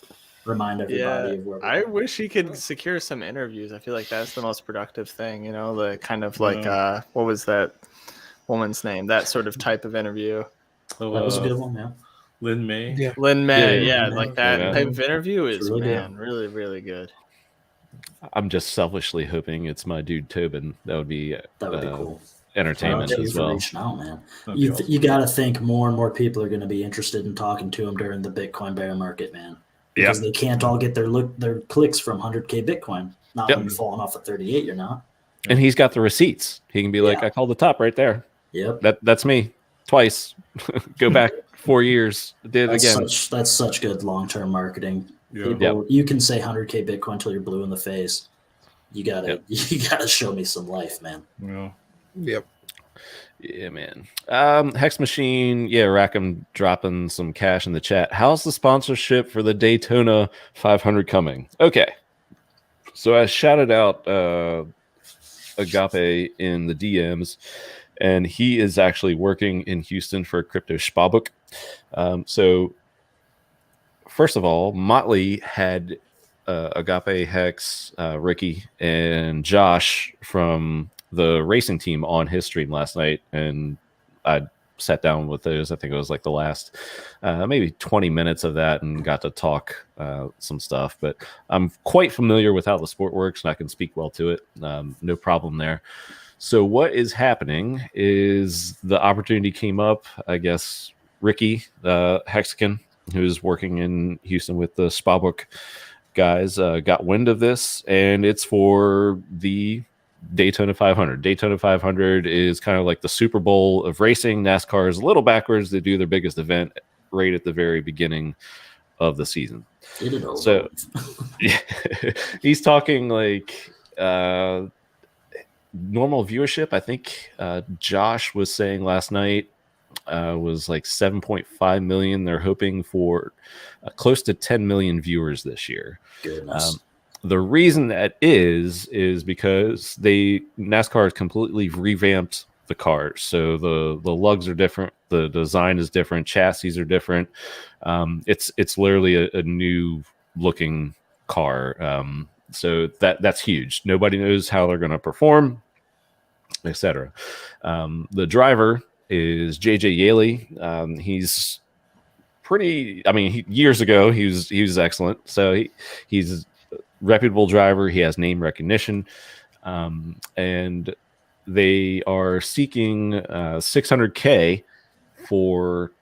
S4: remind everybody of where.
S5: I wish he could secure some interviews. I feel like that's the most productive thing. The kind of like what was that woman's name? That sort of type of interview.
S3: So,
S4: That was a good one, yeah.
S3: Lynn May.
S2: Yeah.
S5: Lynn May,
S1: Yeah.
S5: like that
S1: Yeah.
S5: type of interview is
S4: really
S5: really, really good.
S1: I'm just selfishly hoping it's my dude Tobin. That would be
S4: Cool.
S1: entertainment
S4: Thank you
S1: as
S4: for
S1: well.
S4: reaching out, man.
S3: That'd be awesome.
S4: You got to think more and more people are going to be interested in talking to him during the Bitcoin bear market, man. Because they can't all get their clicks from 100K Bitcoin. Not when you're falling off at 38, you're not.
S1: And he's got the receipts. He can be like, I called the top right there.
S4: Yep.
S1: That's me twice. Go back 4 years. Did it again.
S4: That's such good long-term marketing.
S3: Yeah.
S4: People, you can say 100K Bitcoin till you're blue in the face. You gotta show me some life, man.
S3: Yeah.
S2: Yep.
S1: Yeah, man. Hex Machine, Rackham dropping some cash in the chat. How's the sponsorship for the Daytona 500 coming? Okay. So I shouted out Agape in the DMs, and he is actually working in Houston for Crypto Spabuk. So first of all, Motley had Agape, Hex, Ricky, and Josh from the racing team on his stream last night, and I sat down with those. I think it was like the last maybe 20 minutes of that, and got to talk some stuff. But I'm quite familiar with how the sport works, and I can speak well to it. No problem there. So what is happening is the opportunity came up. I guess Ricky, Hexagon, who's working in Houston with the Spabuk guys, got wind of this, and it's for the Daytona 500. Daytona 500 is kind of like the Super Bowl of racing. NASCAR is a little backwards. They do their biggest event right at the very beginning of the season. So he's talking like normal viewership. I think Josh was saying last night was like 7.5 million. They're hoping for close to 10 million viewers this year.
S4: Goodness.
S1: The reason that is because NASCAR has completely revamped the cars. So the lugs are different, the design is different, chassis are different. It's literally a new looking car. So that's huge. Nobody knows how they're going to perform, etc. The driver is JJ Yaley. He's pretty. I mean, years ago he was excellent. So he's reputable driver. He has name recognition, and they are seeking $600K for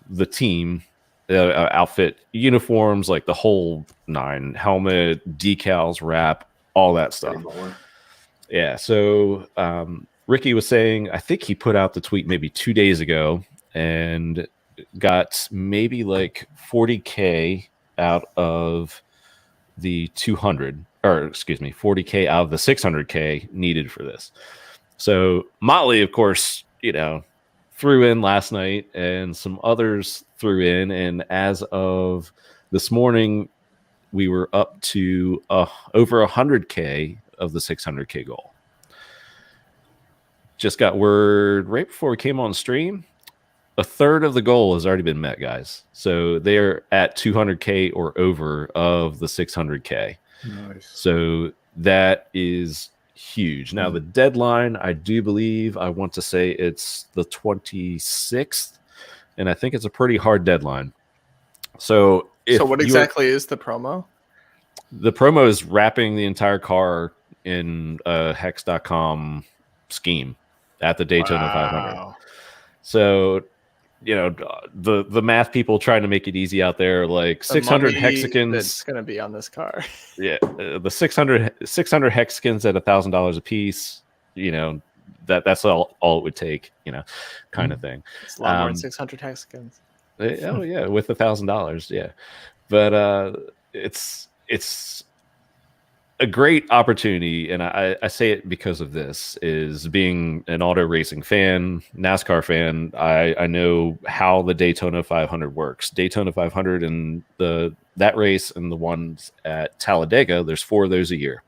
S1: the team outfit, uniforms, like the whole nine, helmet, decals, wrap, all that stuff. Yeah. So Ricky was saying, I think he put out the tweet maybe 2 days ago and got maybe like $40K out of the 200, or excuse me, $40K out of the $600K needed for this. So Motley, of course, threw in last night, and some others threw in, and as of this morning, we were up to over 100K of the 600K goal. Just got word right before we came on stream. A third of the goal has already been met, guys. So they're at 200K or over of the 600K.
S3: Nice.
S1: So that is huge. Now, the deadline, I do believe, I want to say it's the 26th, and I think it's a pretty hard deadline. So
S5: what exactly is the promo?
S1: The promo is wrapping the entire car in a hex.com scheme at the Daytona 500. So the math people trying to make it easy out there, like the 600 hexagons
S5: that's going to be on this car.
S1: Yeah, the 600 hexagons at $1,000 a piece. That's all it would take. Kind of thing.
S5: It's a lot more than 600 hexagons.
S1: Oh yeah, with $1,000. Yeah, but it's a great opportunity, and I say it because of this, is being an auto racing fan, NASCAR fan. I know how the Daytona 500 works. Daytona 500 and that race and the ones at Talladega, there's 4 of those a year.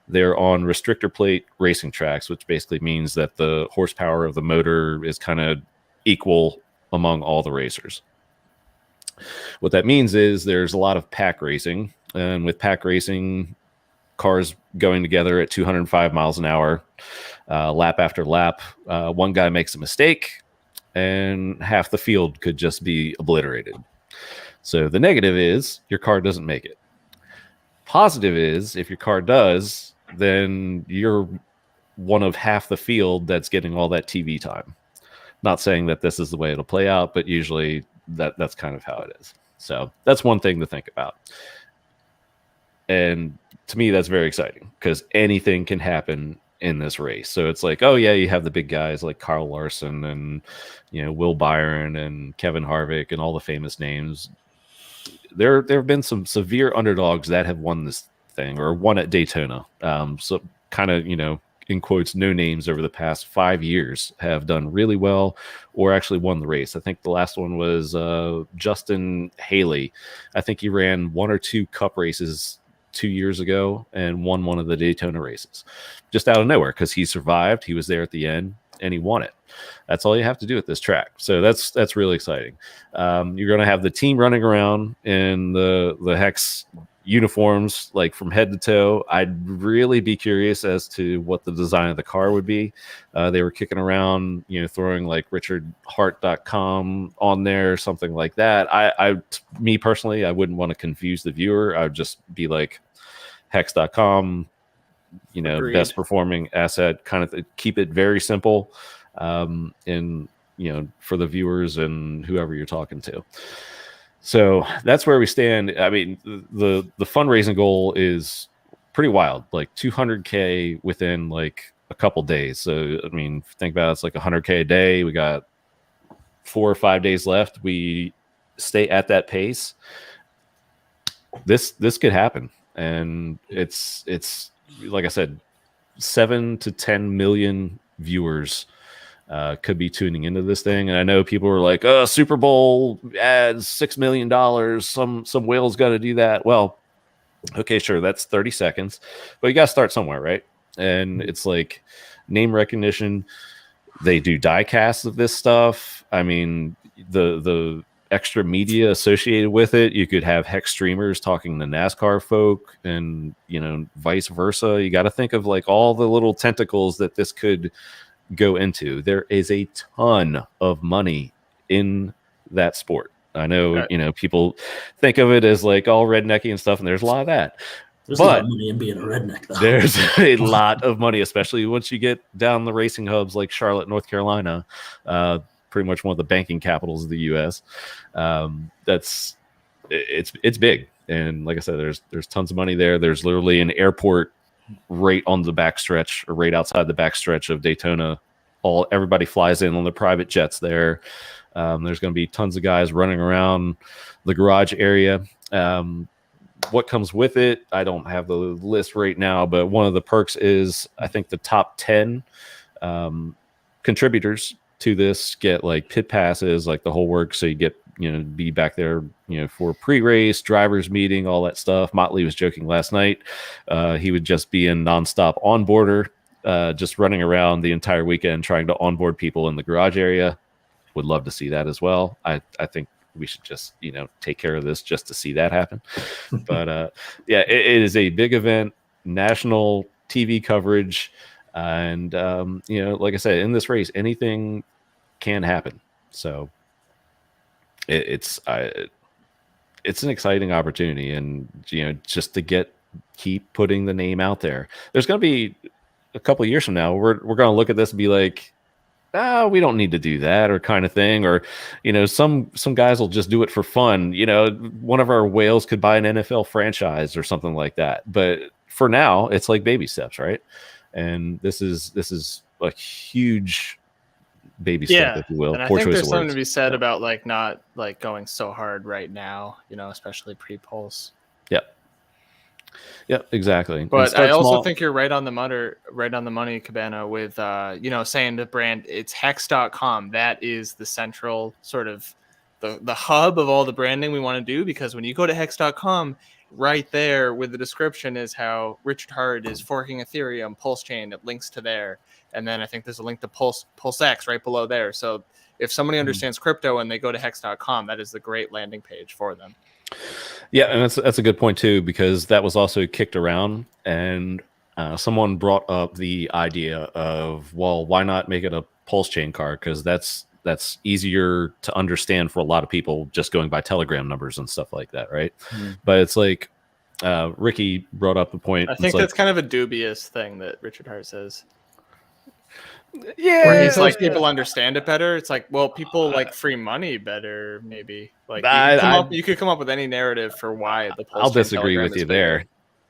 S1: They're on restrictor plate racing tracks, which basically means that the horsepower of the motor is kind of equal among all the racers. What that means is there's a lot of pack racing, and with pack racing, cars going together at 205 miles an hour, lap after lap, one guy makes a mistake, and half the field could just be obliterated. So the negative is your car doesn't make it. Positive is if your car does, then you're one of half the field that's getting all that TV time. Not saying that this is the way it'll play out, but usually that's kind of how it is. So that's one thing to think about. And to me, that's very exciting because anything can happen in this race. So it's like, oh yeah, you have the big guys like Kyle Larson and, you know, Will Byron and Kevin Harvick and all the famous names. There have been some severe underdogs that have won this thing or won at Daytona. So kind of, you know, in quotes, no names over the past 5 years have done really well or actually won the race. I think the last one was Justin Haley. I think he ran 1 or 2 cup races 2 years ago and won one of the Daytona races just out of nowhere because he survived. He was there at the end and he won it. That's all you have to do at this track. So that's really exciting. You're going to have the team running around in the HEX uniforms, like from head to toe. I'd really be curious as to what the design of the car would be. They were kicking around, you know, throwing like richardhart.com on there, something like that. Me personally, I wouldn't want to confuse the viewer. I would just be like hex.com, you know,
S5: Agreed.
S1: Best performing asset, kind of keep it very simple. And, you know, for the viewers and whoever you're talking to. So that's where we stand. I mean, the fundraising goal is pretty wild, like 200K within like a couple days. So, I mean, think about it, it's like 100K a day. We got 4 or 5 days left. We stay at that pace. This could happen. And it's like I said, 7 to 10 million viewers could be tuning into this thing. And I know people were like, oh, Super Bowl ads, $6 million. Some whale's got to do that. Well, okay, sure. That's 30 seconds, but you got to start somewhere, right? And it's like name recognition. They do die casts of this stuff. I mean, the extra media associated with it. You could have HEX streamers talking to NASCAR folk and, you know, vice versa. You got to think of like all the little tentacles that this could go into. There is a ton of money in that sport. I know,
S5: Okay.
S1: you know, people think of it as like all rednecky and stuff, and there's a lot of that.
S4: There's a lot of money in being a redneck, though.
S1: There's a lot of money, especially once you get down the racing hubs like Charlotte, North Carolina, pretty much one of the banking capitals of the U.S. It's big, and like I said, there's tons of money there. There's literally an airport right on the backstretch or right outside the backstretch of Daytona. Everybody flies in on the private jets there. There's going to be tons of guys running around the garage area. What comes with it, I don't have the list right now, but one of the perks is I think the top 10 contributors to this get like pit passes, like the whole work. So you get, you know, be back there, you know, for pre-race, drivers meeting, all that stuff. Motley was joking last night. He would just be in nonstop onboarder, just running around the entire weekend trying to onboard people in the garage area. Would love to see that as well. I think we should just, you know, take care of this just to see that happen. But yeah, it is a big event, national TV coverage. And, you know, like I said, in this race, anything can happen. So it's an exciting opportunity. And, you know, just to keep putting the name out there. There's going to be a couple of years from now, we're going to look at this and be like, we don't need to do that, or kind of thing. Or, you know, some guys will just do it for fun. You know, one of our whales could buy an NFL franchise or something like that. But for now, it's like baby steps, right? And this is a huge baby step, if you will.
S5: And I think there's something to be said about like not like going so hard right now, you know, especially pre-pulse.
S1: Yep. Yeah, exactly. And
S5: But I
S1: start
S5: also
S1: small.
S5: think you're right on the money, Cabana, with saying the brand, it's hex.com. That is the central sort of the hub of all the branding we want to do, because when you go to hex.com, right there with the description is how Richard Hart is forking Ethereum, PulseChain, it links to there. And then I think there's a link to PulseX right below there. So if somebody understands crypto and they go to hex.com, that is the great landing page for them.
S1: Yeah, and that's a good point too, because that was also kicked around, and someone brought up the idea of, well, why not make it a PulseChain card? Because that's easier to understand for a lot of people just going by Telegram numbers and stuff like that, right? But it's like Ricky brought up the point.
S5: I think
S1: it's
S5: that's kind of a dubious thing that Richard Hart says.
S1: Yeah,
S5: where he's like, people understand it better. It's like, well, people like free money better, maybe. Like you could come up with any narrative for why the
S1: I'll
S5: PulseChain
S1: disagree
S5: Telegram
S1: with
S5: is
S1: you
S5: bigger.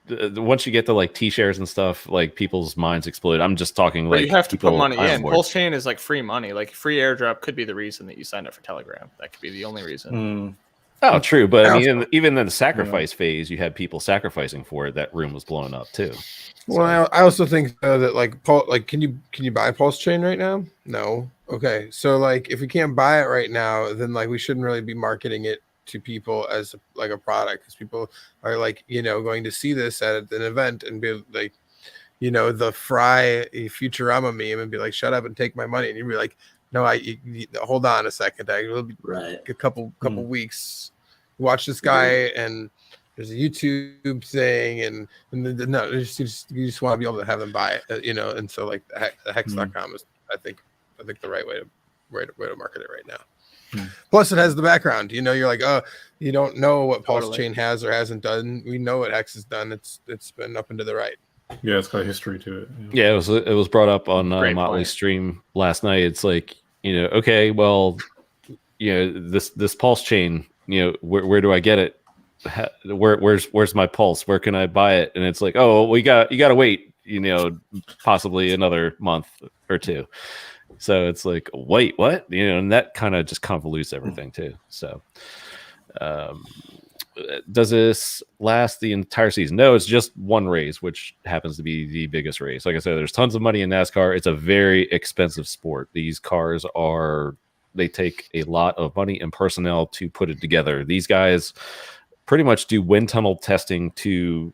S1: there. Once you get to like T-shares and stuff, like people's minds explode. I'm just talking
S5: But
S1: like
S5: you have to put
S1: people
S5: money
S1: I'm
S5: in.
S1: bored.
S5: PulseChain is like free money. Like free airdrop could be the reason that you signed up for Telegram. That could be the only reason.
S1: Oh, true. But I mean, even in the sacrifice phase, you had people sacrificing for it. That room was blowing up too.
S2: Well, I also think that like can you buy PulseChain right now? No. Okay, so like if we can't buy it right now, then like we shouldn't really be marketing it to people as like a product, because people are like going to see this at an event and be like the Fry Futurama meme and be like, shut up and take my money, and you'd be like, no, hold on a second, it'll be a couple weeks. Watch this guy and there's a YouTube thing, and no, you just want to be able to have them buy it, and so like the hex.com is I think the right way to market it right now. Plus, it has the background. You're like, oh, you don't know what PulseChain has or hasn't done. We know what Hex has done. It's been up and to the right.
S7: Yeah, it's got a history to it.
S1: Yeah, it was brought up on Motley's stream last night. It's like, okay, well, this PulseChain, where do I get it? Where's my pulse? Where can I buy it? And it's like, oh, you got to wait, possibly another month or two. So it's like, wait, what? And that kind of just convolutes everything too. So does this last the entire season? No, it's just one race, which happens to be the biggest race. Like I said, there's tons of money in NASCAR. It's a very expensive sport. These cars they take a lot of money and personnel to put it together. These guys pretty much do wind tunnel testing to,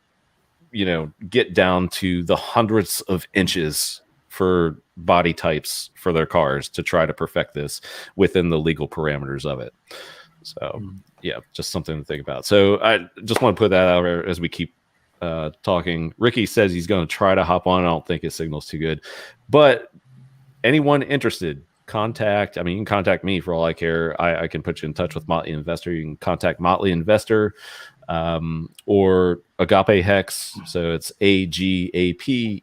S1: get down to the hundreds of inches for body types for their cars to try to perfect this within the legal parameters of it. So yeah, just something to think about. So I just want to put that out there as we keep talking. Ricky says he's going to try to hop on. I don't think his signal's too good, but anyone interested, you can contact me for all I care. I can put you in touch with Motley Investor. You can contact Motley Investor or Agape Hex. So it's AGAPE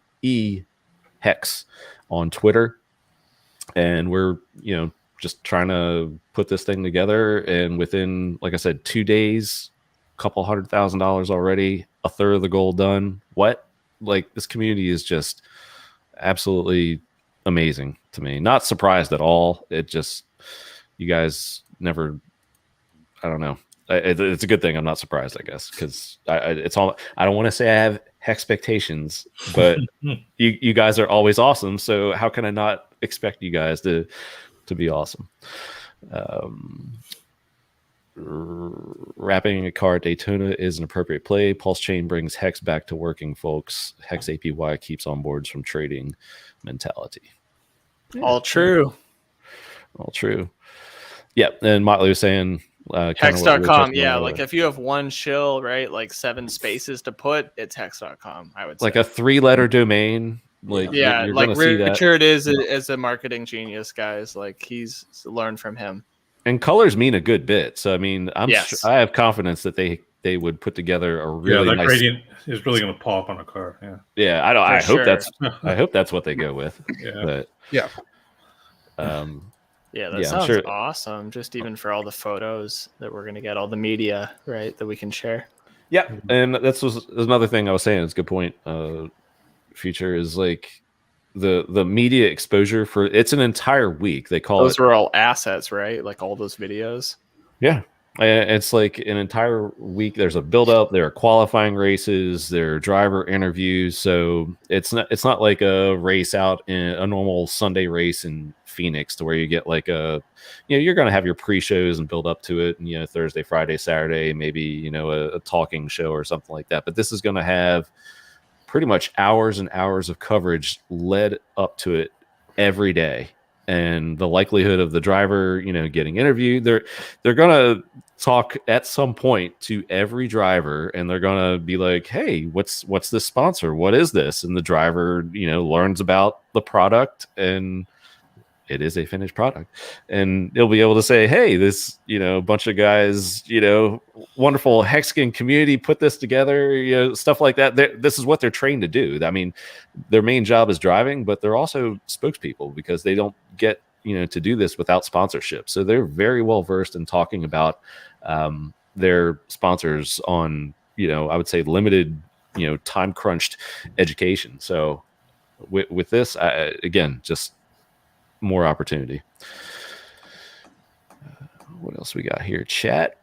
S1: Hex on Twitter. And we're, just trying to put this thing together. And within, like I said, 2 days, $200,000 already, a third of the goal done. What? Like, this community is just absolutely amazing to me. Not surprised at all. It just, you guys never, I don't know. It's a good thing I'm not surprised, I guess, because it's all, I don't want to say I have expectations, but you guys are always awesome. So how can I not expect you guys to be awesome? Wrapping a car at Daytona is an appropriate play. PulseChain brings Hex back to working, folks. Hex APY keeps on boards from trading mentality.
S5: Yeah. All true.
S1: Yeah, and Motley was saying
S5: hex.com. Yeah, like if you have one shill, right, like 7 spaces to put, it's hex.com, I would say.
S1: Like a 3-letter domain. Like,
S5: yeah,
S1: you're
S5: like
S1: Richard
S5: is a marketing genius, guys. Like, he's learned from him.
S1: And colors mean a good bit. So I mean, I have confidence that they would put together a really
S7: that
S1: nice
S7: gradient is really going to pop on a car.
S1: Yeah, I hope that's what they go with.
S7: Yeah.
S1: But,
S2: yeah.
S5: That sounds awesome. Just even for all the photos that we're gonna get, all the media, right, that we can share.
S1: Yeah, and that's another thing I was saying. It's a good point. Future is like the media exposure for it's an entire week. They call
S5: those were all assets, right? Like all those videos.
S1: Yeah, It's like an entire week. There's a build up. There are qualifying races. There are driver interviews. So it's not like a race out in a normal Sunday race in Phoenix to where you get like you're going to have your pre-shows and build up to it. And, Thursday, Friday, Saturday, maybe, a talking show or something like that. But this is going to have pretty much hours and hours of coverage led up to it every day. And the likelihood of the driver, getting interviewed, they're gonna talk at some point to every driver, and they're gonna be like, "Hey, what's this sponsor? What is this?" And the driver, learns about the product, and it is a finished product, and he'll be able to say, "Hey, this, bunch of guys, wonderful Hexagon community put this together, stuff like that. This is what they're trained to do. I mean, their main job is driving, but they're also spokespeople because they don't get, to do this without sponsorship. So they're very well versed in talking about their sponsors on, I would say limited, time crunched education. So with this, again, just more opportunity. What else we got here? Chat.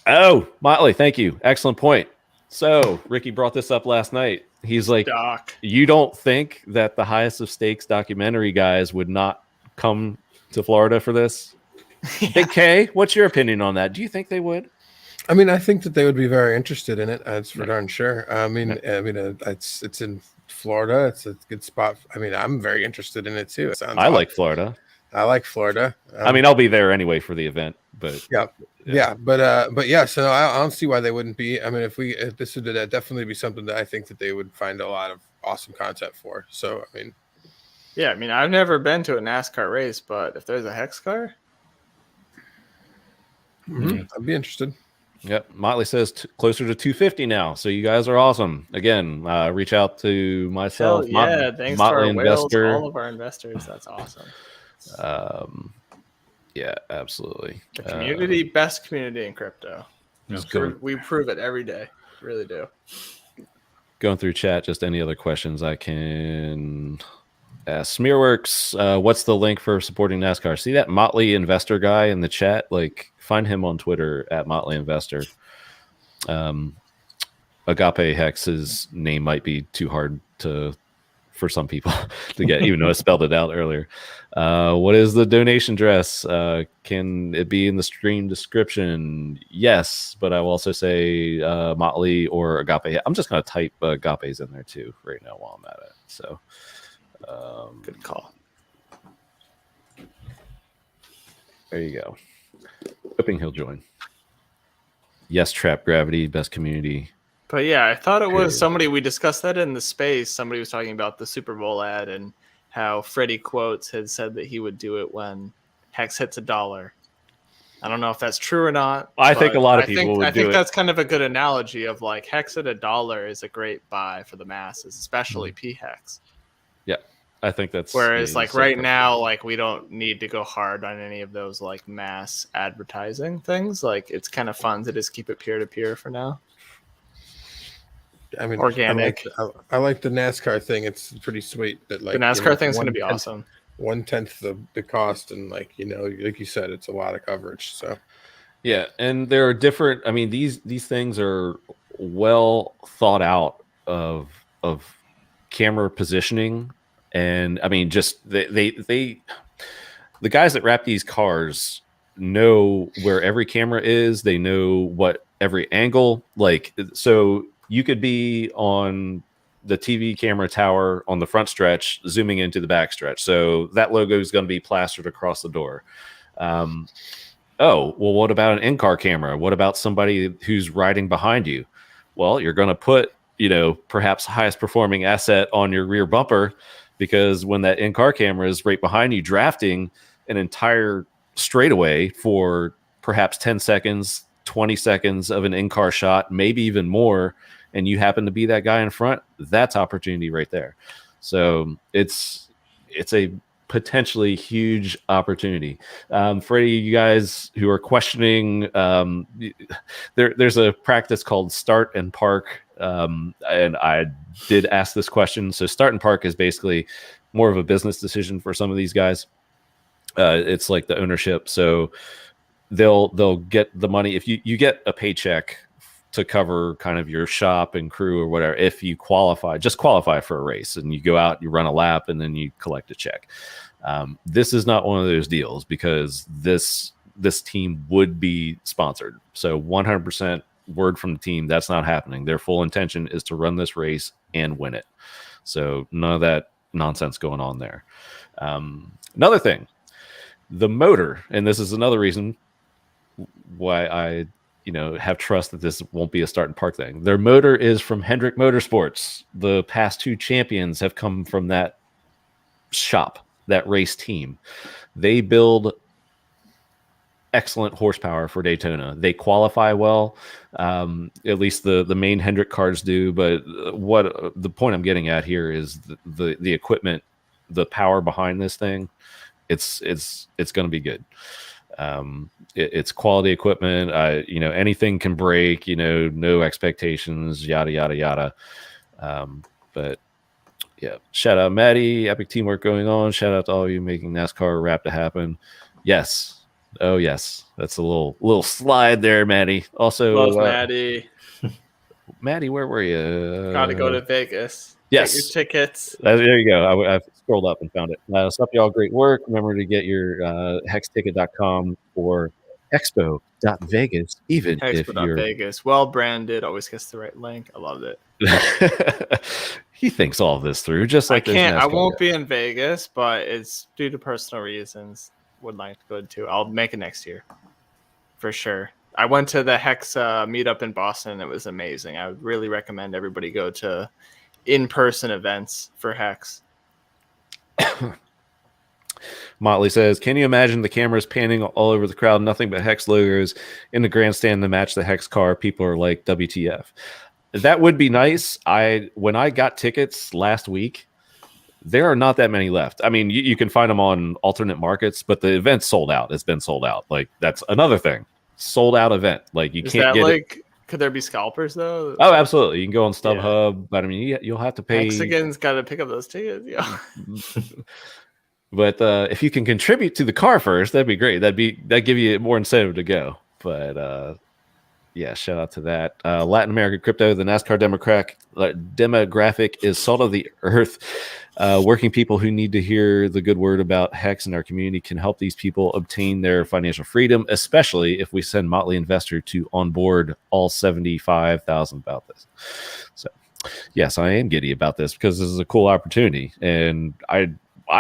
S1: Oh, Motley, thank you. Excellent point. So Ricky brought this up last night. He's like,
S5: Doc.
S1: You don't think that the Highest of Stakes documentary guys would not come to Florida for this? Yeah. Big K, what's your opinion on that? Do you think they would?
S2: I mean, I think that they would be very interested in it. That's for darn sure. It's in Florida. It's a good spot. I mean, I'm very interested in it too.
S1: I like Florida.
S2: I like Florida.
S1: I'll be there anyway for the event, but
S2: but yeah. So I don't see why they wouldn't be. I mean, if this would definitely be something that I think that they would find a lot of awesome content for. So I mean,
S5: yeah. I mean, I've never been to a NASCAR race, but if there's a HEX car,
S2: I'd be interested.
S1: Yep. Motley says closer to 250 now. So you guys are awesome. Again, reach out to myself.
S5: Thanks
S1: Motley
S5: to our
S1: investor.
S5: whales, all of our investors. That's awesome.
S1: Yeah, absolutely.
S5: The community, best community in crypto.
S1: Yeah,
S5: we prove it every day. Really do.
S1: Going through chat, just any other questions I can ask. Smearworks, what's the link for supporting NASCAR? See that Motley investor guy in the chat? Like, find him on Twitter at Motley Investor. Agape Hex's name might be too hard for some people to get, even though I spelled it out earlier. What is the donation address? Can it be in the stream description? Yes, but I will also say Motley or Agape. I'm just going to type Agape's in there too right now while I'm at it. So
S5: good call.
S1: There you go. Hoping he'll join. Yes, Trap Gravity, best community.
S5: But yeah, I thought it was somebody, we discussed that in the space. Somebody was talking about the Super Bowl ad and how Freddie Quotes had said that he would do it when Hex hits $1. I don't know if that's true or not.
S1: I think a lot of people would do it.
S5: I think that's kind of a good analogy of like Hex at $1 is a great buy for the masses, especially P-Hex.
S1: Yeah, I think that's...
S5: Whereas like right now, like we don't need to go hard on any of those like mass advertising things. Like it's kind of fun to just keep it peer-to-peer for now.
S2: I mean,
S5: organic.
S2: I like the NASCAR thing. It's pretty sweet that like
S5: the NASCAR thing's going to be awesome.
S2: 1/10 the cost, and like like you said, it's a lot of coverage. So
S1: yeah, and there are different. I mean, these things are well thought out of camera positioning, and I mean, just the guys that wrap these cars know where every camera is. They know what every angle like. So you could be on the TV camera tower on the front stretch, zooming into the back stretch. So that logo is going to be plastered across the door. Oh, well, what about an in-car camera? What about somebody who's riding behind you? Well, you're going to put, perhaps highest performing asset on your rear bumper, because when that in-car camera is right behind you, drafting an entire straightaway for perhaps 10 seconds, 20 seconds of an in-car shot, maybe even more, and you happen to be that guy in front, that's opportunity right there. So it's a potentially huge opportunity. For any of you guys who are questioning, there's a practice called start and park, and I did ask this question. So start and park is basically more of a business decision for some of these guys. It's like the ownership. So they'll get the money if you get a paycheck to cover kind of your shop and crew or whatever. If you just qualify for a race and you go out, you run a lap, and then you collect a check. This is not one of those deals because this team would be sponsored. So 100% word from the team, that's not happening. Their full intention is to run this race and win it. So none of that nonsense going on there. Another thing, the motor, and this is another reason why I have trust that this won't be a start and park thing. Their motor is from Hendrick Motorsports. The past 2 champions have come from that shop, that race team. They build excellent horsepower for Daytona. They qualify well, at least the main Hendrick cars do. But what the point I'm getting at here is the equipment, the power behind this thing. It's going to be good. It's quality equipment. Anything can break. No expectations. Yada yada yada. But yeah, shout out Maddie. Epic teamwork going on. Shout out to all of you making NASCAR rap to happen. Yes. Oh yes, that's a little slide there, Maddie. Also,
S5: love Maddie.
S1: Maddie, where were you?
S5: Gotta go to Vegas.
S1: Yes,
S5: get your tickets.
S1: There you go. I've scrolled up and found it. Sup, y'all, great work. Remember to get your hexticket.com or expo.vegas, even if you're
S5: Vegas. Well branded, always gets the right link. I loved it.
S1: He thinks all of this through, just like
S5: I won't be in Vegas, but it's due to personal reasons. Would like to go to. I'll make it next year for sure. I went to the HEX meetup in Boston. It was amazing. I would really recommend everybody go to in-person events for HEX.
S1: Motley says, can you imagine the cameras panning all over the crowd, nothing but HEX logos in the grandstand to match the HEX car? People are like, WTF. That would be nice. When I got tickets last week, there are not that many left. I mean, you can find them on alternate markets, but the event's sold out. It's been sold out. Like, that's another thing. Sold out event. Like, you can't get it.
S5: Could there be scalpers, though?
S1: Oh, absolutely. You can go on StubHub, yeah. But I mean, you'll have to pay.
S5: Mexicans got to pick up those tickets. Yeah.
S1: But if you can contribute to the car first, that'd be great. That'd give you more incentive to go. But yeah, shout out to that. Latin American crypto, the NASCAR demographic is salt of the earth. Working people who need to hear the good word about HEX in our community can help these people obtain their financial freedom, especially if we send Motley Investor to onboard all 75,000 about this. So, yes, I am giddy about this because this is a cool opportunity. And I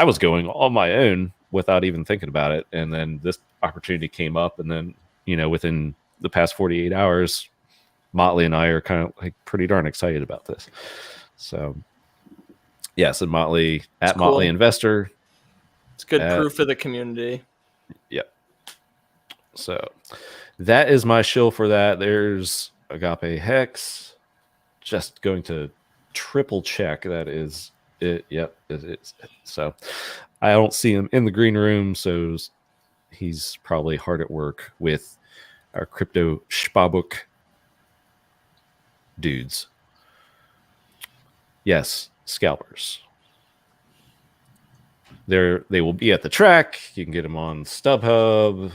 S1: was going on my own without even thinking about it. And then this opportunity came up. And then, within the past 48 hours, Motley and I are kind of like pretty darn excited about this. So, yes, and Motley at cool. Motley Investor.
S5: It's good proof for the community.
S1: Yep. So that is my shill for that. There's Agape Hex. Just going to triple check. That is it. Yep, it is. So I don't see him in the green room, so he's probably hard at work with our crypto Spabuk dudes. Yes, scalpers. They will be at the track. You can get them on StubHub,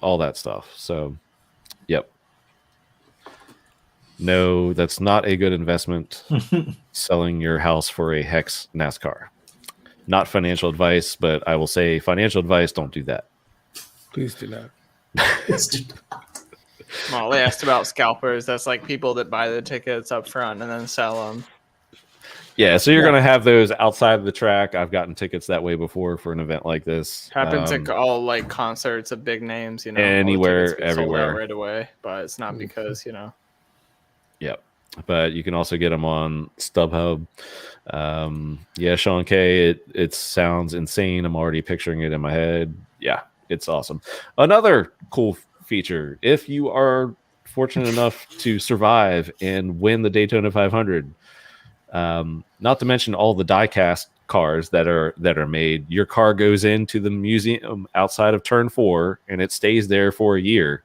S1: all that stuff. So, yep. No, that's not a good investment. Selling your house for a HEX NASCAR. Not financial advice, but I will say financial advice, don't do that.
S2: Please do not.
S5: Molly asked about scalpers. That's like people that buy the tickets up front and then sell them.
S1: Yeah, so you're going to have those outside of the track. I've gotten tickets that way before for an event like this.
S5: Happens at all like concerts of big names,
S1: anywhere, everywhere,
S5: right away. But it's not because
S1: Yep, but you can also get them on StubHub. Yeah, Sean K. It sounds insane. I'm already picturing it in my head. Yeah, it's awesome. Another cool feature: if you are fortunate enough to survive and win the Daytona 500. Not to mention all the die-cast cars that are made. Your car goes into the museum outside of Turn 4, and it stays there for a year.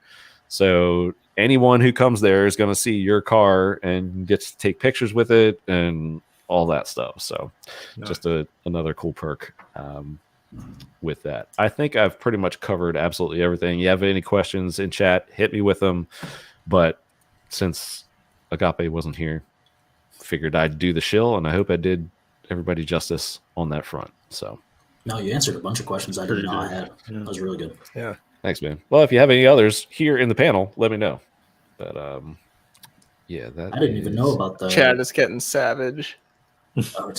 S1: So anyone who comes there is going to see your car and gets to take pictures with it and all that stuff. So just another cool perk. with that. I think I've pretty much covered absolutely everything. You have any questions in chat, hit me with them. But since Agape wasn't here, figured I'd do the shill, and I hope I did everybody justice on that front. So
S4: No, you answered a bunch of questions I didn't know I had.
S3: Yeah.
S4: That was really good.
S2: Yeah.
S1: thanks, man. Well, if you have any others here in the panel, let me know. But yeah, that
S4: I didn't even know about the
S5: Chad is getting savage.
S4: Oh,
S1: Were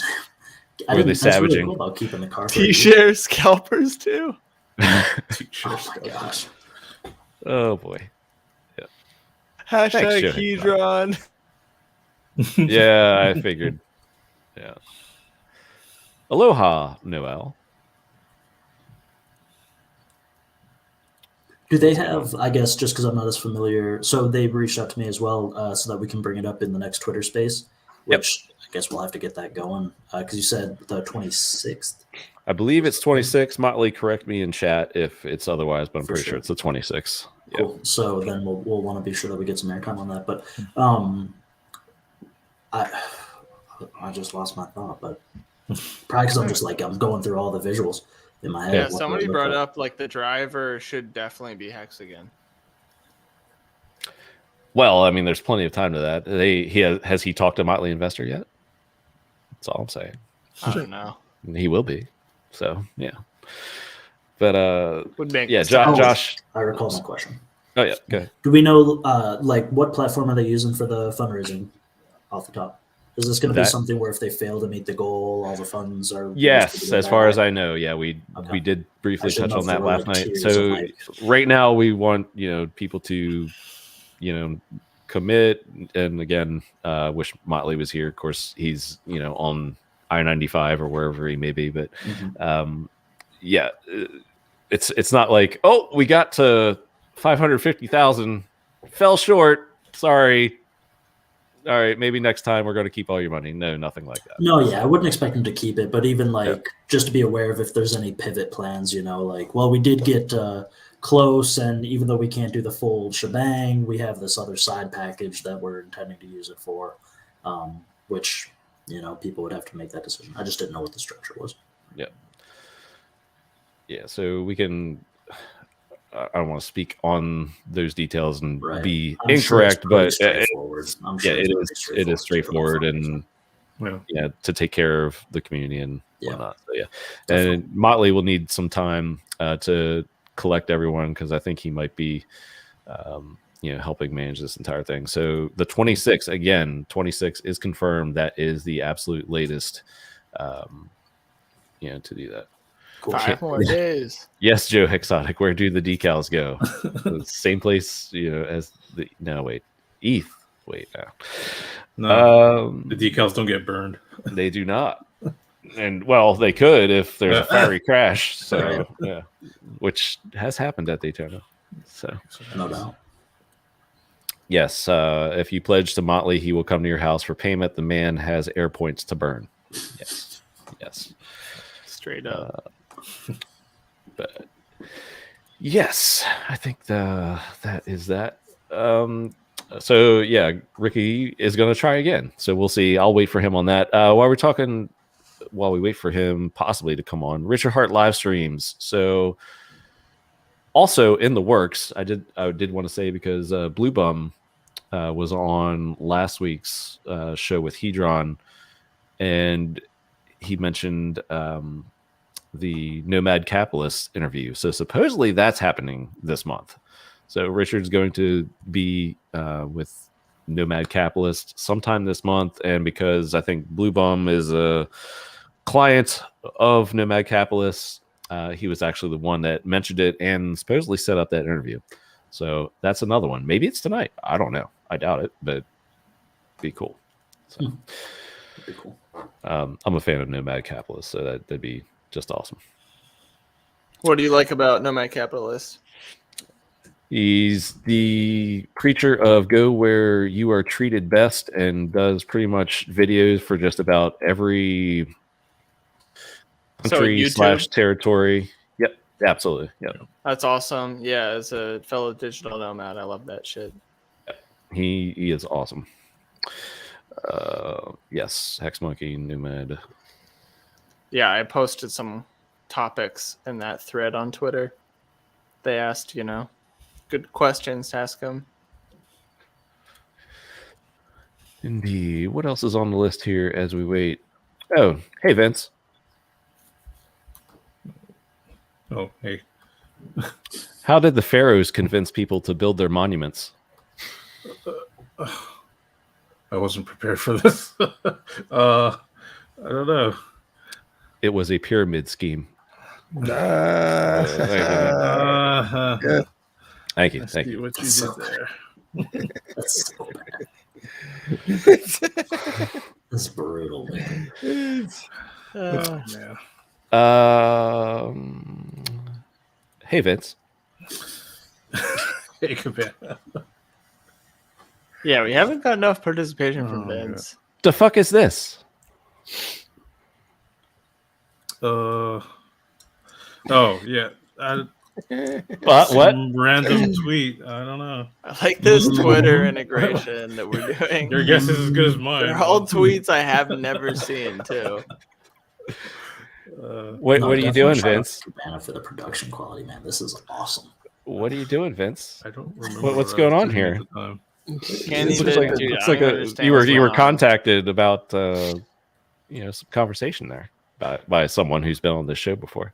S1: they
S4: that's really
S1: savaging?
S4: cool about keeping the car for a year.
S5: T-share scalpers too.
S4: Oh my gosh.
S1: Oh boy.
S5: Hashtag
S1: Joe.
S5: Hedron.
S1: Yeah, I figured. Yeah. Aloha, Noel.
S4: Do they have, I guess, just because I'm not as familiar, so they reached out to me as well so that we can bring it up in the next Twitter space, which I guess we'll have to get that going because you said the 26th.
S1: I believe it's 26. Motley, correct me in chat if it's otherwise, but I'm
S4: For
S1: pretty
S4: sure.
S1: sure it's the 26. Yeah.
S4: Cool. So then we'll want to be sure that we get some airtime on that. But I just lost my thought, but probably because I'm just like I'm going through all the visuals in my head.
S5: Yeah,
S4: what
S5: somebody
S4: they look
S5: brought
S4: like.
S5: up like the driver should definitely be Hex again.
S1: Well, I mean, there's plenty of time to that. Has he talked to Motley Investor yet? That's all I'm saying.
S5: I don't know.
S1: He will be. So yeah. But
S5: Would make
S1: yeah,
S5: sense.
S1: Josh.
S4: I recall my question.
S1: Oh yeah, go ahead.
S4: Do we know like what platform are they using for the fundraising off the top? Is this going to be
S1: That-
S4: something where if they fail to meet the goal, all the funds are
S1: Yes, as far as I know, yeah, we did briefly
S4: I should
S1: touch
S4: know
S1: on
S4: if
S1: that
S4: there were,
S1: last
S4: like,
S1: night.
S4: tiers
S1: So
S4: of, like-
S1: right now we want people to commit, and again, wish Motley was here. Of course, he's on I-95 or wherever he may be, but yeah, it's not like, oh, we got to 550,000, fell short, sorry. All right, maybe next time we're going to keep all your money. No, nothing like that.
S4: No, yeah, I wouldn't expect them to keep it, but even like just to be aware of if there's any pivot plans, like, well, we did get close, and even though we can't do the full shebang, we have this other side package that we're intending to use it for, which people would have to make that decision. I just didn't know what the structure was.
S1: Yeah, so we can. I don't want to speak on those details and
S4: Right.
S1: be
S4: I'm sure it's
S1: incorrect,
S4: pretty
S1: but
S4: straightforward. I'm sure
S1: yeah,
S4: it's pretty
S1: it is straightforward, and
S3: Yeah.
S1: to take care of the community and
S4: Yeah.
S1: whatnot. So yeah,
S4: Definitely.
S1: and Motley will need some time to collect everyone because I think he might be, helping manage this entire thing. So the 26 again, 26 is confirmed. That is the absolute latest, to do that.
S4: Cool.
S5: 5 more days.
S1: Yes, Joe Hexotic. Where do the decals go? The same place, as the. No, wait. ETH. Wait.
S3: No, the decals don't get burned.
S1: They do not. And well, they could if there's a fiery crash. So
S4: Right.
S1: yeah, which has happened at Daytona. So
S4: No doubt.
S1: yes, if you pledge to Motley, he will come to your house for payment. The man has air points to burn. Yes.
S5: Straight up.
S1: But yes, I think that is that. So yeah, Ricky is going to try again. So we'll see. I'll wait for him on that. While we wait for him possibly to come on, Richard Hart live streams. So also in the works. I did want to say because Blue Bum was on last week's show with Hedron, and he mentioned the Nomad Capitalist interview. So supposedly that's happening this month. So Richard's going to be with Nomad Capitalist sometime this month. And because I think Blue Bum is a client of Nomad Capitalist, he was actually the one that mentioned it and supposedly set up that interview. So that's another one. Maybe it's tonight. I don't know. I doubt it, but be cool. So
S4: That'd be cool.
S1: I'm a fan of Nomad Capitalist, so that'd be just awesome.
S5: What do you like about Nomad Capitalist?
S1: He's the creature of go where you are treated best and does pretty much videos for just about every country / territory. Yep, absolutely. Yep.
S5: That's awesome. Yeah, as a fellow digital nomad, I love that shit.
S1: He is awesome. Yes, Hex Monkey Nomad.
S5: Yeah, I posted some topics in that thread on Twitter. They asked, good questions to ask them.
S1: Indeed. What else is on the list here as we wait? Oh, hey, Vince.
S7: Oh, hey.
S1: How did the pharaohs convince people to build their monuments?
S7: I wasn't prepared for this. I don't know.
S1: It was a pyramid scheme. Thank you.
S7: See what you did there.
S4: That's so bad. That's brutal, man.
S1: Hey, Vince.
S7: Hey, Cabana.
S5: Yeah, we haven't got enough participation from Vince.
S1: The fuck is this?
S7: Oh yeah.
S1: What?
S7: Random tweet. I don't know.
S5: I like this Twitter integration that we're doing.
S7: Your guess is as good as mine.
S5: They're all tweets I have never seen too.
S1: What are you doing, Vince?
S4: Cabana for the production quality, man. This is awesome.
S1: What are you doing, Vince?
S7: I don't remember.
S1: What's going on here?
S5: Looks
S1: like you were contacted about some conversation there by someone who's been on this show before.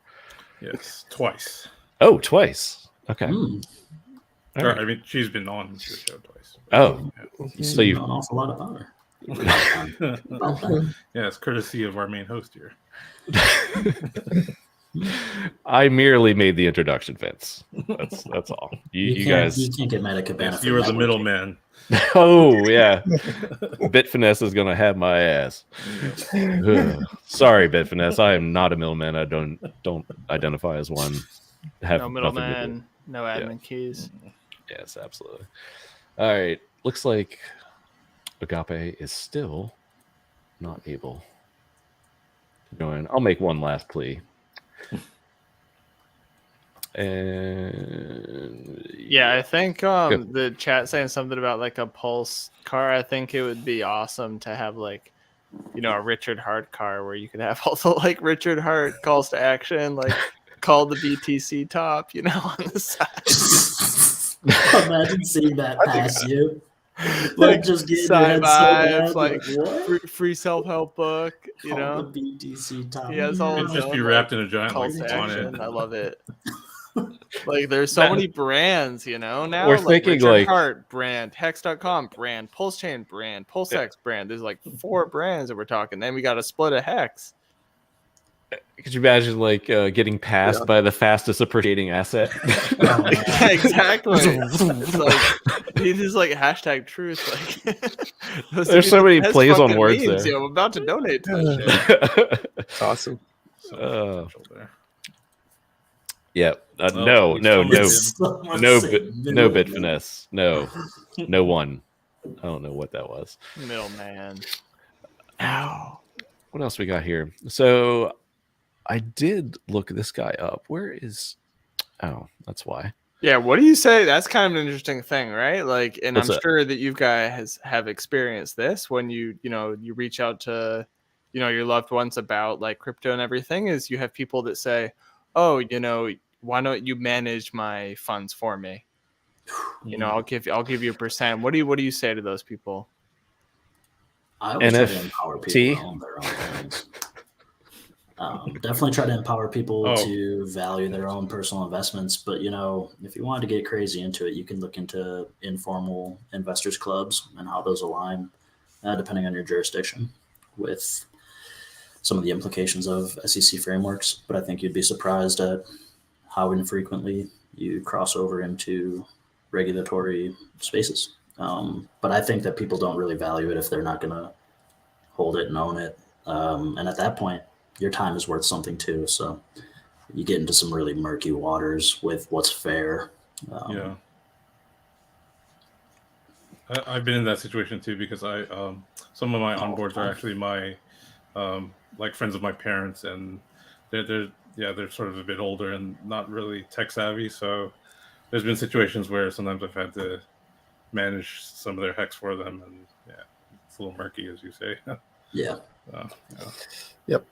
S7: Yes, twice.
S1: Oh, twice. Okay.
S7: Right. I mean, she's been on the show twice.
S1: Oh,
S4: Yeah.
S1: So you've
S4: know an awful lot about her.
S7: Yeah, it's courtesy of our main host here.
S1: I merely made the introduction, Vince. That's all. You guys.
S4: You can't get mad at Cabana.
S7: You were the middleman.
S1: Oh yeah, Bitfinesse is gonna have my ass. Sorry, Bitfinesse. I am not a middleman. I don't identify as one. Have
S5: no middleman, no admin keys.
S1: Yes, absolutely. All right. Looks like Agape is still not able to join. I'll make one last plea. And
S5: yeah, I think the chat saying something about like a Pulse car. I think it would be awesome to have like, a Richard Hart car where you could have also like Richard Hart calls to action, like call the BTC top, on the side.
S4: Imagine seeing that pass you. Like just getting
S5: side vibes,
S4: so
S5: like free self-help book,
S4: Call the BTC top.
S5: He has all
S7: It'd just be wrapped in a giant
S5: calls
S7: like
S5: to
S7: bonnet.
S5: action. I love it. Like there's so many brands, now.
S1: We're
S5: like
S1: thinking
S5: Richard
S1: like
S5: Hart brand, HEX.com brand, PulseChain brand, PulseX brand. There's like 4 brands that we're talking. Then we got a split of HEX.
S1: Could you imagine like getting passed by the fastest appreciating asset?
S5: Yeah, exactly. It's like he just like hashtag truth. Like
S1: there's so many plays on words
S5: memes,
S1: there.
S5: I'm about to donate to that shit.
S6: It's awesome.
S1: Yeah. No Bitfinesse. No one. I don't know what that was.
S5: Middleman.
S1: Ow. What else we got here? So I did look this guy up. Where is? Oh, that's why.
S5: Yeah, what do you say? That's kind of an interesting thing, right? Like, and
S1: What's
S5: I'm
S1: that?
S5: sure that you guys have experienced this when you reach out to, your loved ones about like crypto and everything. Is you have people that say, "Oh, why don't you manage my funds for me? I'll give you a percent." What do you say to those people?
S4: I always try to empower people to own their own things. Definitely try to empower people to value their own personal investments. But, if you wanted to get crazy into it, you can look into informal investors clubs and how those align, depending on your jurisdiction, with some of the implications of SEC frameworks. But I think you'd be surprised at how infrequently you cross over into regulatory spaces. But I think that people don't really value it if they're not going to hold it and own it. And at that point, your time is worth something too. So you get into some really murky waters with what's fair.
S7: Yeah. I've been in that situation too, because some of my onboards are actually my like friends of my parents, and they're sort of a bit older and not really tech savvy. So there's been situations where sometimes I've had to manage some of their HEX for them, and it's a little murky, as you say.
S4: Yeah.
S2: Yep.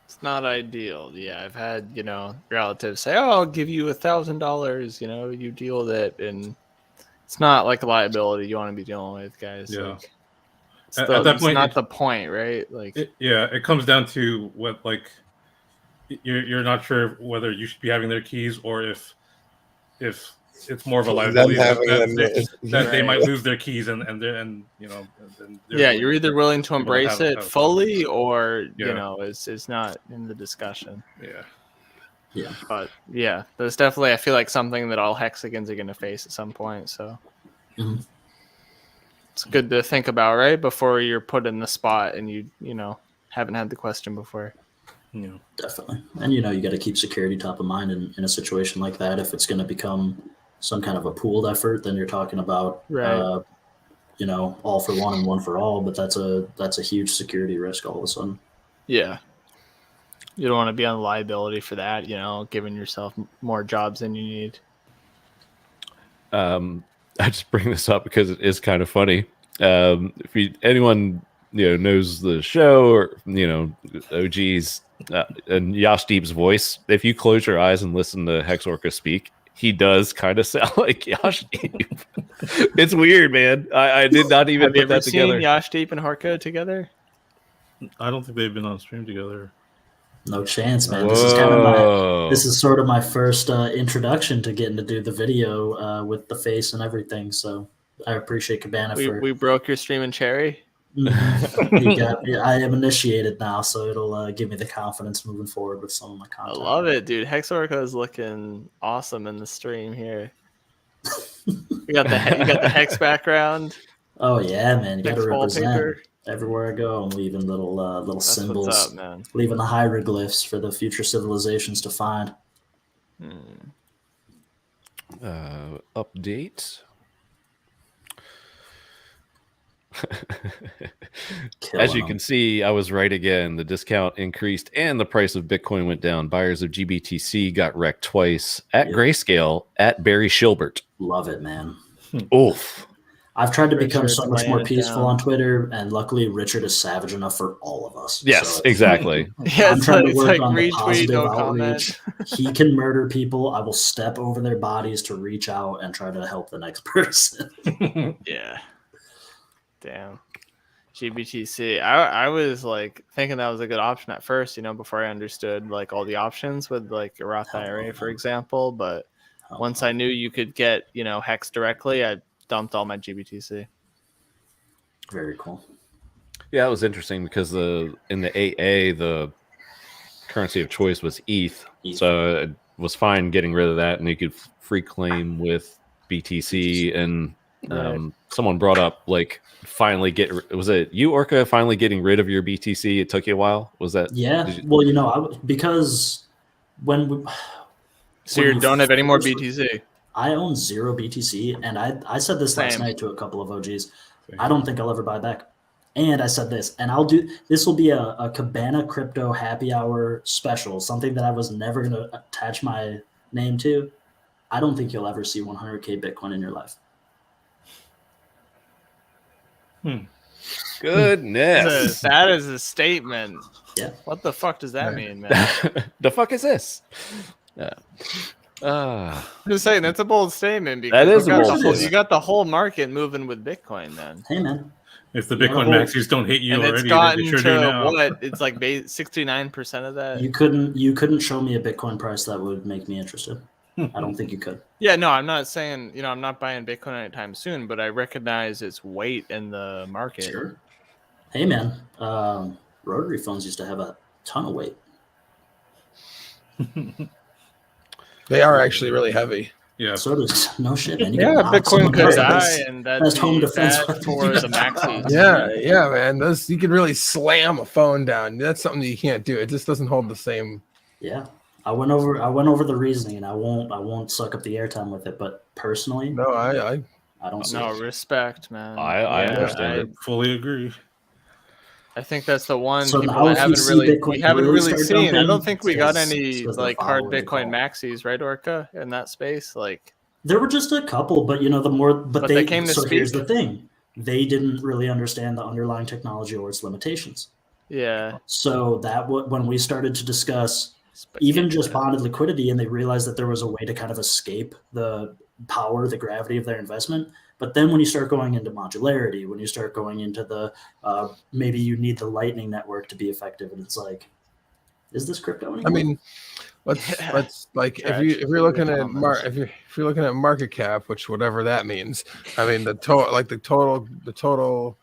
S5: It's not ideal. Yeah, I've had, relatives say, "Oh, I'll give you $1,000, you deal with it." And it's not like a liability you want to be dealing with, guys.
S7: Yeah.
S5: Like,
S7: At that point,
S5: not the point, right? Like,
S7: it comes down to what, like, you're not sure whether you should be having their keys or if it's more of a liability that they might lose their keys and
S5: you're either willing to embrace it fully or it's not in the discussion.
S4: Yeah.
S5: But yeah, there's definitely, I feel like, something that all hexagons are going to face at some point. So it's good to think about, right, before you're put in the spot and you haven't had the question before.
S7: Yeah,
S4: definitely. And you got to keep security top of mind in a situation like that. If it's going to become some kind of a pooled effort, then you're talking about all for one and one for all. But that's a huge security risk all of a sudden.
S5: Yeah, you don't want to be on liability for that. Giving yourself more jobs than you need.
S1: I just bring this up because it is kind of funny. If anyone knows the show or OGs and Yashdeep's voice, if you close your eyes and listen to Hex Orca speak, he does kind of sound like Yashdeep. It's weird, man. I did not even put that together.
S5: Have you ever seen Yashdeep and Orca together?
S7: I don't think they've been on stream together.
S4: No chance, man. This is sort of my first introduction to getting to do the video with the face and everything. So I appreciate Cabana
S5: we broke your stream in cherry.
S4: I am initiated now, so it'll give me the confidence moving forward with some of my content.
S5: I love it, dude. Hex Orca is looking awesome in the stream here. You got the hex background.
S4: Oh yeah, man! You got to represent everywhere I go. I'm leaving little symbols,
S5: what's up, man.
S4: Leaving the hieroglyphs for the future civilizations to find.
S1: Update. As you can see, I was right again. The discount increased and the price of Bitcoin went down. Buyers of GBTC got wrecked twice at Grayscale at Barry Shilbert.
S4: Love it, man.
S1: Oof.
S4: I've tried to become so much more peaceful on Twitter, and luckily Richard is savage enough for all of us.
S1: Yes, exactly.
S4: I'm trying to work on the positive outreach. He can murder people. I will step over their bodies to reach out and try to help the next person.
S5: Yeah. Damn. GBTC. I was like thinking that was a good option at first, before I understood like all the options with like a Roth IRA, for example. But once I knew you could get, Hex directly, I dumped all my GBTC.
S4: Very cool.
S1: Yeah, it was interesting because in the AA, the currency of choice was ETH. So it was fine getting rid of that, and you could free claim with BTC. And someone brought up like was it you, Orca, finally getting rid of your BTC? It took you a while. Was that?
S4: Yeah. Well, because
S5: so you don't have any more BTC.
S4: I own 0 BTC, and I said this last night to a couple of OGs. I don't think I'll ever buy back. And I said this, and this will be a Cabana Crypto happy hour special, something that I was never going to attach my name to. I don't think you'll ever see 100K Bitcoin in your life.
S1: Goodness.
S5: That is a statement.
S4: Yeah.
S5: What the fuck does that mean, man?
S1: The fuck is this?
S5: I'm just saying, that's a bold statement. Because
S1: that is a bold statement.
S5: You got the whole market moving with Bitcoin, then.
S4: Hey, man.
S7: If the Bitcoin maxis don't hate you
S5: and
S7: already,
S5: it's gotten
S7: they sure do now.
S5: What? It's like 69% of that.
S4: You couldn't show me a Bitcoin price that would make me interested. I don't think you could.
S5: Yeah, no, I'm not saying, I'm not buying Bitcoin anytime soon, but I recognize its weight in the market.
S4: Sure. Hey, man, rotary phones used to have a ton of weight.
S2: They are actually really heavy.
S7: Yeah.
S4: So does no shit, man.
S5: Bitcoin could die, and that's
S4: home defense
S5: for the maxis.
S2: Yeah, man. Those you can really slam a phone down. That's something that you can't do. It just doesn't hold the same.
S4: Yeah. I went over the reasoning, and I won't suck up the airtime with it. But personally,
S2: no, I
S4: don't see
S5: no
S4: it.
S5: Respect, man.
S1: I understand.
S7: I fully agree.
S5: I think that's the one
S4: So
S5: people
S4: now if
S5: haven't
S4: you see
S5: really
S4: Bitcoin
S5: we haven't
S4: really
S5: really
S4: start
S5: seen. I
S4: dumping,
S5: don't think we got
S4: it's
S5: any
S4: because
S5: like
S4: the
S5: hard
S4: follow
S5: Bitcoin
S4: call.
S5: maxis, right, Orca, in that space. Like
S4: There were just a couple, but
S5: they came to
S4: so
S5: speak.
S4: here's the thing: they didn't really understand the underlying technology or its limitations.
S5: Yeah.
S4: So that when we started to discuss even just bonded liquidity, and they realized that there was a way to kind of escape the power, the gravity of their investment. But then when you start going into modularity, when you start going into the maybe you need the Lightning Network to be effective, and it's like, is this crypto anymore?
S2: I mean, let's like if you're looking at if you're looking at market cap, which whatever that means. I mean the total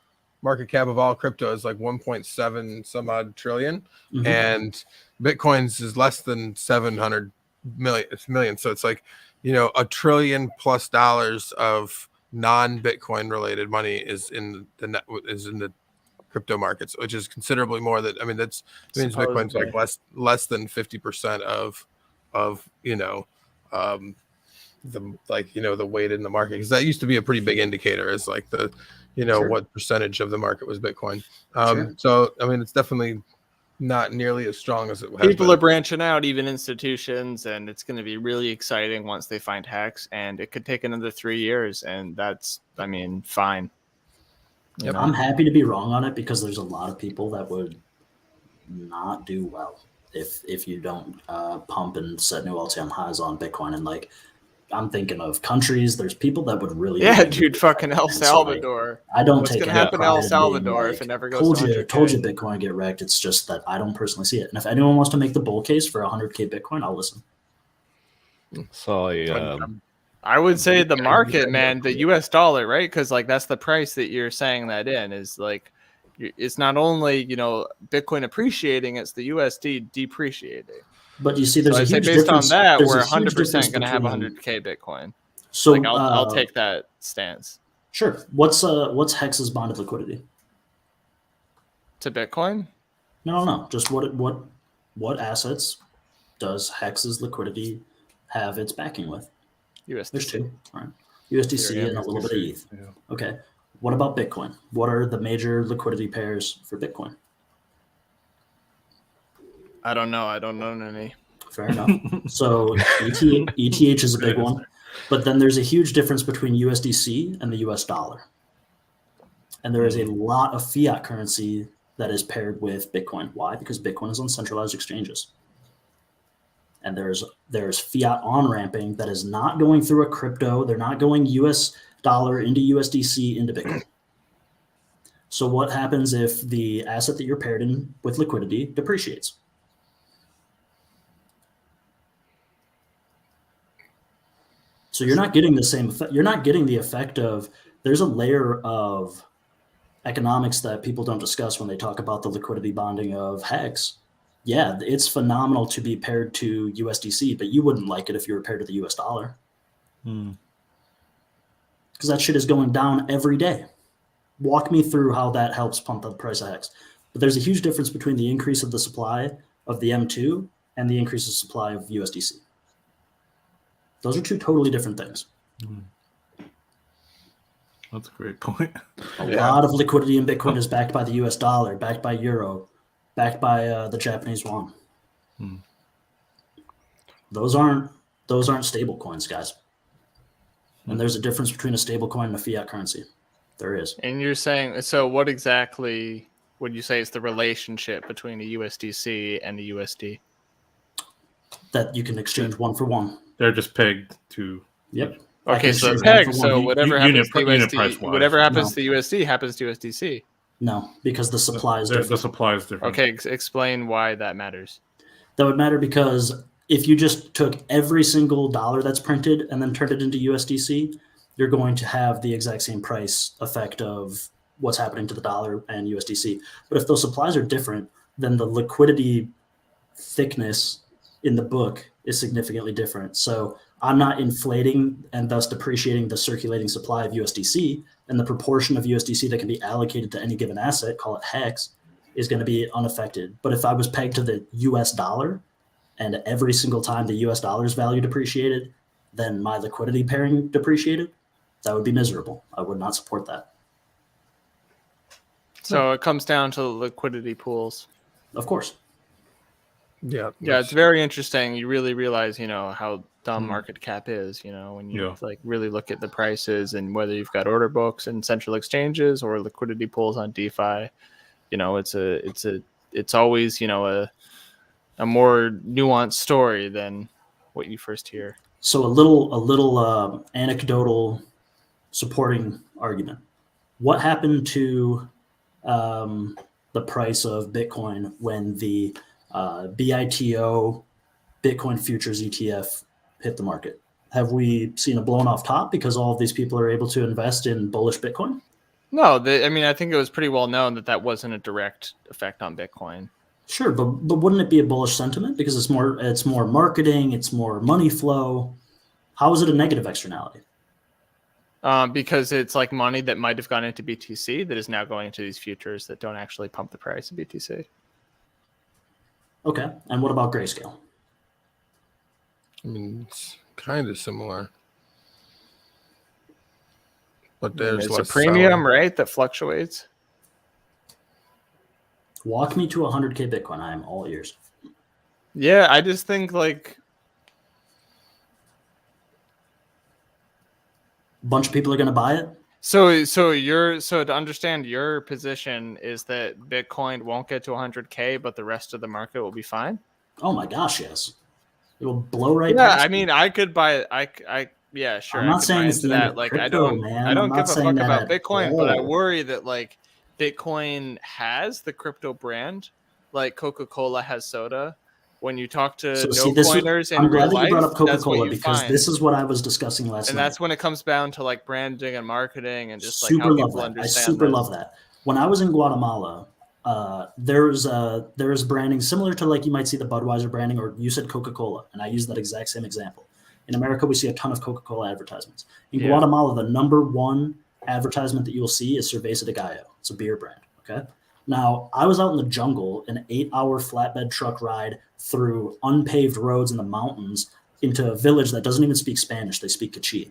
S2: market cap of all crypto is like 1.7 some odd trillion, and Bitcoin's is less than 700 million. So it's like, $1 trillion plus of non-Bitcoin related money is in the crypto markets, which is considerably more. That means Bitcoin's like less than 50% of the weight in the market, because that used to be a pretty big indicator, is like the what percentage of the market was Bitcoin. So it's definitely not nearly as strong as it has
S5: People
S2: been.
S5: are branching out, even institutions, and it's going to be really exciting once they find HEX, and it could take another 3 years, and that's fine.
S4: Yep. I'm happy to be wrong on it, because there's a lot of people that would not do well if you don't pump and set new all-time highs on Bitcoin. And like, I'm thinking of countries. There's people that would really,
S5: dude, fucking El Salvador.
S4: So, like, I don't
S5: What's
S4: take
S5: gonna happen to El Salvador
S4: like,
S5: if it never goes to 100K?
S4: Told you Bitcoin get wrecked. It's just that I don't personally see it. And if anyone wants to make the bull case for 100K Bitcoin, I'll listen.
S1: So
S5: I would say the market, man, the US dollar, right? Because like that's the price that you're saying that in, is like, it's not only Bitcoin appreciating, it's the USD depreciating.
S4: But you see, there's a huge
S5: based
S4: difference.
S5: on that,
S4: There's
S5: we're
S4: a huge
S5: 100% going to have
S4: between-
S5: 100K Bitcoin.
S4: So
S5: like, I'll take that stance.
S4: Sure. What's HEX's bonded liquidity
S5: to Bitcoin?
S4: No. Just what assets does HEX's liquidity have its backing with?
S5: USDC.
S4: There's two. All right. USDC and a little bit of ETH. Yeah. Okay. What about Bitcoin? What are the major liquidity pairs for Bitcoin?
S5: I don't know. I don't know any.
S4: Fair enough. So ETH is a big one, but then there's a huge difference between USDC and the US dollar. And there is a lot of fiat currency that is paired with Bitcoin. Why? Because Bitcoin is on centralized exchanges. And there's fiat on-ramping that is not going through a crypto. They're not going US dollar into USDC into Bitcoin. So what happens if the asset that you're paired in with liquidity depreciates? So you're not getting the same effect. You're not getting the effect of, there's a layer of economics that people don't discuss when they talk about the liquidity bonding of HEX. Yeah, it's phenomenal to be paired to USDC, but you wouldn't like it if you were paired to the US dollar. Because that shit is going down every day. Walk me through how that helps pump the price of HEX. But there's a huge difference between the increase of the supply of the M2 and the increase of supply of USDC. Those are two totally different things.
S7: That's a great point.
S4: A lot of liquidity in Bitcoin is backed by the US dollar, backed by euro, backed by the Japanese yuan. Those aren't stable coins, guys. And there's a difference between a stable coin and a fiat currency. There is.
S5: And you're saying, so what exactly would you say is the relationship between a USDC and a USD?
S4: That you can exchange one for one.
S7: They're just pegged to.
S4: Yep.
S5: Okay, so they're pegged. So whatever happens to USD, whatever happens to USD happens to USDC.
S4: No, because the supply is different.
S7: The supply is different.
S5: Okay, explain why that matters.
S4: That would matter because if you just took every single dollar that's printed and then turned it into USDC, you're going to have the exact same price effect of what's happening to the dollar and USDC. But if those supplies are different, then the liquidity thickness in the book is significantly different. So I'm not inflating and thus depreciating the circulating supply of USDC, and the proportion of USDC that can be allocated to any given asset, call it HEX, is going to be unaffected. But if I was pegged to the US dollar and every single time the US dollar's value depreciated, then my liquidity pairing depreciated, that would be miserable. I would not support that.
S5: So it comes down to liquidity pools.
S4: Of course.
S2: Yeah,
S5: it's very interesting. You really realize, how dumb market cap is, when you like really look at the prices and whether you've got order books and central exchanges or liquidity pools on DeFi. It's a it's always, you know, a more nuanced story than what you first hear.
S4: So a little anecdotal supporting argument. What happened to the price of Bitcoin when the BITO Bitcoin futures ETF hit the market? Have we seen a blown off top because all of these people are able to invest in bullish Bitcoin?
S5: No, I mean, I think it was pretty well known that wasn't a direct effect on Bitcoin.
S4: Sure, but wouldn't it be a bullish sentiment because it's more marketing, it's more money flow? How is it a negative externality?
S5: Because it's like money that might have gone into BTC that is now going into these futures that don't actually pump the price of BTC.
S4: Okay, and what about Grayscale?
S2: I mean, it's kind of similar. But there's
S5: it's a premium, right, that fluctuates.
S4: Walk me to 100K Bitcoin. I am all ears.
S5: Yeah, I just think like
S4: a bunch of people are going to buy it.
S5: So to understand, your position is that Bitcoin won't get to 100K, but the rest of the market will be fine.
S4: Oh my gosh, yes, it will blow right.
S5: Yeah,
S4: past
S5: I mean, I could buy. Yeah, sure.
S4: I'm not saying it's
S5: that. Like,
S4: crypto,
S5: I don't give a fuck about Bitcoin, but I
S4: all.
S5: worry that like Bitcoin has the crypto brand, like Coca-Cola has soda. When you talk to coiners in
S4: I'm glad
S5: real
S4: that
S5: life,
S4: you brought up Coca-Cola
S5: because
S4: this is what I was discussing last night.
S5: And that's when it comes down to like branding and marketing and just
S4: super
S5: like how
S4: love
S5: people
S4: that.
S5: understand.
S4: I super love that. When I was in Guatemala, there's branding similar to like you might see the Budweiser branding, or you said Coca-Cola, and I use that exact same example. In America, we see a ton of Coca-Cola advertisements. In Guatemala, the number one advertisement that you will see is Cerveza de Gallo. It's a beer brand. Okay. Now, I was out in the jungle, an 8-hour flatbed truck ride through unpaved roads in the mountains into a village that doesn't even speak Spanish. They speak Kachí.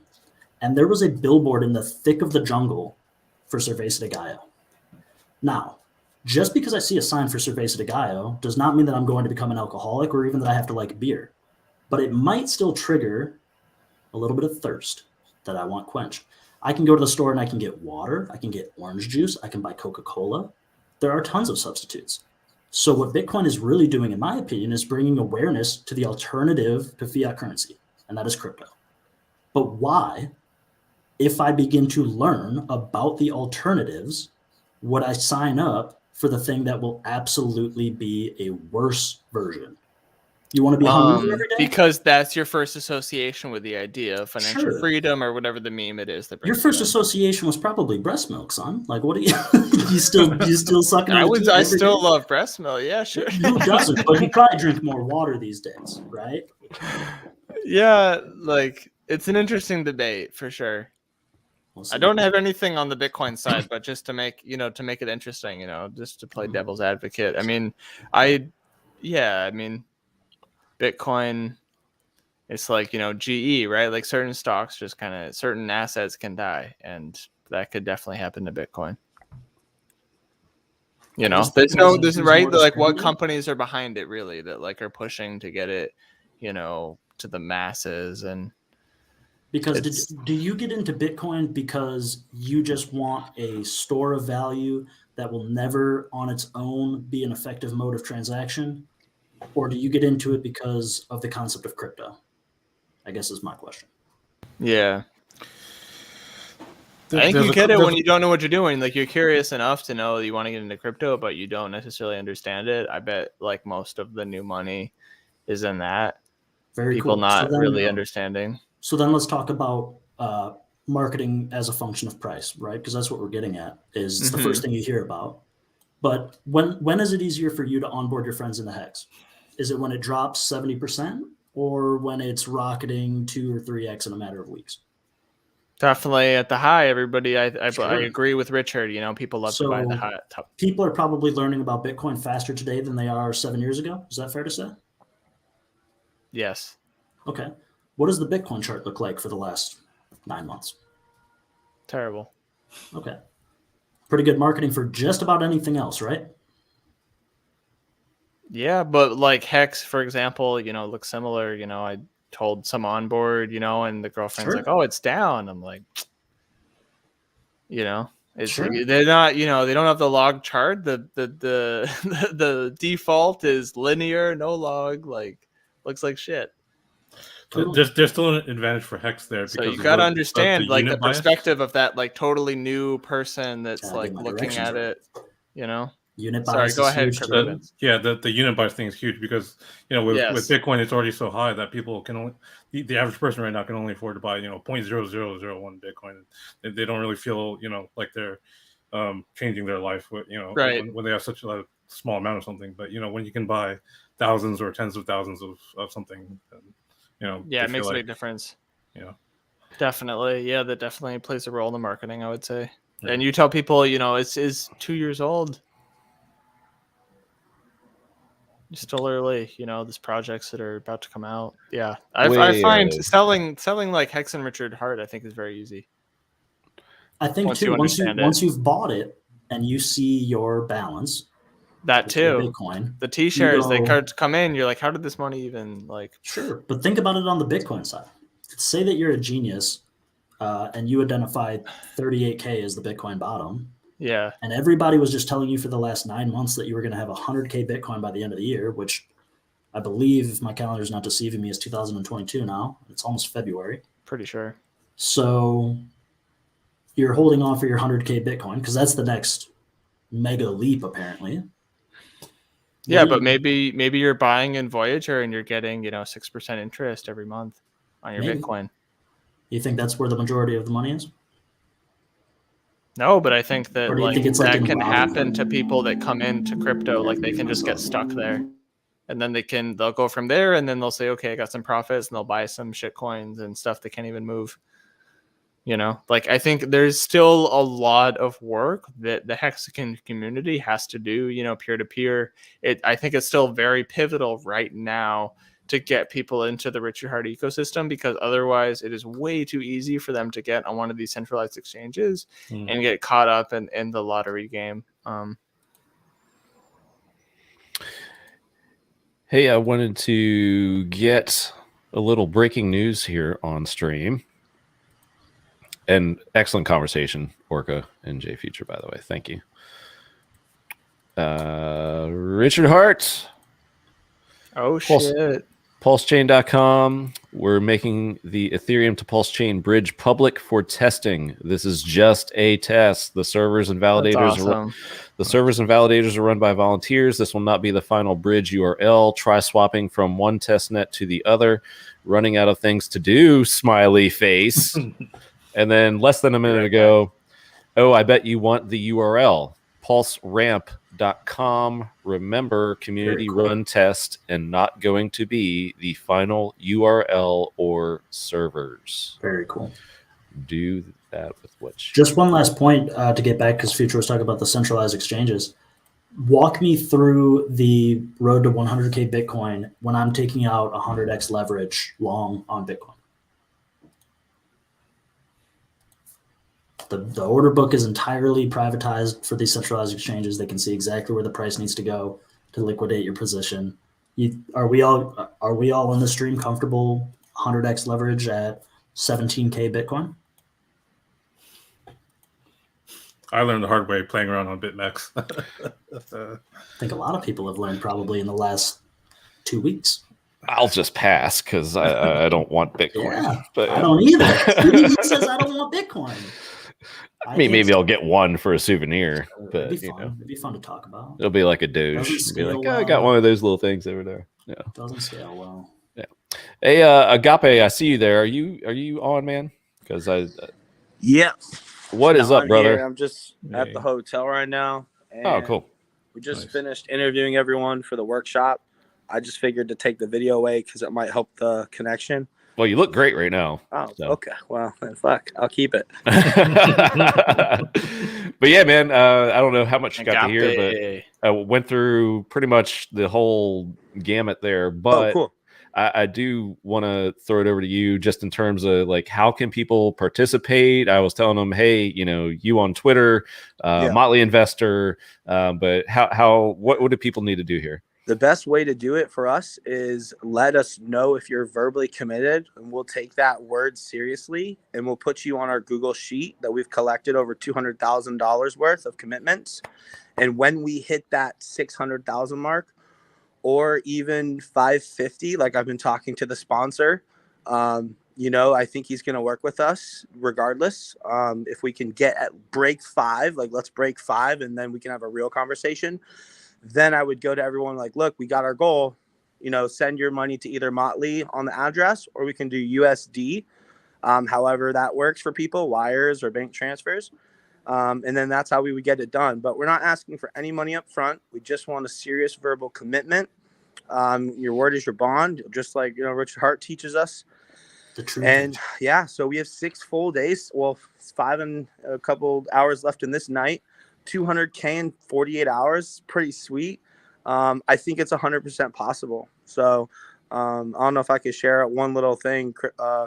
S4: And there was a billboard in the thick of the jungle for Cerveza de Gallo. Now, just because I see a sign for Cerveza de Gallo does not mean that I'm going to become an alcoholic or even that I have to like beer. But it might still trigger a little bit of thirst that I want quenched. I can go to the store and I can get water. I can get orange juice. I can buy Coca-Cola. There are tons of substitutes. So what Bitcoin is really doing, in my opinion, is bringing awareness to the alternative to fiat currency, and that is crypto. But why, if I begin to learn about the alternatives, would I sign up for the thing that will absolutely be a worse version? You want to be hungry every day?
S5: Because that's your first association with the idea of financial freedom or whatever the meme it is. That
S4: your first association was probably breast milk, son. Like, what are you? you still sucking on the
S5: I still love breast milk. Yeah, sure.
S4: Who doesn't? But you probably drink more water these days, right?
S5: Yeah, like it's an interesting debate for sure. I don't have anything on the Bitcoin side, but just to make it interesting, just to play devil's advocate. I mean, Bitcoin, it's like, GE, right? Like certain stocks, just kind of certain assets can die, and that could definitely happen to Bitcoin. There's right. Like what companies are behind it really that like are pushing to get it, to the masses. And
S4: because do you get into Bitcoin because you just want a store of value that will never on its own be an effective mode of transaction? Or do you get into it because of the concept of crypto? I guess is my question.
S5: Yeah. I think you get it when you don't know what you're doing. Like you're curious enough to know that you want to get into crypto, but you don't necessarily understand it. I bet like most of the new money is in that.
S4: Very
S5: People
S4: cool.
S5: not really understanding.
S4: So then let's talk about marketing as a function of price, right? Because that's what we're getting at. Is it's the first thing you hear about. But when is it easier for you to onboard your friends in the HEX? Is it when it drops 70% or when it's rocketing 2 or 3x in a matter of weeks?
S5: Definitely at the high, everybody. I agree with Richard. People love to buy the high.
S4: People are probably learning about Bitcoin faster today than they are 7 years ago. Is that fair to say?
S5: Yes.
S4: Okay. What does the Bitcoin chart look like for the last 9 months?
S5: Terrible.
S4: Okay. Pretty good marketing for just about anything else, right?
S5: Yeah, but like HEX, for example, looks similar. I told some onboard, and the girlfriend's like, "Oh, it's down." I'm like, They're not, they don't have the log chart. The the default is linear, no log. Like, looks like shit.
S7: There's still an advantage for Hex there.
S5: So
S7: because
S5: you got to
S7: the
S5: understand like the
S7: unit bias.
S5: perspective of that like totally new person that's
S4: Gotta
S5: like
S4: get my
S5: looking
S4: directions
S5: at
S4: right.
S5: it.
S4: Unit
S5: Sorry,
S4: bias
S5: go
S4: is
S5: ahead,
S4: huge,
S5: Crypto
S4: too.
S5: Vince.
S7: Yeah, the unit bias thing is huge because with
S5: Yes.
S7: Bitcoin it's already so high that people can only the average person right now can only afford to buy 0.0001 Bitcoin. They don't really feel like they're changing their life with
S5: Right.
S7: when they have such a small amount of something. But when you can buy thousands or tens of thousands of something, then,
S5: Yeah, it makes a big difference.
S7: Yeah.
S5: Definitely. Yeah, that definitely plays a role in the marketing, I would say. Yeah. And you tell people, it's 2 years old. It's still early, there's projects that are about to come out. Yeah. I find selling like Hex and Richard Hart, I think, is very easy.
S4: I think once you've bought it and you see your balance,
S5: that too,
S4: Bitcoin,
S5: the T-shares, they come in, you're like, how did this money even
S4: Sure, but think about it on the Bitcoin side. Say that you're a genius and you identify 38K as the Bitcoin bottom.
S5: Yeah.
S4: And everybody was just telling you for the last 9 months that you were going to have 100K Bitcoin by the end of the year, which I believe, if my calendar is not deceiving me, is 2022 now. It's almost February.
S5: Pretty sure.
S4: So you're holding on for your 100K Bitcoin because that's the next mega leap, apparently.
S5: Yeah, but maybe you're buying in Voyager and you're getting 6% interest every month on your Bitcoin.
S4: You think that's where the majority of the money is?
S5: No, but I think that
S4: that
S5: can happen to people that come into crypto. Like, they can just get stuck there, and then they'll go from there, and then they'll say, okay, I got some profits, and they'll buy some shit coins and stuff they can't even move. I think there's still a lot of work that the Hexagon community has to do, peer to peer. I think it's still very pivotal right now to get people into the Richard Hart ecosystem, because otherwise it is way too easy for them to get on one of these centralized exchanges and get caught up in the lottery game.
S1: Hey, I wanted to get a little breaking news here on stream. And excellent conversation, Orca and J Future, by the way. Thank you. Richard Hart.
S5: Oh, shit.
S1: PulseChain.com. We're making the Ethereum to PulseChain bridge public for testing. This is just a test. The servers and validators are run by volunteers. This will not be the final bridge URL. Try swapping from one testnet to the other. Running out of things to do, smiley face. And then less than a minute ago, I bet you want the URL, pulseramp.com. Remember, community run test and not going to be the final URL or servers.
S4: Very cool.
S1: Do that with what you
S4: Just one last point to get back, because Future was talking about the centralized exchanges. Walk me through the road to 100K Bitcoin when I'm taking out 100x leverage long on Bitcoin. The order book is entirely privatized for these centralized exchanges. They can see exactly where the price needs to go to liquidate your position. Are we all in the stream comfortable 100x leverage at 17K Bitcoin?
S7: I learned the hard way playing around on BitMEX.
S4: I think a lot of people have learned probably in the last 2 weeks.
S1: I'll just pass because I don't want Bitcoin.
S4: Yeah,
S1: but
S4: I don't either. He says I don't want Bitcoin.
S1: I mean, maybe I'll get one for a souvenir, but
S4: it'd be fun to talk about.
S1: It'll be like a Doge. Be like, I got one of those little things over there. Yeah,
S4: doesn't scale well.
S1: Yeah. Hey, Agape, I see you there. Are you on, man? Because
S8: yeah.
S1: What is up, brother?
S8: Here. I'm just at the hotel right now.
S1: Oh, cool.
S8: We just finished interviewing everyone for the workshop. I just figured to take the video away because it might help the connection.
S1: Well, you look great right now.
S8: Oh, so. Okay. Well, then fuck. I'll keep it.
S1: But yeah, man, I don't know how much you got to hear, but I went through pretty much the whole gamut there. But
S8: cool.
S1: I do want to throw it over to you just in terms of like, how can people participate? I was telling them, hey, you on Twitter, Motley Investor, but what do people need to do here?
S8: The best way to do it for us is let us know if you're verbally committed, and we'll take that word seriously, and we'll put you on our Google sheet that we've collected over $200,000 worth of commitments. And when we hit that 600,000 mark, or even 550, like I've been talking to the sponsor, I think he's going to work with us regardless. If we can get at break 5, like let's break 5, and then we can have a real conversation. Then I would go to everyone like, look, we got our goal, send your money to either Motley on the address, or we can do USD. However that works for people, wires or bank transfers. And then that's how we would get it done. But we're not asking for any money up front. We just want a serious verbal commitment. Your word is your bond, just like, Richard Hart teaches us. And yeah, so we have 6 full days. Well, 5 and a couple hours left in this night. 200K in 48 hours. Pretty sweet. I think it's 100% possible. So I don't know if I could share one little thing,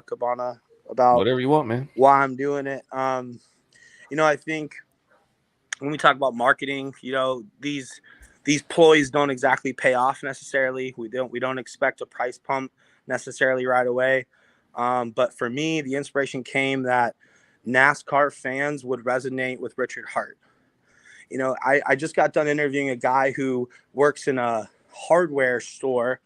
S8: Cabana, about
S1: whatever you want, man.
S8: Why I'm doing it. I think when we talk about marketing, these ploys don't exactly pay off necessarily. We don't expect a price pump necessarily right away. But for me, the inspiration came that NASCAR fans would resonate with Richard Hart. I just got done interviewing a guy who works in a hardware store,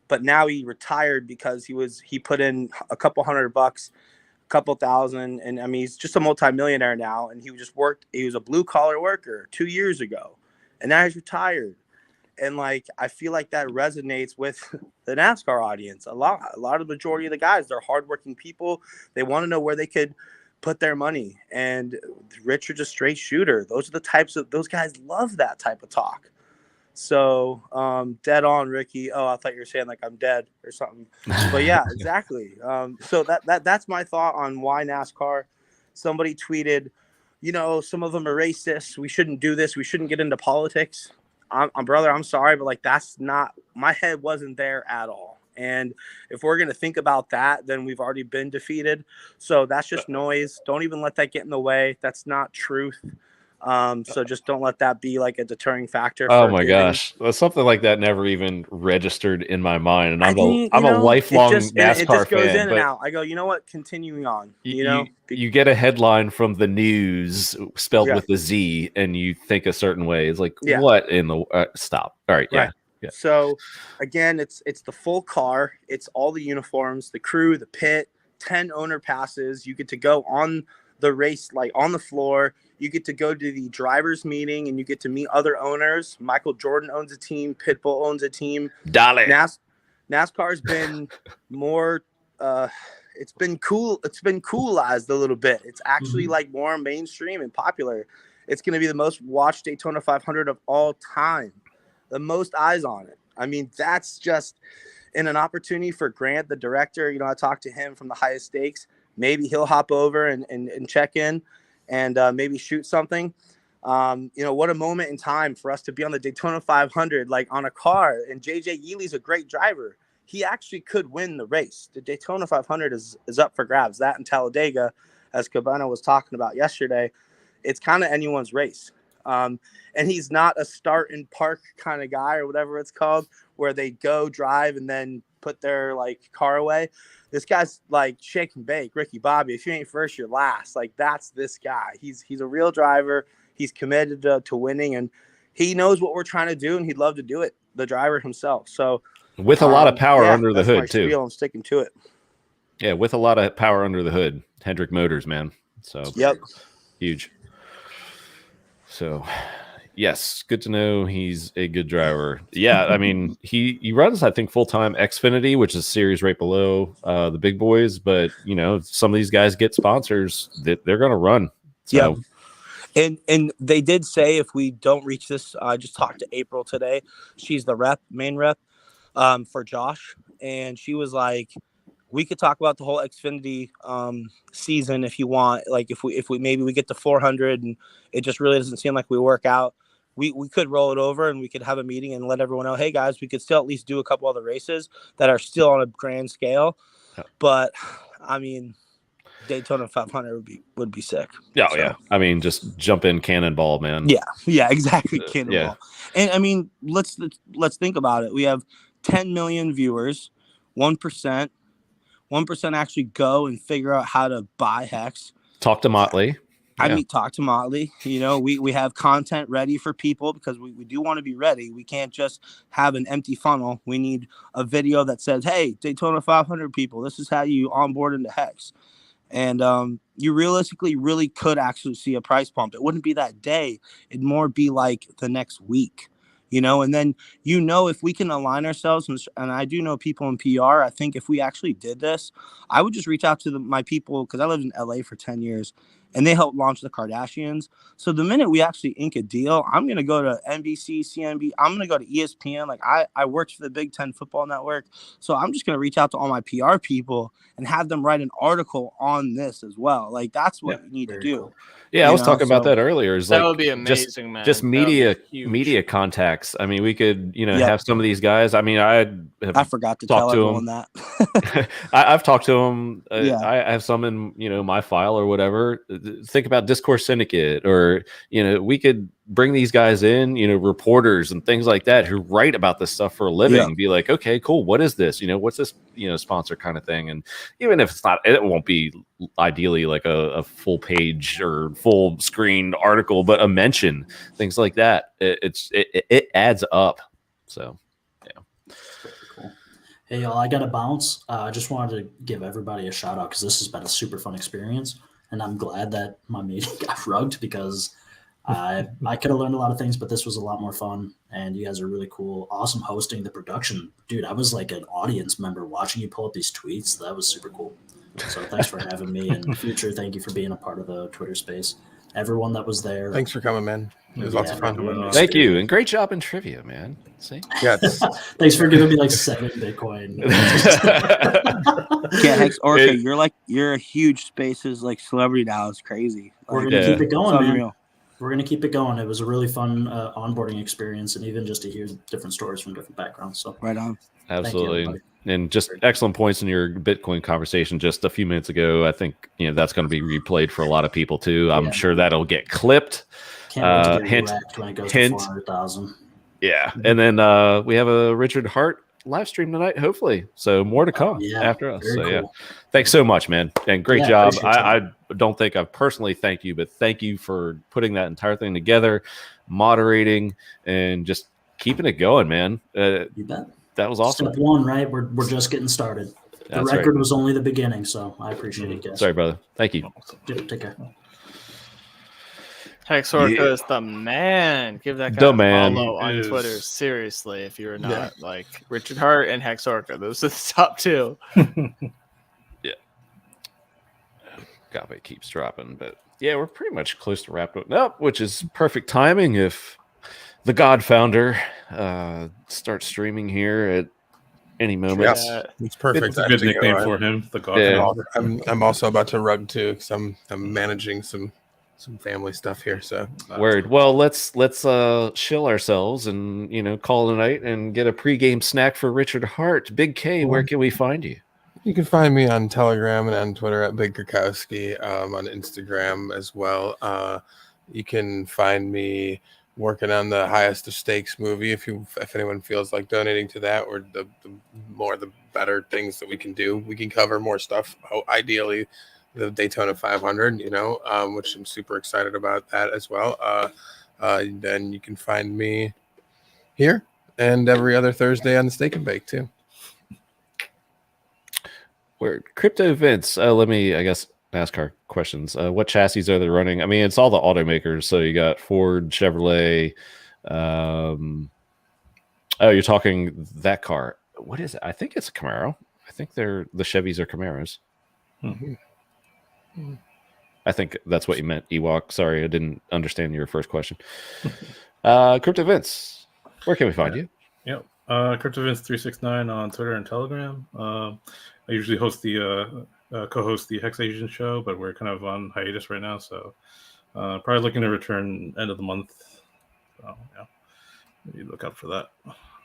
S8: but now he retired because he put in a couple $100, couple thousand, and I mean he's just a multimillionaire now, and he was a blue collar worker 2 years ago, and now he's retired. And like I feel like that resonates with the NASCAR audience a lot of the majority of the guys. They're hardworking people. They want to know where they could put their money, and Richard's a straight shooter. Those guys love that type of talk. So dead on, Ricky. Oh, I thought you were saying like I'm dead or something. But yeah, exactly. So that's my thought on why NASCAR. Somebody tweeted, some of them are racist. We shouldn't do this. We shouldn't get into politics. Brother, I'm sorry, but like that's not, my head wasn't there at all. And if we're going to think about that, then we've already been defeated. So that's just noise. Don't even let that get in the way. That's not truth. So just don't let that be like a deterring factor.
S1: Oh my gosh. Well, something like that never even registered in my mind. And I'm a lifelong NASCAR
S8: it just goes
S1: fan,
S8: in and out. I go, you know what? Continuing on,
S1: you get a headline from the news spelled with a Z and you think a certain way. It's like, what in the stop. All right. Yeah.
S8: Right. Yeah. So again, it's the full car. It's all the uniforms, the crew, the pit, 10 owner passes. You get to go on the race, like on the floor. You get to go to the drivers meeting and you get to meet other owners. Michael Jordan owns a team. Pitbull owns a team. NASCAR's been more, it's been cool. It's been coolized a little bit. It's actually like more mainstream and popular. It's going to be the most watched Daytona 500 of all time. The most eyes on it. I mean, that's just in an opportunity for Grant, the director. I talked to him from the Highest Stakes. Maybe he'll hop over and check in and maybe shoot something. What a moment in time for us to be on the Daytona 500, like on a car. And JJ Yealy's a great driver. He actually could win the race. The Daytona 500 is up for grabs. That and Talladega, as Cabana was talking about yesterday, it's kind of anyone's race. And he's not a start and park kind of guy or whatever it's called, where they go drive and then put their like car away. This guy's like shake and bake. Ricky Bobby, if you ain't first, you're last. Like that's this guy. He's a real driver. He's committed to winning, and he knows what we're trying to do, and he'd love to do it. The driver himself. So
S1: with a lot of power under the hood too.
S8: I'm sticking to it.
S1: Yeah, with a lot of power under the hood. Hendrick Motors, man. So huge. So yes, good to know he's a good driver. Yeah, I mean he runs, I think, full-time Xfinity, which is a series right below the big boys. But some of these guys get sponsors that they're gonna run. So
S8: and they did say if we don't reach this, I just talked to April today. She's the main rep for Josh, and she was like, we could talk about the whole Xfinity season if you want. Like if we maybe we get to 400 and it just really doesn't seem like we work out, we could roll it over and we could have a meeting and let everyone know, hey guys, we could still at least do a couple other races that are still on a grand scale. But I mean, Daytona 500 would be sick.
S1: Yeah,
S8: So,
S1: yeah. I mean, just jump in cannonball, man.
S8: Yeah, exactly. Cannonball.
S1: Yeah.
S8: And I mean, let's think about it. We have 10 million viewers, 1% actually go and figure out how to buy Hex.
S1: Talk to Motley.
S8: I mean, talk to Motley. You know, we have content ready for people because we do want to be ready. We can't just have an empty funnel. We need a video that says, hey, Daytona 500 people, this is how you onboard into Hex. And you realistically really could actually see a price pump. It wouldn't be that day. It'd more be like the next week, you know, and then, you know, if we can align ourselves, and I do know people in PR, I think if we actually did this, I would just reach out to my people, because I lived in LA for 10 years and they helped launch the Kardashians. So the minute we actually ink a deal, I'm going to go to NBC, CNBC, I'm going to go to ESPN. Like I worked for the Big Ten Football Network. So I'm just going to reach out to all my PR people and have them write an article on this as well. Like that's what we need to do.
S1: Cool. Yeah, I was talking about that earlier. Is
S5: that
S1: like
S5: would be amazing, man.
S1: Just media contacts. I mean, we could, you know, have some of these guys. I mean, I forgot to tell everyone that. I've talked to them. I have some in, you know, my file or whatever. Think about Discourse Syndicate, or, you know, we could bring these guys in, you know, reporters and things like that who write about this stuff for a living. Be like, okay, cool. What is this? You know, what's this, you know, sponsor kind of thing? And even if it's not, it won't be ideally like a full page or full screen article, but a mention, things like that. It adds up. So, yeah.
S4: Cool. Hey, y'all, I got to bounce. I just wanted to give everybody a shout out because this has been a super fun experience. And I'm glad that my meeting got rugged because I could have learned a lot of things, but this was a lot more fun. And you guys are really cool. Awesome hosting the production. Dude, I was like an audience member watching you pull up these tweets. That was super cool. So thanks for having me. And in the future, thank you for being a part of the Twitter space. Everyone that was there.
S2: Thanks for coming, man. It was lots of fun.
S1: Thank you. And great job in trivia, man. See?
S2: Yes.
S4: Thanks for giving me like 7 Bitcoin.
S8: Yeah, Hex Orca, you're a huge Spaces like celebrity now. It's crazy.
S4: We're gonna keep it going, man. We're gonna keep it going. It was a really fun onboarding experience, and even just to hear different stories from different backgrounds. So
S8: right on.
S1: Absolutely. And just excellent points in your Bitcoin conversation just a few minutes ago. I think, you know, that's going to be replayed for a lot of people too. I'm sure that'll get clipped.
S4: Can't wait to get when it goes to 400,000.
S1: Yeah. And then we have a Richard Hart live stream tonight, hopefully. So more to come after us. So cool. Yeah. Thanks so much, man. And great job. I don't think I've personally thanked you, but thank you for putting that entire thing together, moderating, and just keeping it going, man.
S4: You bet.
S1: That was awesome.
S4: Step 1, right? We're just getting started. The record was only the beginning, so I appreciate it, guys.
S1: Sorry, brother. Thank you.
S4: Dude, take care.
S5: Hex Orca is the man. Give that guy a follow on Twitter. Seriously, if you're not like Richard Hart and Hex Orca, those are the top 2.
S1: Yeah. God, it keeps dropping, but yeah, we're pretty much close to wrapping up, which is perfect timing if the God Founder starts streaming here at any moment.
S2: Yeah, it's perfect.
S7: It's a good nickname for him, the God Founder.
S2: I'm also about to rug too, because I'm managing some family stuff here. So
S1: word. Well, let's shill ourselves and, you know, call it a night and get a pregame snack for Richard Hart. Big K, where can we find you?
S2: You can find me on Telegram and on Twitter at Big Krakowski, on Instagram as well. You can find me working on the Highest of Stakes movie. If anyone feels like donating to that, or the more the better things that we can do, we can cover more stuff. Ideally, the Daytona 500, you know, which I'm super excited about that as well. Then you can find me here and every other Thursday on the Steak and Bake too.
S1: Where crypto events? Let me, I guess, NASCAR questions. What chassis are they running? I mean, it's all the automakers. So you got Ford, Chevrolet. You're talking that car. What is it? I think it's a Camaro. I think the Chevys are Camaros. I think that's what you meant, Ewok. Sorry, I didn't understand your first question. Crypto events. Where can we find you?
S7: Yep. Crypto events 369 on Twitter and Telegram. I usually host the co-host the Hex Asian show, but we're kind of on hiatus right now, so probably looking to return end of the month. So yeah, maybe look out for that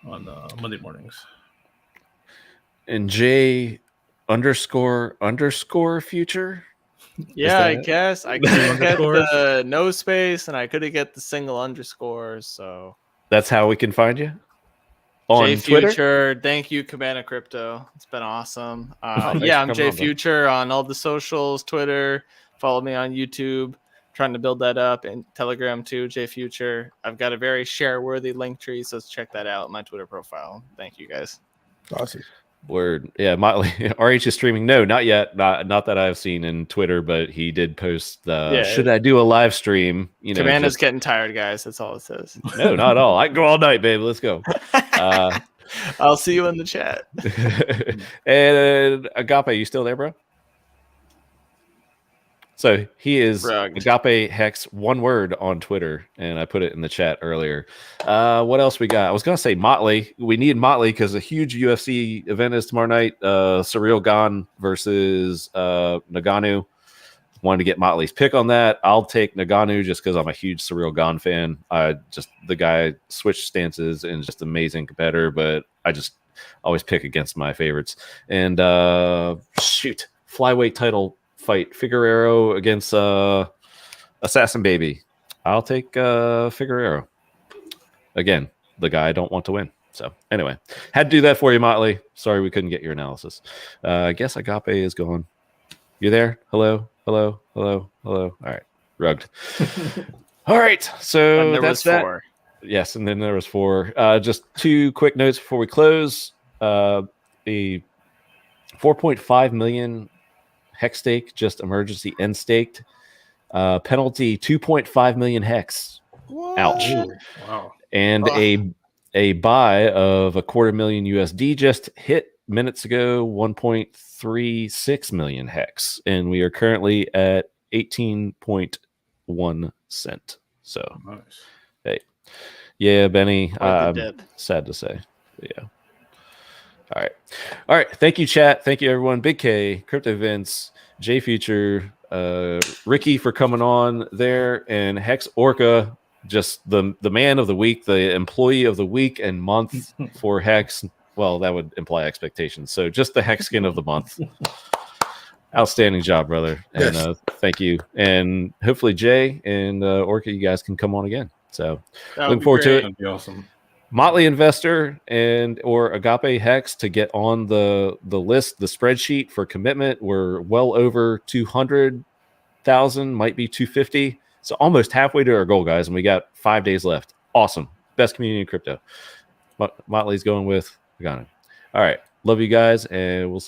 S7: on Monday mornings.
S1: And J __future.
S5: Yeah, I
S1: that it?
S5: guess I couldn't get
S3: Underscores?
S5: the no space, and I couldn't get the single underscores. So
S1: That's how we can find you on
S5: J
S1: Twitter.
S5: Future, thank you, Cabana Crypto. It's been awesome.
S1: thanks
S5: Yeah,
S1: for
S5: I'm
S1: coming
S5: J
S1: on, bud.
S5: Future on all the socials, Twitter. Follow me on YouTube. Trying to build that up, and Telegram too, J Future. I've got a very share-worthy link tree, so check that out. My Twitter profile. Thank you guys.
S2: Awesome.
S1: Word. Yeah, Motley RH is streaming. No, not yet. Not that I've seen in Twitter, but he did post should I do a live stream? You know,
S5: Cabana's
S1: just,
S5: getting tired, guys. That's all it says.
S1: no, not at all. I can go all night, babe. Let's go.
S5: I'll see you in the chat.
S1: And Agape, you still there, bro? So he is
S5: Rugged.
S1: Agape Hex, one word on Twitter, and I put it in the chat earlier. What else we got? I was gonna say Motley. We need Motley because a huge UFC event is tomorrow night. Surreal Gon versus Nagano. Wanted to get Motley's pick on that. I'll take Nagano just because I'm a huge Surreal Gon fan. Just the guy switched stances and just amazing competitor, but I just always pick against my favorites. And flyweight title fight, Figueroa against Assassin Baby. I'll take Figueroa. Again, the guy I don't want to win. So anyway, had to do that for you, Motley. Sorry we couldn't get your analysis. I guess Agape is gone. You there? Hello? Hello? Hello? Hello? All right. Rugged. All right. So
S5: And there
S1: that's
S5: was
S1: that.
S5: 4.
S1: Yes, and then there was 4. Just 2 quick notes before we close. The 4.5 million hex stake just emergency end staked. Penalty 2.5 million hex. Ouch.
S3: Ooh, wow.
S1: And a buy of $250,000 USD just hit minutes ago, 1.36 million hex, and we are currently at 18.1 cent. So
S3: Nice.
S1: hey, yeah, Benny,
S5: Quite the dip.
S1: sad to say, yeah. All right. Thank you, chat. Thank you, everyone. Big K, Crypto Vince, J Future, Ricky for coming on there, and Hex Orca, just the man of the week, the employee of the week and month for Hex. Well, that would imply expectations. So just the Hex skin of the month. Outstanding job, brother. And
S2: Yes.
S1: thank you. And hopefully Jay and Orca, you guys can come on again. So
S5: That would
S1: looking
S5: be
S1: forward to
S5: great.
S1: it.
S3: That'd be awesome.
S1: Motley Investor and or Agape Hex to get on the list, the spreadsheet for commitment. We're well over 200,000, might be 250. So almost halfway to our goal, guys, and we got 5 days left. Awesome. Best community in crypto. Motley's going with Nagano. All right. Love you guys, and we'll see